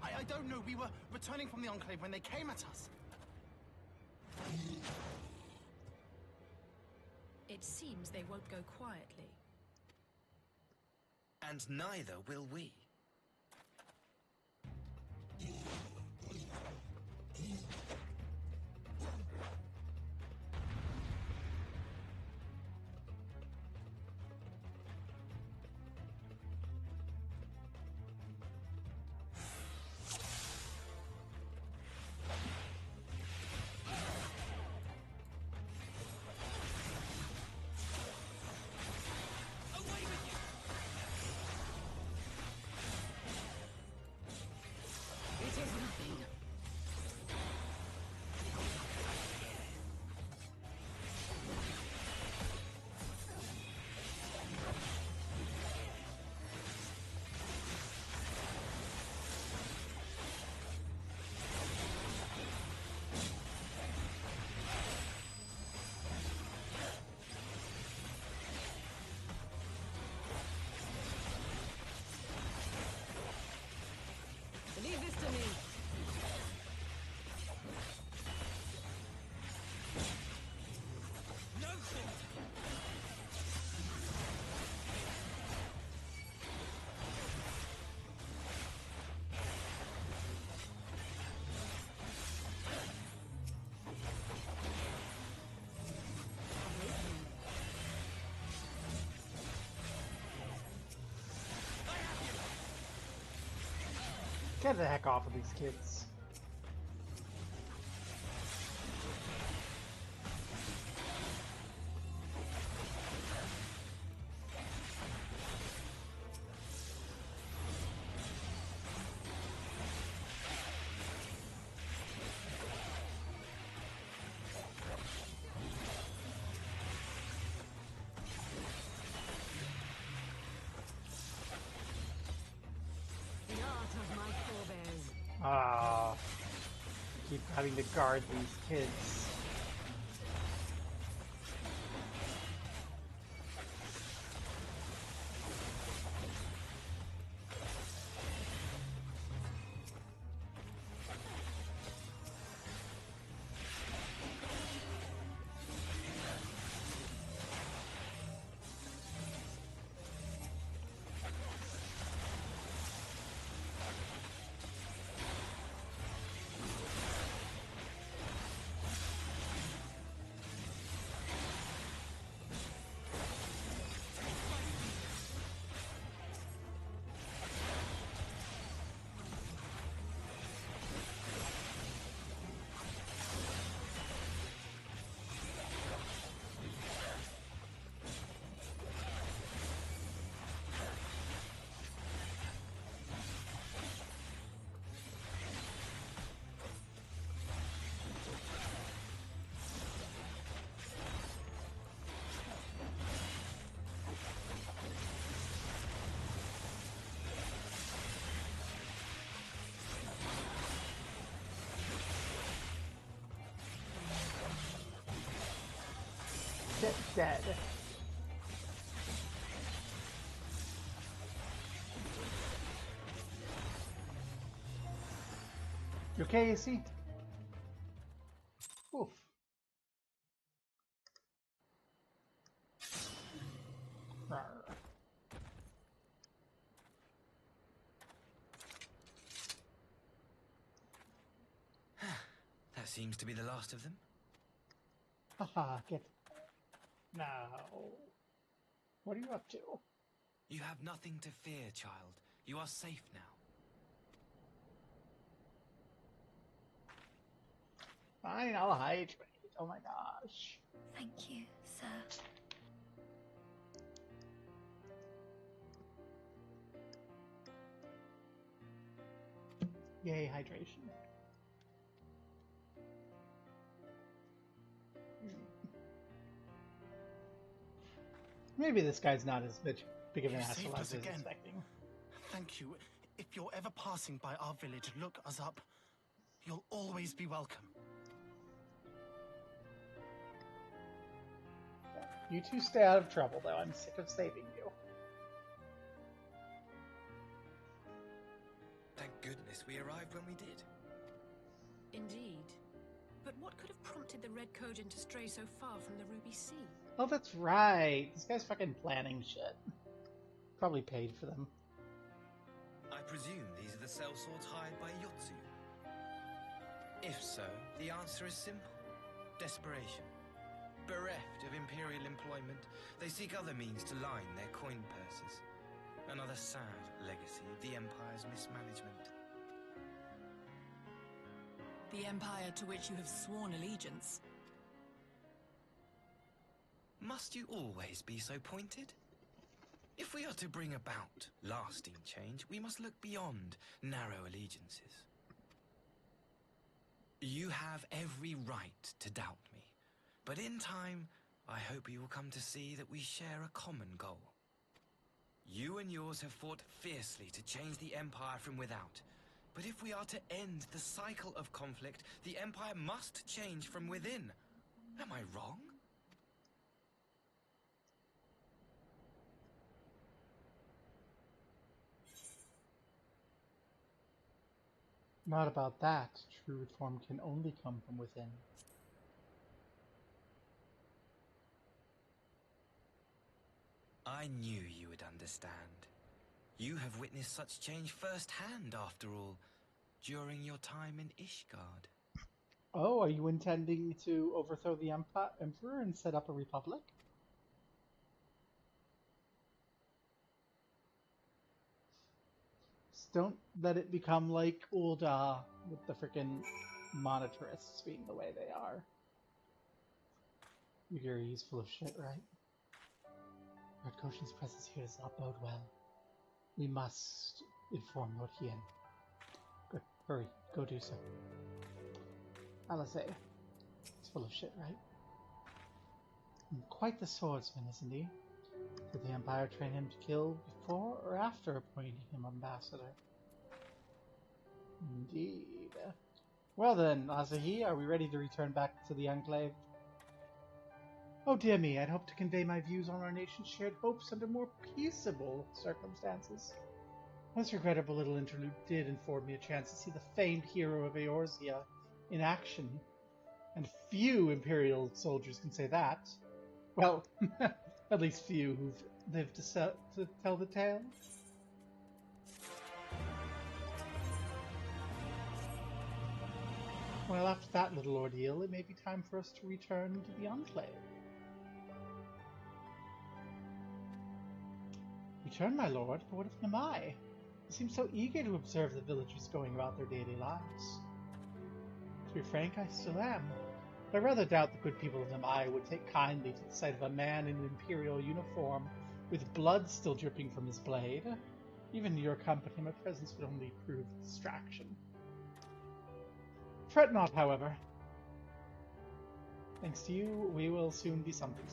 I don't know. We were returning from the Enclave when they came at us. It seems they won't go quietly. And neither will we. Leave this to me. No thought! Get the heck off of these kids. The art of my forebears. Ah, keep having to guard these kids. Get dead. You okay, AC? Oof. Rawr. That seems to be the last of them. Haha, get now. What are you up to? You have nothing to fear, child. You are safe now. Fine, I'll hydrate. Oh my gosh. Thank you, sir. Yay, hydration. Maybe this guy's not as big of an You asshole saved as us I was again. expecting. Thank you. If you're ever passing by our village, look us up. You'll always be welcome. You two stay out of trouble, though. I'm sick of saving you. Thank goodness we arrived when we did. Indeed. But what could have prompted the Red Kojin to stray so far from the Ruby Sea? Oh, that's right. This guy's fucking planning shit. Probably paid for them. I presume these are the sellswords hired by Yotsu. If so, the answer is simple. Desperation. Bereft of imperial employment, they seek other means to line their coin purses. Another sad legacy of the Empire's mismanagement. The Empire to which you have sworn allegiance. Must you always be so pointed? If we are to bring about lasting change, we must look beyond narrow allegiances. You have every right to doubt me, but in time, I hope you will come to see that we share a common goal. You and yours have fought fiercely to change the Empire from without, but if we are to end the cycle of conflict, the Empire must change from within. Am I wrong? Not about that. True reform can only come from within. I knew you would understand. You have witnessed such change firsthand, after all, during your time in Ishgard. Oh, are you intending to overthrow the Emperor and set up a republic? Just don't let it become like Ul'dah with the frickin' monetarists being the way they are. Yuguri's full of shit, right? Red Koshin's presence here does not bode well. We must inform Lord Hien. Good, hurry, go do so. Alizé, he's full of shit, right? And quite the swordsman, isn't he? Did the Empire train him to kill before or after appointing him ambassador? Indeed. Well then, Asahi, are we ready to return back to the Enclave? Oh dear me, I'd hoped to convey my views on our nation's shared hopes under more peaceable circumstances. This regrettable little interlude did afford me a chance to see the famed hero of Eorzea in action. And few Imperial soldiers can say that. Well, at least few who've lived to tell the tale. Well, after that little ordeal, it may be time for us to return to the Enclave. Return, my lord? But what of Namai? They seem so eager to observe the villagers going about their daily lives. To be frank, I still am. But I rather doubt the good people of Namai would take kindly to the sight of a man in an imperial uniform with blood still dripping from his blade. Even in your company, my presence would only prove a distraction. Fret not, however. Thanks to you, we will soon be something.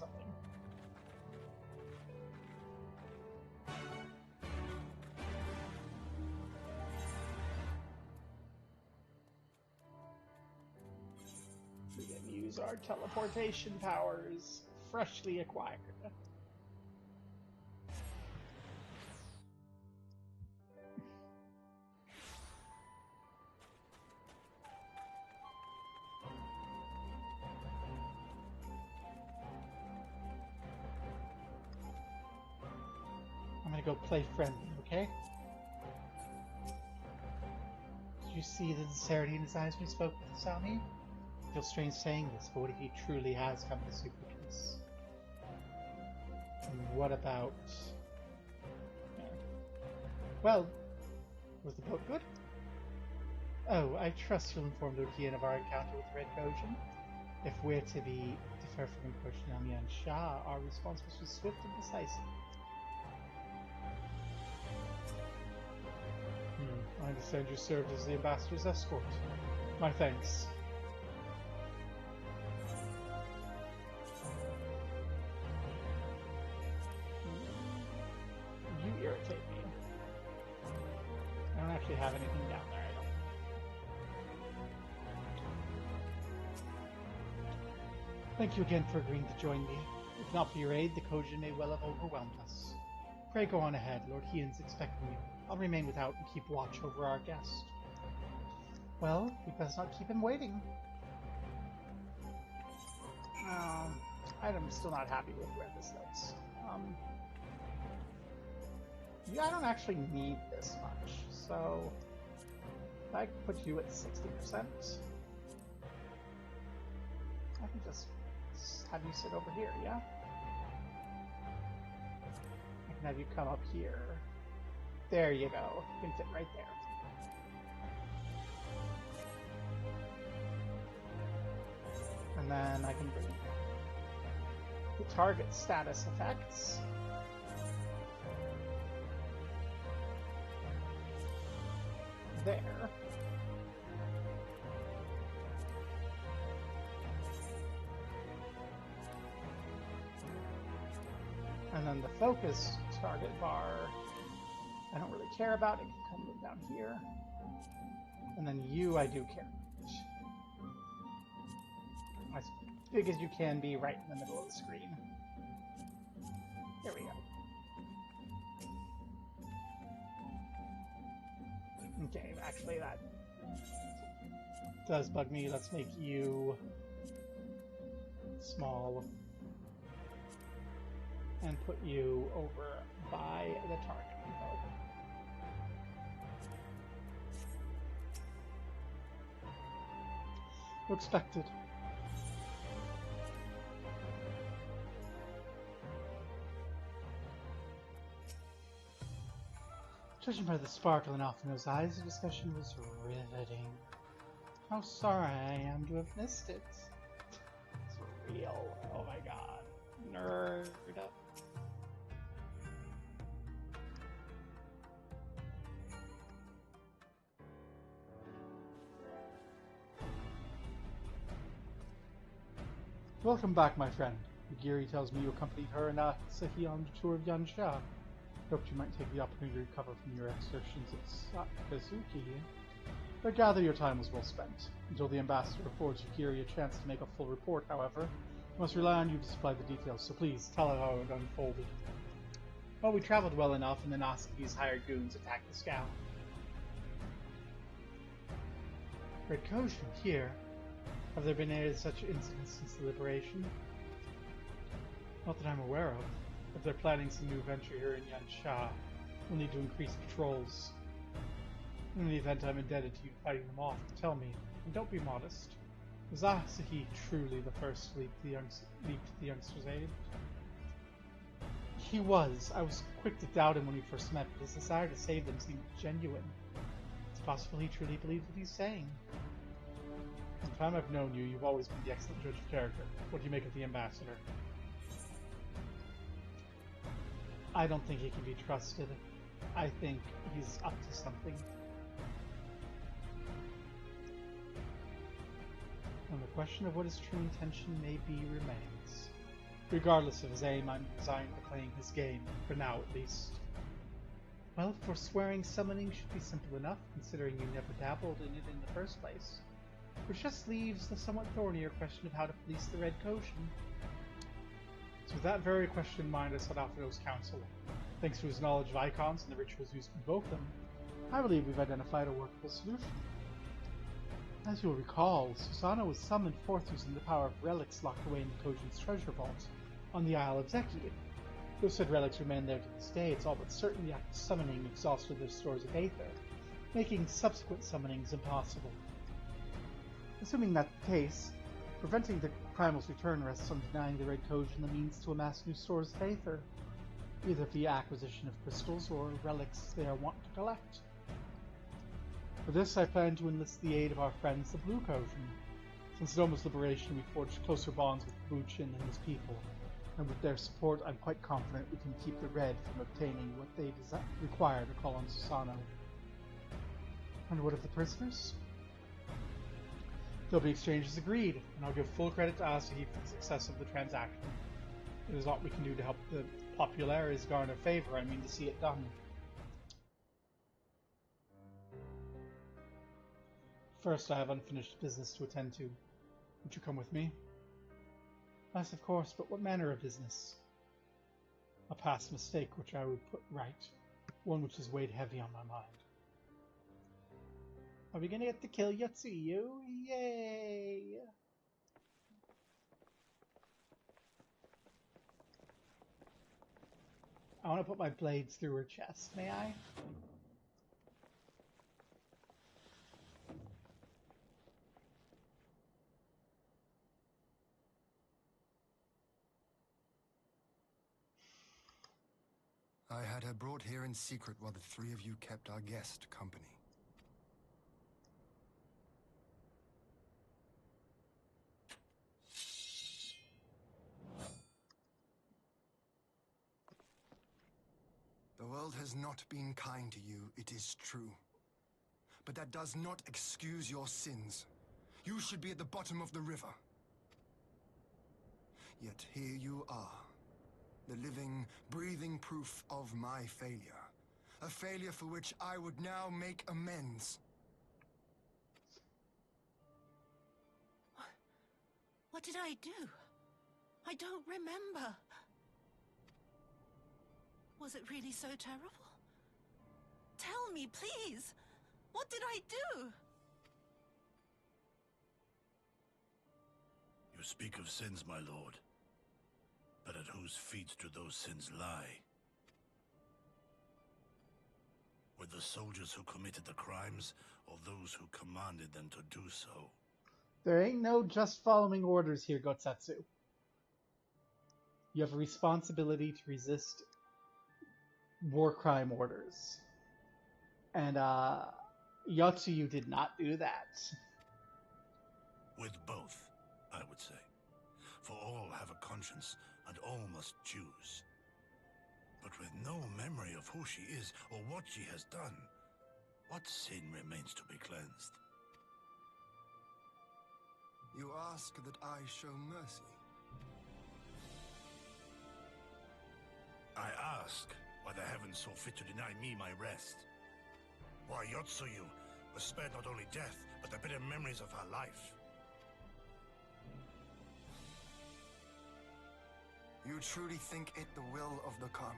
We can use our teleportation powers, freshly acquired. gonna go play friendly, okay? Did you see the sincerity in his eyes when he spoke with Asami? I feel strange saying this, but what if he truly has come to seek for peace? And what about... Well, was the boat good? Oh, I trust you'll inform Lord Kian of our encounter with the Red Kojin. If we're to be deferred from encroaching on Yan Sha, our response must be swift and decisive. I understand you served as the ambassador's escort. My thanks. You irritate me. I don't actually have anything down there, I don't. Thank you again for agreeing to join me. If not for your aid, the Kojin may well have overwhelmed us. Pray go on ahead, Lord Hien's expecting you. I'll remain without and keep watch over our guest. Well, we best not keep him waiting. I'm still not happy with where this looks. Yeah, I don't actually need this much, so I can put you at 60%. I can just have you sit over here, yeah? I can have you come up here. There you go. You can fit right there. And then I can bring the target status effects. There. And then the focus target bar, I don't really care about. It can come down here. And then you, I do care about. As big as you can be right in the middle of the screen. There we go. Okay, actually that does bug me. Let's make you small and put you over by the target. Expected. Judging by the sparkle in Alphino's eyes, the discussion was riveting. How sorry I am to have missed it. It's real. Oh my god. Nerd. Welcome back, my friend. Giri tells me you accompanied her and Sahi on the tour of Yansha. Hoped you might take the opportunity to recover from your exertions at Sakazuki. I gather your time was well spent. Until the ambassador affords Giri a chance to make a full report, however, I must rely on you to supply the details, so please tell her how it unfolded. Well, we traveled well enough, and the Nasaki's hired goons attacked the scow. Red Kojin here. Have there been any such incidents since the liberation? Not that I'm aware of. If they're planning some new venture here in Yansha, we'll need to increase patrols. In the event I'm indebted to you fighting them off, tell me, and don't be modest. Was Asahi truly the first to leap to the youngster's aid? He was. I was quick to doubt him when we first met, but his desire to save them seemed genuine. It's possible he truly believes what he's saying. From the time I've known you, you've always been the excellent judge of character. What do you make of the ambassador? I don't think he can be trusted. I think he's up to something. And the question of what his true intention may be remains. Regardless of his aim, I'm resigned to playing his game, for now at least. Well, forswearing summoning should be simple enough, considering you never dabbled in it in the first place. Which just leaves the somewhat thornier question of how to police the Red Kojin. So with that very question in mind, I sought Alphino's counsel. Thanks to his knowledge of icons and the rituals used to invoke them, I believe we've identified a workable solution. As you'll recall, Susanna was summoned forth using the power of relics locked away in the Kojin's treasure vault on the Isle of Zeki. Those said relics remain there to this day. It's all but certain the act of summoning exhausted their stores of aether, making subsequent summonings impossible. Assuming that's the case, preventing the Primal's return rests on denying the Red Kojin the means to amass new stores of aether, either via acquisition of crystals or relics they are wont to collect. For this, I plan to enlist the aid of our friends, the Blue Kojin. Since Noma's liberation, we forged closer bonds with Buchin and his people, and with their support, I'm quite confident we can keep the Red from obtaining what they require to call on Susano. And what of the prisoners? They'll be exchanged as agreed, and I'll give full credit to Asahi for the success of the transaction. It is what we can do to help the Populares garner favor. I mean to see it done. First, I have unfinished business to attend to. Would you come with me? Yes, of course, but what manner of business? A past mistake which I would put right. One which has weighed heavy on my mind. Are we gonna get to kill Yotsuyu? Yay! I want to put my blades through her chest, may I? I had her brought here in secret while the three of you kept our guest company. The world has not been kind to you, it is true. But that does not excuse your sins. You should be at the bottom of the river. Yet here you are. The living, breathing proof of my failure. A failure for which I would now make amends. What did I do? I don't remember. Was it really so terrible? Tell me, please! What did I do? You speak of sins, my lord. But at whose feet do those sins lie? With the soldiers who committed the crimes, or those who commanded them to do so? There ain't no just following orders here, Gotsatsu. You have a responsibility to resist war crime orders. And, Yotsuyu did not do that. With both, I would say. For all have a conscience, and all must choose. But with no memory of who she is, or what she has done, what sin remains to be cleansed? You ask that I show mercy. I ask why the heavens saw fit to deny me my rest. Why Yotsuyu was spared not only death, but the bitter memories of her life. You truly think it the will of the Kami?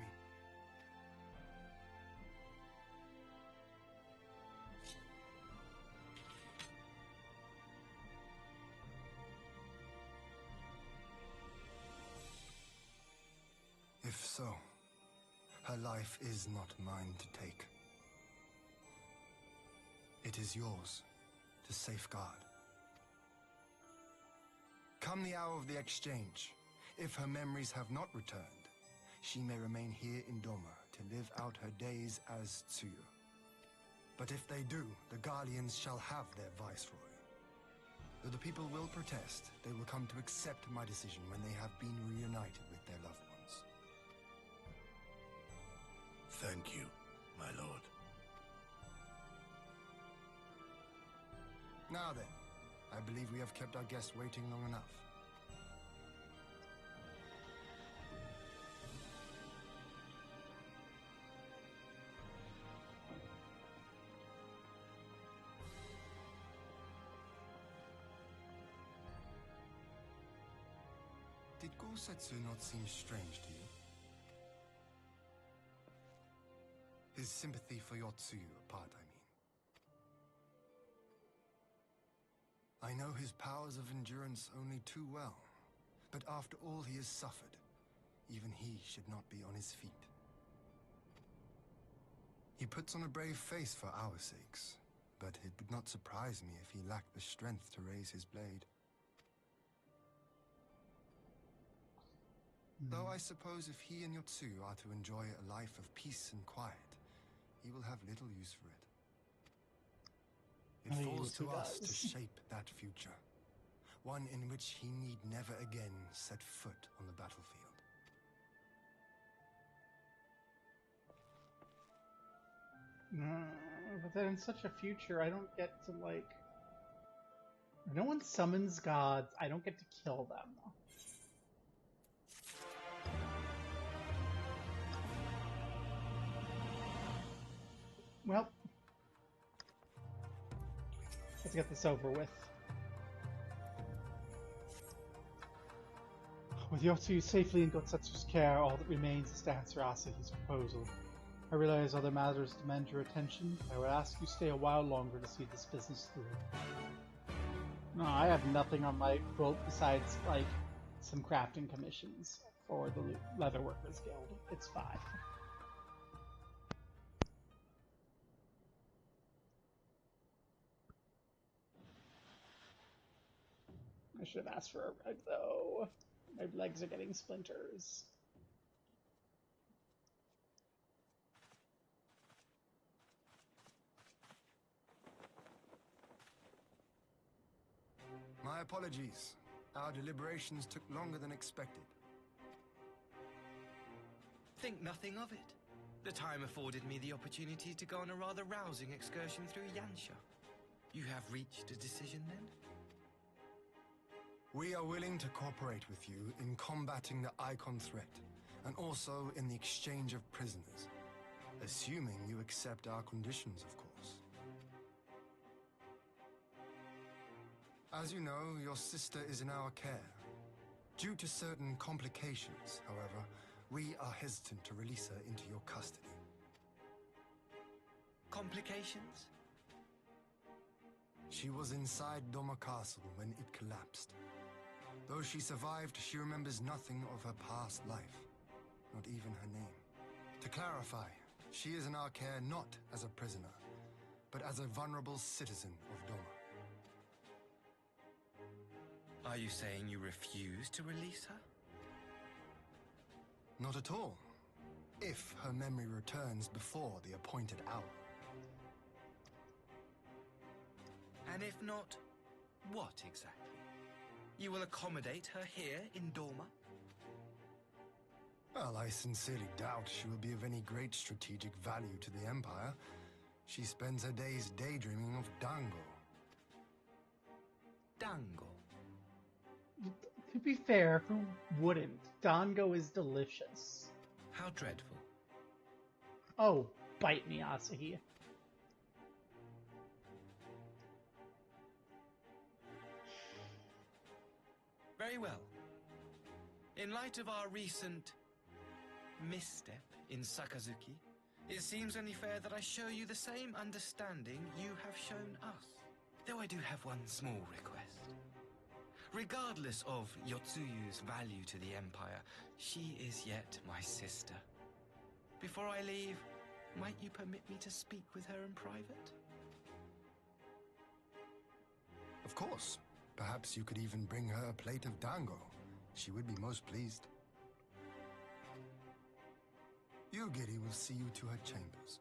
If so, her life is not mine to take. It is yours to safeguard. Come the hour of the exchange. If her memories have not returned, she may remain here in Doma to live out her days as Tsuyu. But if they do, the Guardians shall have their viceroy. Though the people will protest, they will come to accept my decision when they have been reunited with their loved ones. Thank you, my lord. Now then, I believe we have kept our guest waiting long enough. Did Gosetsu not seem strange to you? His sympathy for Yotsuyu apart, I mean. I know his powers of endurance only too well, but after all he has suffered, even he should not be on his feet. He puts on a brave face for our sakes, but it would not surprise me if he lacked the strength to raise his blade. Though I suppose if he and Yotsu are to enjoy a life of peace and quiet, he will have little use for it. It falls to us to shape that future, one in which he need never again set foot on the battlefield. But then in such a future, I don't get to, like... No one summons gods. I don't get to kill them. Well, let's get this over with. With Yotsu safely in Gotsetsu's care, all that remains is to answer Asahi's proposal. I realize other matters demand your attention, but I would ask you stay a while longer to see this business through. No, I have nothing on my quote besides, like, some crafting commissions for the Leatherworkers Guild. It's 5. I should have asked for a rug, though. My legs are getting splinters. My apologies. Our deliberations took longer than expected. Think nothing of it. The time afforded me the opportunity to go on a rather rousing excursion through Yansha. You have reached a decision, then? We are willing to cooperate with you in combating the Icon threat, and also in the exchange of prisoners. Assuming you accept our conditions, of course. As you know, your sister is in our care. Due to certain complications, however, we are hesitant to release her into your custody. Complications? She was inside Doma Castle when it collapsed. Though she survived, she remembers nothing of her past life, not even her name. To clarify, she is in our care not as a prisoner, but as a vulnerable citizen of Doma. Are you saying you refuse to release her? Not at all. If her memory returns before the appointed hour. And if not, what exactly? You will accommodate her here in Doma? Well, I sincerely doubt she will be of any great strategic value to the Empire. She spends her days daydreaming of Dango. Dango? To be fair, who wouldn't? Dango is delicious. How dreadful. Oh, bite me, Asahi. Very well. In light of our recent misstep in Sakazuki, it seems only fair that I show you the same understanding you have shown us. Though I do have one small request. Regardless of Yotsuyu's value to the Empire, she is yet my sister. Before I leave, might you permit me to speak with her in private? Of course. Perhaps you could even bring her a plate of dango. She would be most pleased. Yugiri will see you to her chambers.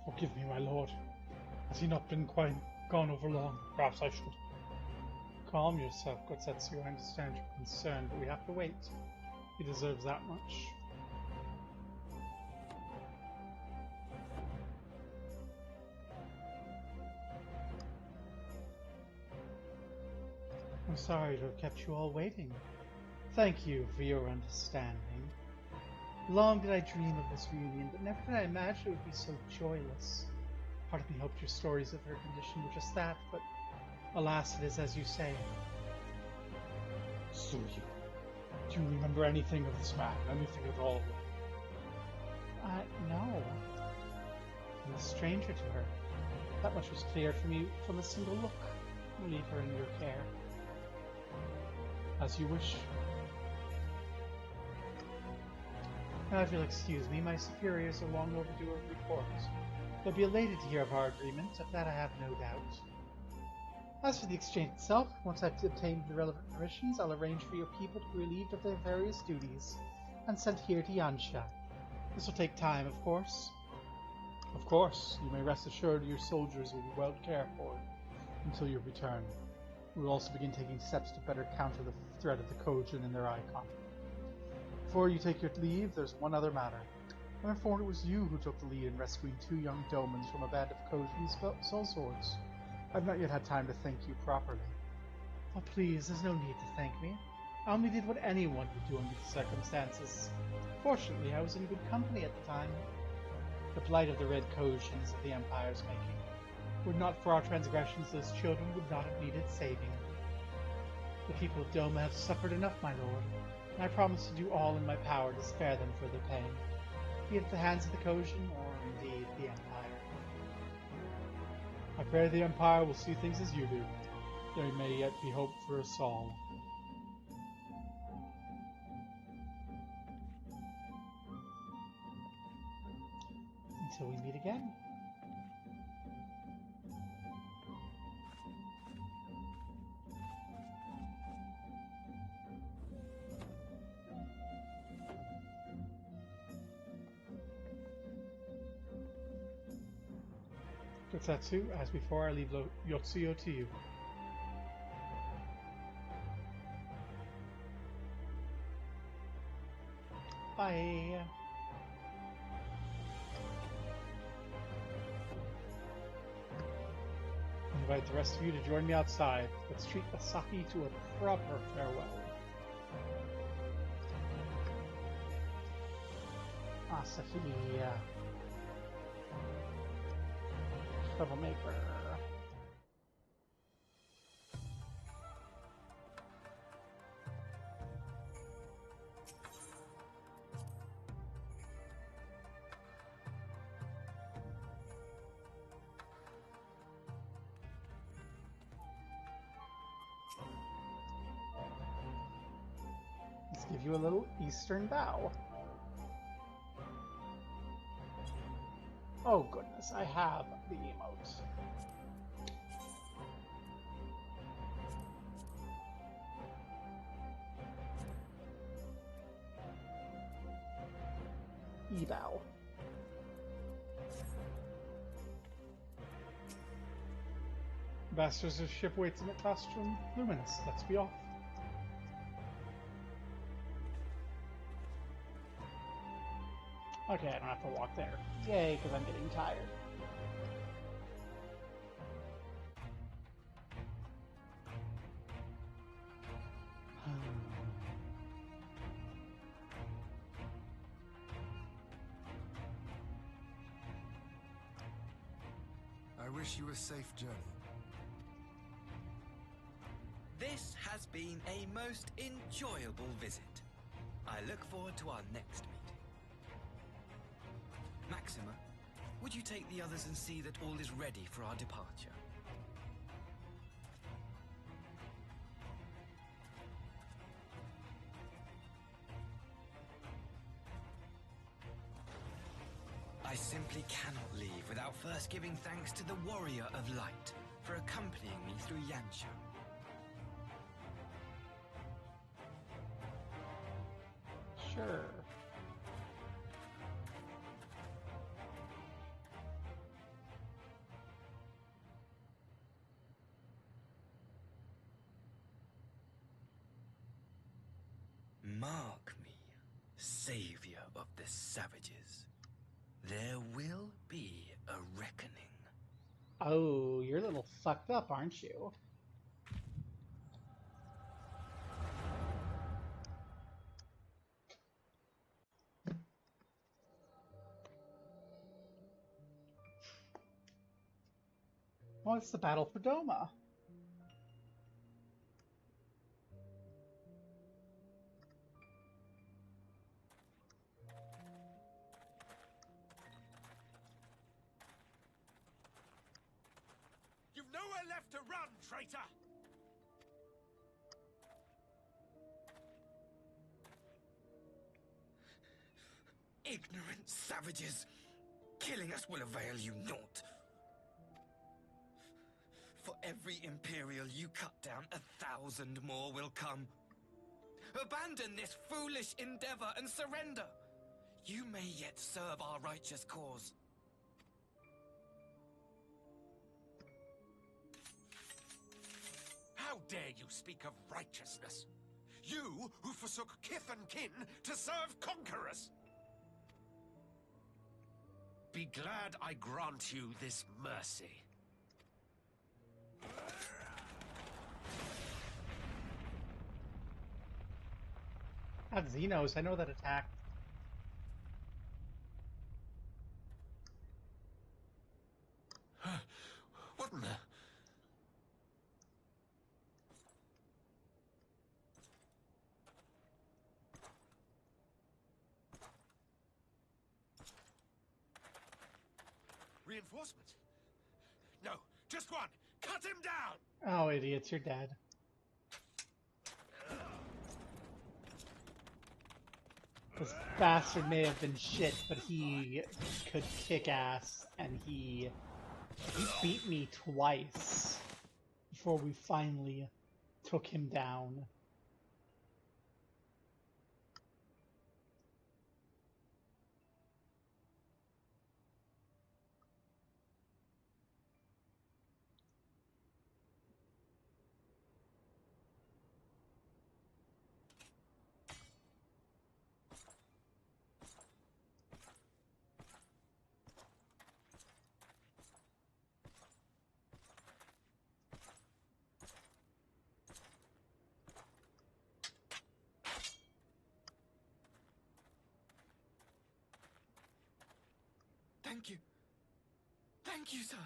Forgive me, my lord. Has he not been quite gone over long? Perhaps I should. Calm yourself, Gotsetsu. I understand your concern, but we have to wait. He deserves that much. I'm sorry to have kept you all waiting. Thank you for your understanding. Long did I dream of this reunion, but never did I imagine it would be so joyless. Part of me hoped your stories of her condition were just that, but alas, it is as you say. So do you remember anything of this man? Anything at all? No. I'm a stranger to her. That much was clear for me from a single look. I'll leave her in your care. As you wish. Now, if you'll excuse me, my superiors are long overdue a report. They'll be elated to hear of our agreement, of that I have no doubt. As for the exchange itself, once I've obtained the relevant permissions, I'll arrange for your people to be relieved of their various duties and sent here to Yansha. This will take time, of course. Of course, you may rest assured your soldiers will be well cared for until your return. We will also begin taking steps to better counter the threat of the Kojin and their icon. Before you take your leave, there's one other matter. I'm informed it was you who took the lead in rescuing 2 young Domans from a band of Kojin soul swords. I've not yet had time to thank you properly. Oh, please, there's no need to thank me. I only did what anyone would do under the circumstances. Fortunately, I was in good company at the time. The blight of the Red Kojins of the Empire's making. Were it not for our transgressions, those children would not have needed saving. The people of Doma have suffered enough, my lord, and I promise to do all in my power to spare them further pain, be it at the hands of the Kojin or indeed the Empire. I pray the Empire will see things as you do. There may yet be hope for us all. Until we meet again. Kotetsu, as before, I leave Yotsuyo to you. Bye. I invite the rest of you to join me outside. Let's treat Asaki to a proper farewell. Asaki. Troublemaker. Let's give you a little Eastern bow. Oh goodness, I have the emote. E-bow. Ambassador's ship waits in the classroom. Luminous, let's be off. Okay, I don't have to walk there. Yay, because I'm getting tired. I wish you a safe journey. This has been a most enjoyable visit. I look forward to our next meeting. Maxima, would you take the others and see that all is ready for our departure? I simply cannot leave without first giving thanks to the Warrior of Light for accompanying me through Yansha. Sure. Mark me, savior of the savages. There will be a reckoning. Oh, you're a little fucked up, aren't you? Oh, it's the battle for Doma. You've nowhere left to run, traitor! Ignorant savages! Killing us will avail you naught. For every Imperial you cut down, 1,000 more will come. Abandon this foolish endeavor and surrender. You may yet serve our righteous cause. How dare you speak of righteousness? You who forsook kith and kin to serve conquerors! Be glad I grant you this mercy. Not Xenos, I know that attack. What in the... Reinforcements? No, just one! Cut him down! Oh, idiots, you're dead. This bastard may have been shit, but he could kick ass, and he beat me twice before we finally took him down. Thank you. Thank you, sir.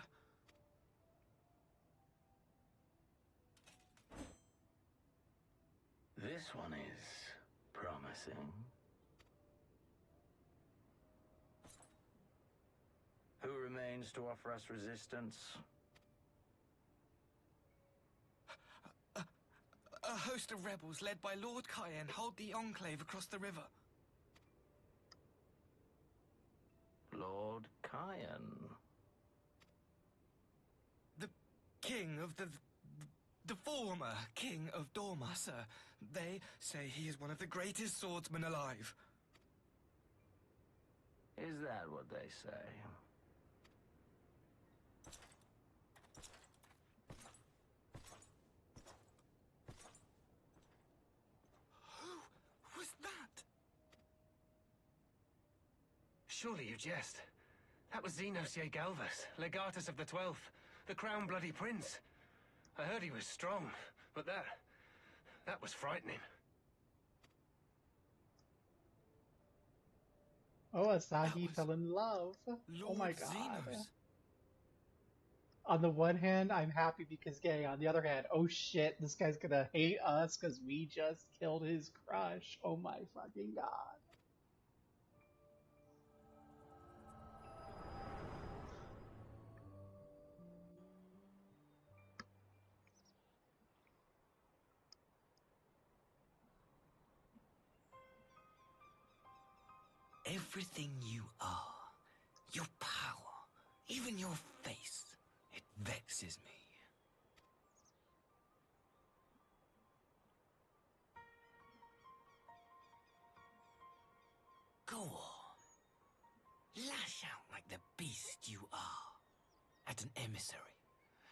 This one is promising. Who remains to offer us resistance? A host of rebels led by Lord Cayenne hold the Enclave across the river. Lord Cayenne? The king of the former king of Dorma, sir. They say he is one of the greatest swordsmen alive. Is that what they say? Who was that? Surely you jest. That was Xenos Galvus, legatus of the 12th, the Crown Bloody Prince. I heard he was strong, but that was frightening. Oh, Asagi fell in love. Oh my god. Xenos. On the one hand, I'm happy because gay. On the other hand, oh shit, this guy's gonna hate us because we just killed his crush. Oh my fucking god. Everything you are, your power, even your face, it vexes me. Go on. Lash out like the beast you are at an emissary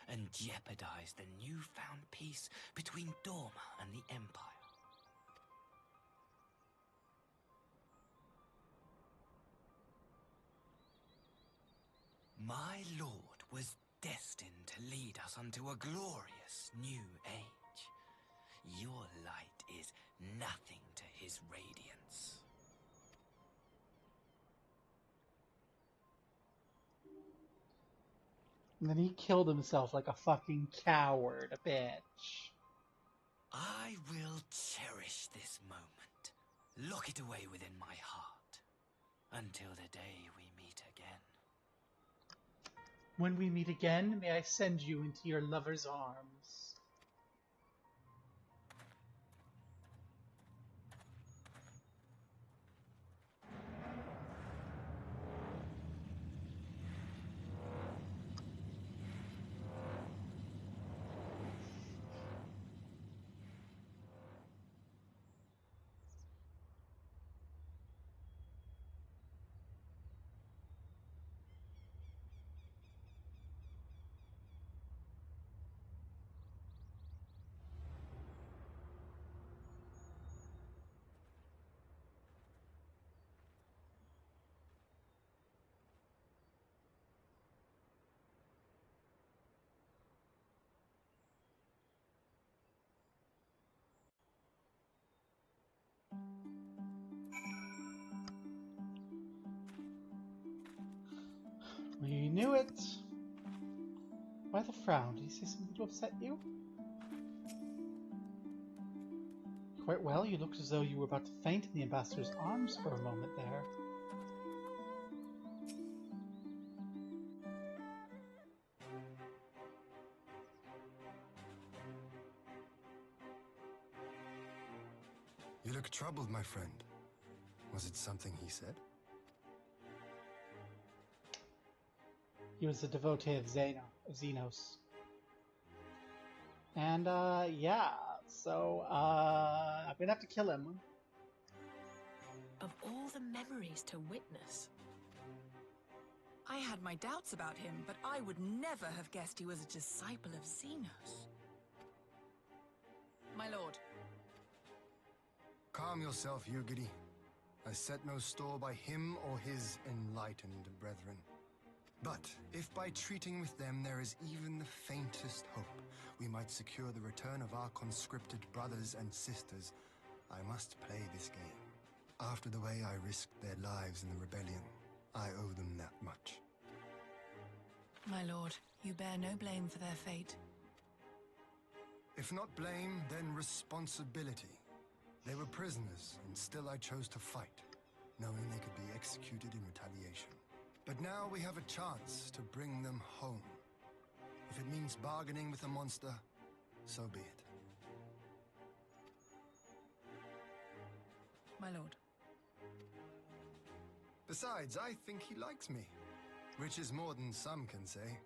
and jeopardize the newfound peace between Dorma and the Empire. My lord was destined to lead us unto a glorious new age. Your light is nothing to his radiance. And then he killed himself like a fucking coward, a bitch. I will cherish this moment. Lock it away within my heart. Until the day we meet again. When we meet again, may I send you into your lover's arms. We knew it. Why the frown? Did he say something to upset you? Quite well, you looked as though you were about to faint in the ambassador's arms for a moment there. You look troubled, my friend. Was it something he said? He was a devotee of Xenos. And, yeah, so, I'm gonna have to kill him. Of all the memories to witness. I had my doubts about him, but I would never have guessed he was a disciple of Xenos. My lord. Calm yourself, Yugiri. I set no store by him or his enlightened brethren. But if by treating with them there is even the faintest hope, we might secure the return of our conscripted brothers and sisters, I must play this game. After the way I risked their lives in the rebellion, I owe them that much. My lord, you bear no blame for their fate. If not blame, then responsibility. They were prisoners, and still I chose to fight, knowing they could be executed in retaliation. But now we have a chance to bring them home. If it means bargaining with a monster, so be it. My lord. Besides, I think he likes me, which is more than some can say.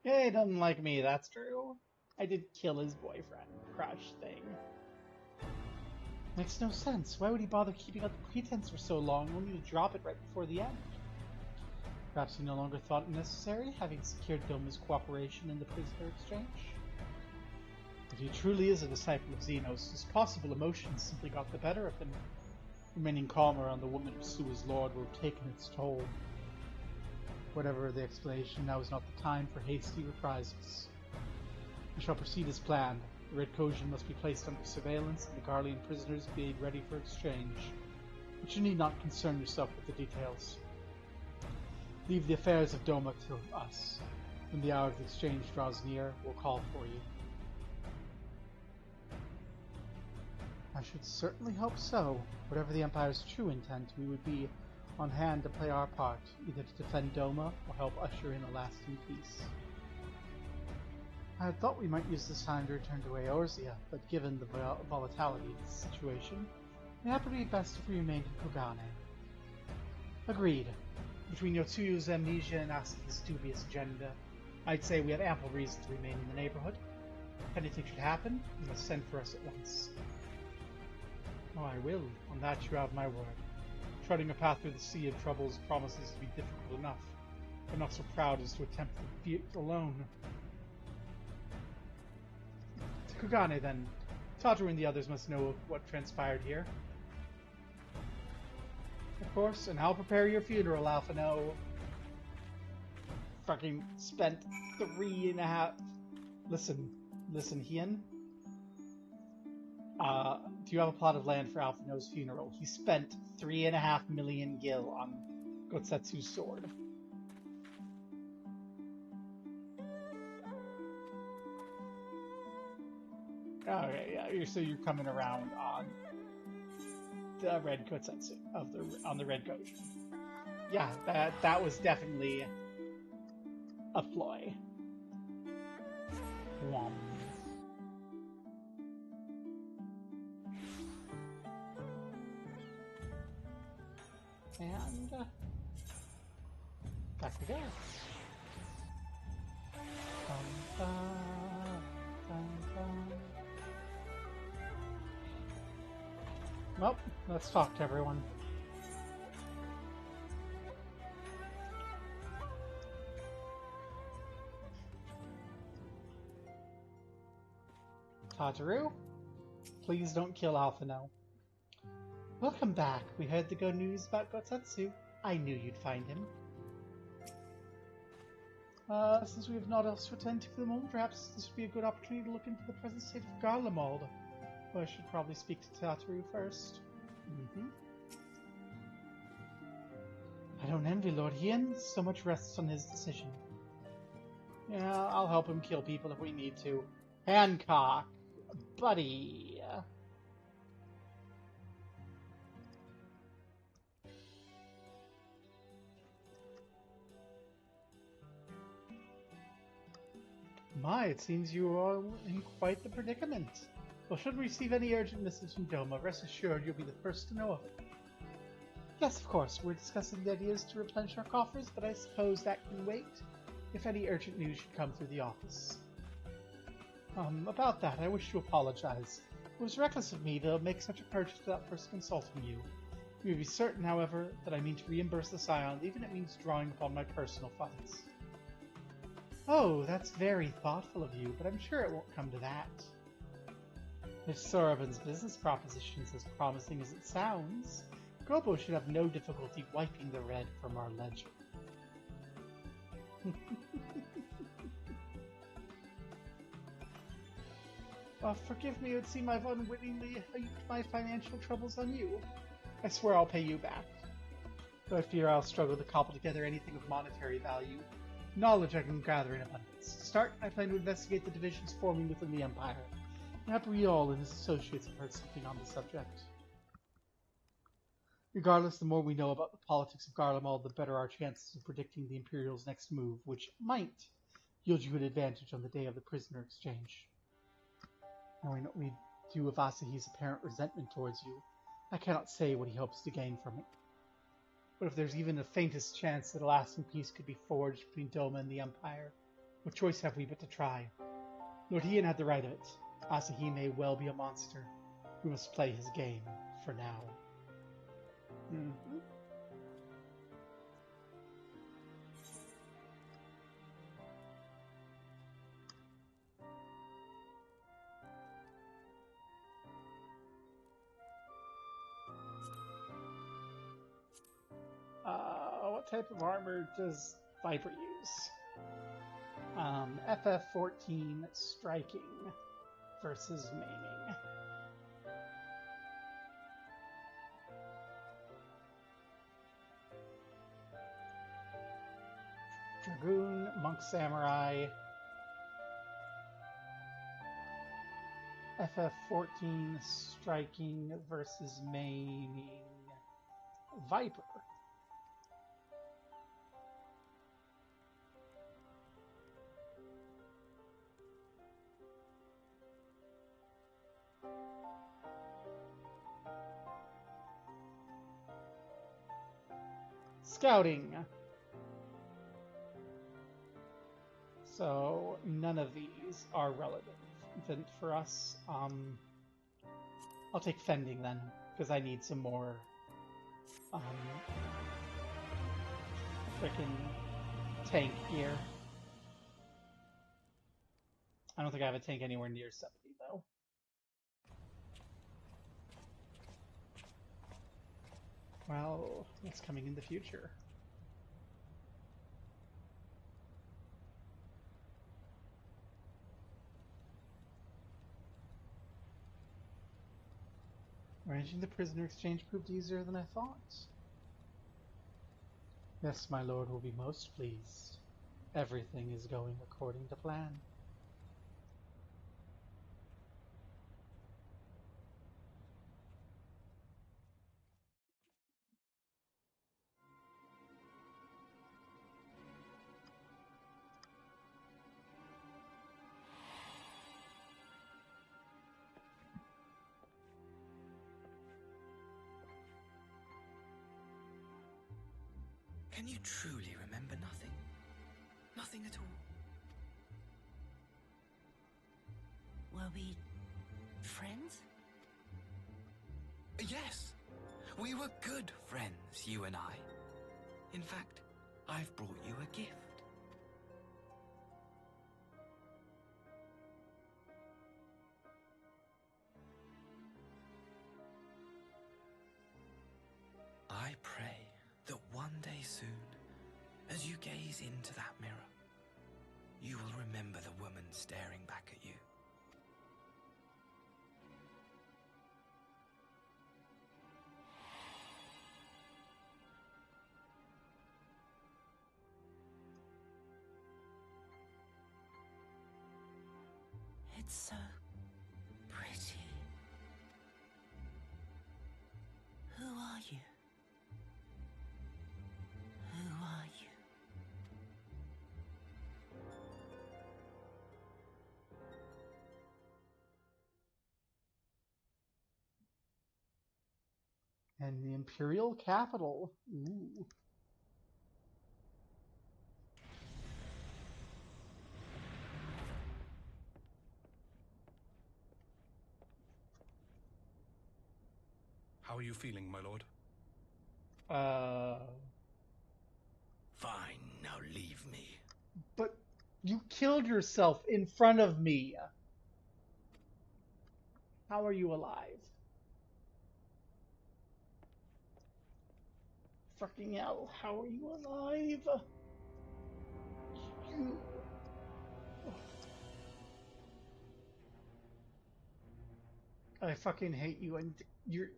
Yeah, he doesn't like me, that's true. I did kill his boyfriend. Crush thing. Makes no sense. Why would he bother keeping up the pretense for so long, only to drop it right before the end? Perhaps he no longer thought it necessary, having secured Doma's cooperation in the prisoner exchange? If he truly is a disciple of Xenos, his possible emotions simply got the better of him. Remaining calmer on the woman who slew his lord would have taken its toll. Whatever the explanation, now is not the time for hasty reprisals. We shall proceed as planned. The Red Kosian must be placed under surveillance and the Garlean prisoners be made ready for exchange. But you need not concern yourself with the details. Leave the affairs of Doma to us. When the hour of the exchange draws near, we'll call for you. I should certainly hope so. Whatever the Empire's true intent, we would be on hand to play our part, either to defend Doma or help usher in a lasting peace. I had thought we might use this time to return to Eorzea, but given the volatility of the situation, it may happen to be best if we remained in Kogane. Agreed. Between Yotsuyo's amnesia and Asuka's dubious agenda, I'd say we have ample reason to remain in the neighborhood. If anything should happen, you must send for us at once. Oh, I will. On that you have my word. Treading a path through the sea of troubles promises to be difficult enough, but not so proud as to attempt to feat it alone. To Kogane, then. Tataru and the others must know what transpired here. Of course, and I'll prepare your funeral, Alphino. Fucking spent 3.5... Listen, Hien. Do you have a plot of land for Alphino's funeral? He spent 3.5 million gil on Gotsetsu's sword. Okay, yeah, so you're coming around on the red Gotsetsu on the red Gojo. Yeah, that was definitely a ploy. And back we go. Well, let's talk to everyone. Tataru, please don't kill Alphino. Welcome back. We heard the good news about Gotsetsu. I knew you'd find him. Since we have not else to attend to for the moment, perhaps this would be a good opportunity to look into the present state of Garlemald. Well, I should probably speak to Tataru first. I don't envy Lord Hien. So much rests on his decision. Yeah, I'll help him kill people if we need to. Hancock, buddy. My, it seems you are in quite the predicament. Well, should we receive any urgent message from Doma, rest assured you'll be the first to know of it. Yes, of course, we're discussing the ideas to replenish our coffers, but I suppose that can wait, if any urgent news should come through the office. About that, I wish to apologize. It was reckless of me to make such a purchase without first consulting you. You may be certain, however, that I mean to reimburse the Scion, even if it means drawing upon my personal funds. Oh, that's very thoughtful of you, but I'm sure it won't come to that. If Soroban's business proposition is as promising as it sounds, Gobo should have no difficulty wiping the red from our ledger. Forgive me, it would seem I've unwittingly heaped my financial troubles on you. I swear I'll pay you back. Though I fear I'll struggle to cobble together anything of monetary value. Knowledge I can gather in abundance. To start, I plan to investigate the divisions forming within the Empire. Abriol and his associates have heard something on the subject. Regardless, the more we know about the politics of Garlemald, the better our chances of predicting the Imperial's next move, which might yield you an advantage on the day of the prisoner exchange. Knowing what we do with Asahi's apparent resentment towards you, I cannot say what he hopes to gain from it. But if there's even the faintest chance that a lasting peace could be forged between Doma and the Empire, what choice have we but to try? Lord Hien had the right of it. Asahi may well be a monster. We must play his game, for now. What type of armor does Viper use? FF14 striking versus maiming. Dragoon, Monk Samurai, FF14 striking versus maiming Viper. Scouting. So none of these are relevant for us. I'll take fending then, because I need some more frickin' tank gear. I don't think I have a tank anywhere near 70 though. Well, what's coming in the future? Arranging the prisoner exchange proved easier than I thought. Yes, my lord will be most pleased. Everything is going according to plan. Can you truly remember nothing? Nothing at all? Were we friends? Yes. We were good friends, you and I. In fact, I've brought you a gift. I pray that one day soon, as you gaze into that mirror, you will remember the woman staring back at you. It's so pretty. Who are you? Who are you? And the Imperial capital. Ooh. How are you feeling, my lord? Fine, now leave me. But you killed yourself in front of me. How are you alive? Fucking hell, how are you alive? You... I fucking hate you, and you...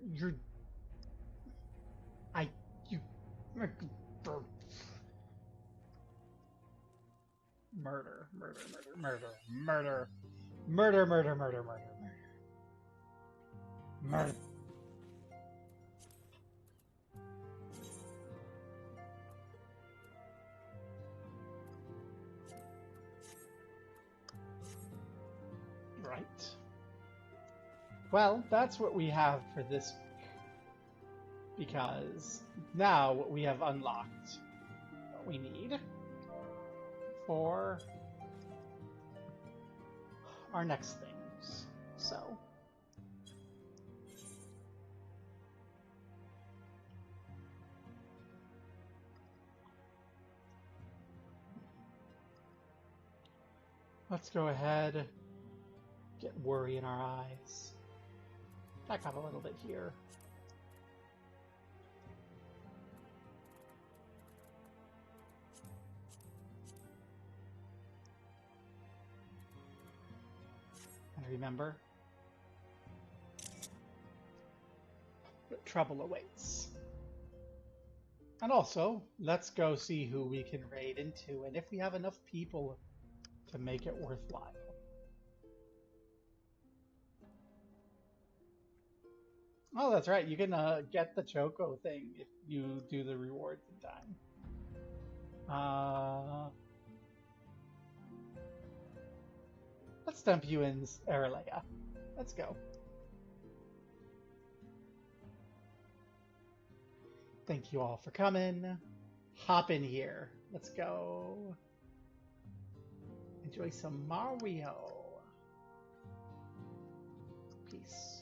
Murder. Right. Well, that's what we have for this week. Because now we have unlocked what we need for our next things. So... let's go ahead, get worry in our eyes. Back up a little bit here. And remember that trouble awaits. And also, let's go see who we can raid into and if we have enough people to make it worthwhile. Oh, that's right. You can get the Choco thing if you do the rewards in time. Let's dump you in Aralea. Let's go. Thank you all for coming. Hop in here. Let's go. Enjoy some Mario. Peace.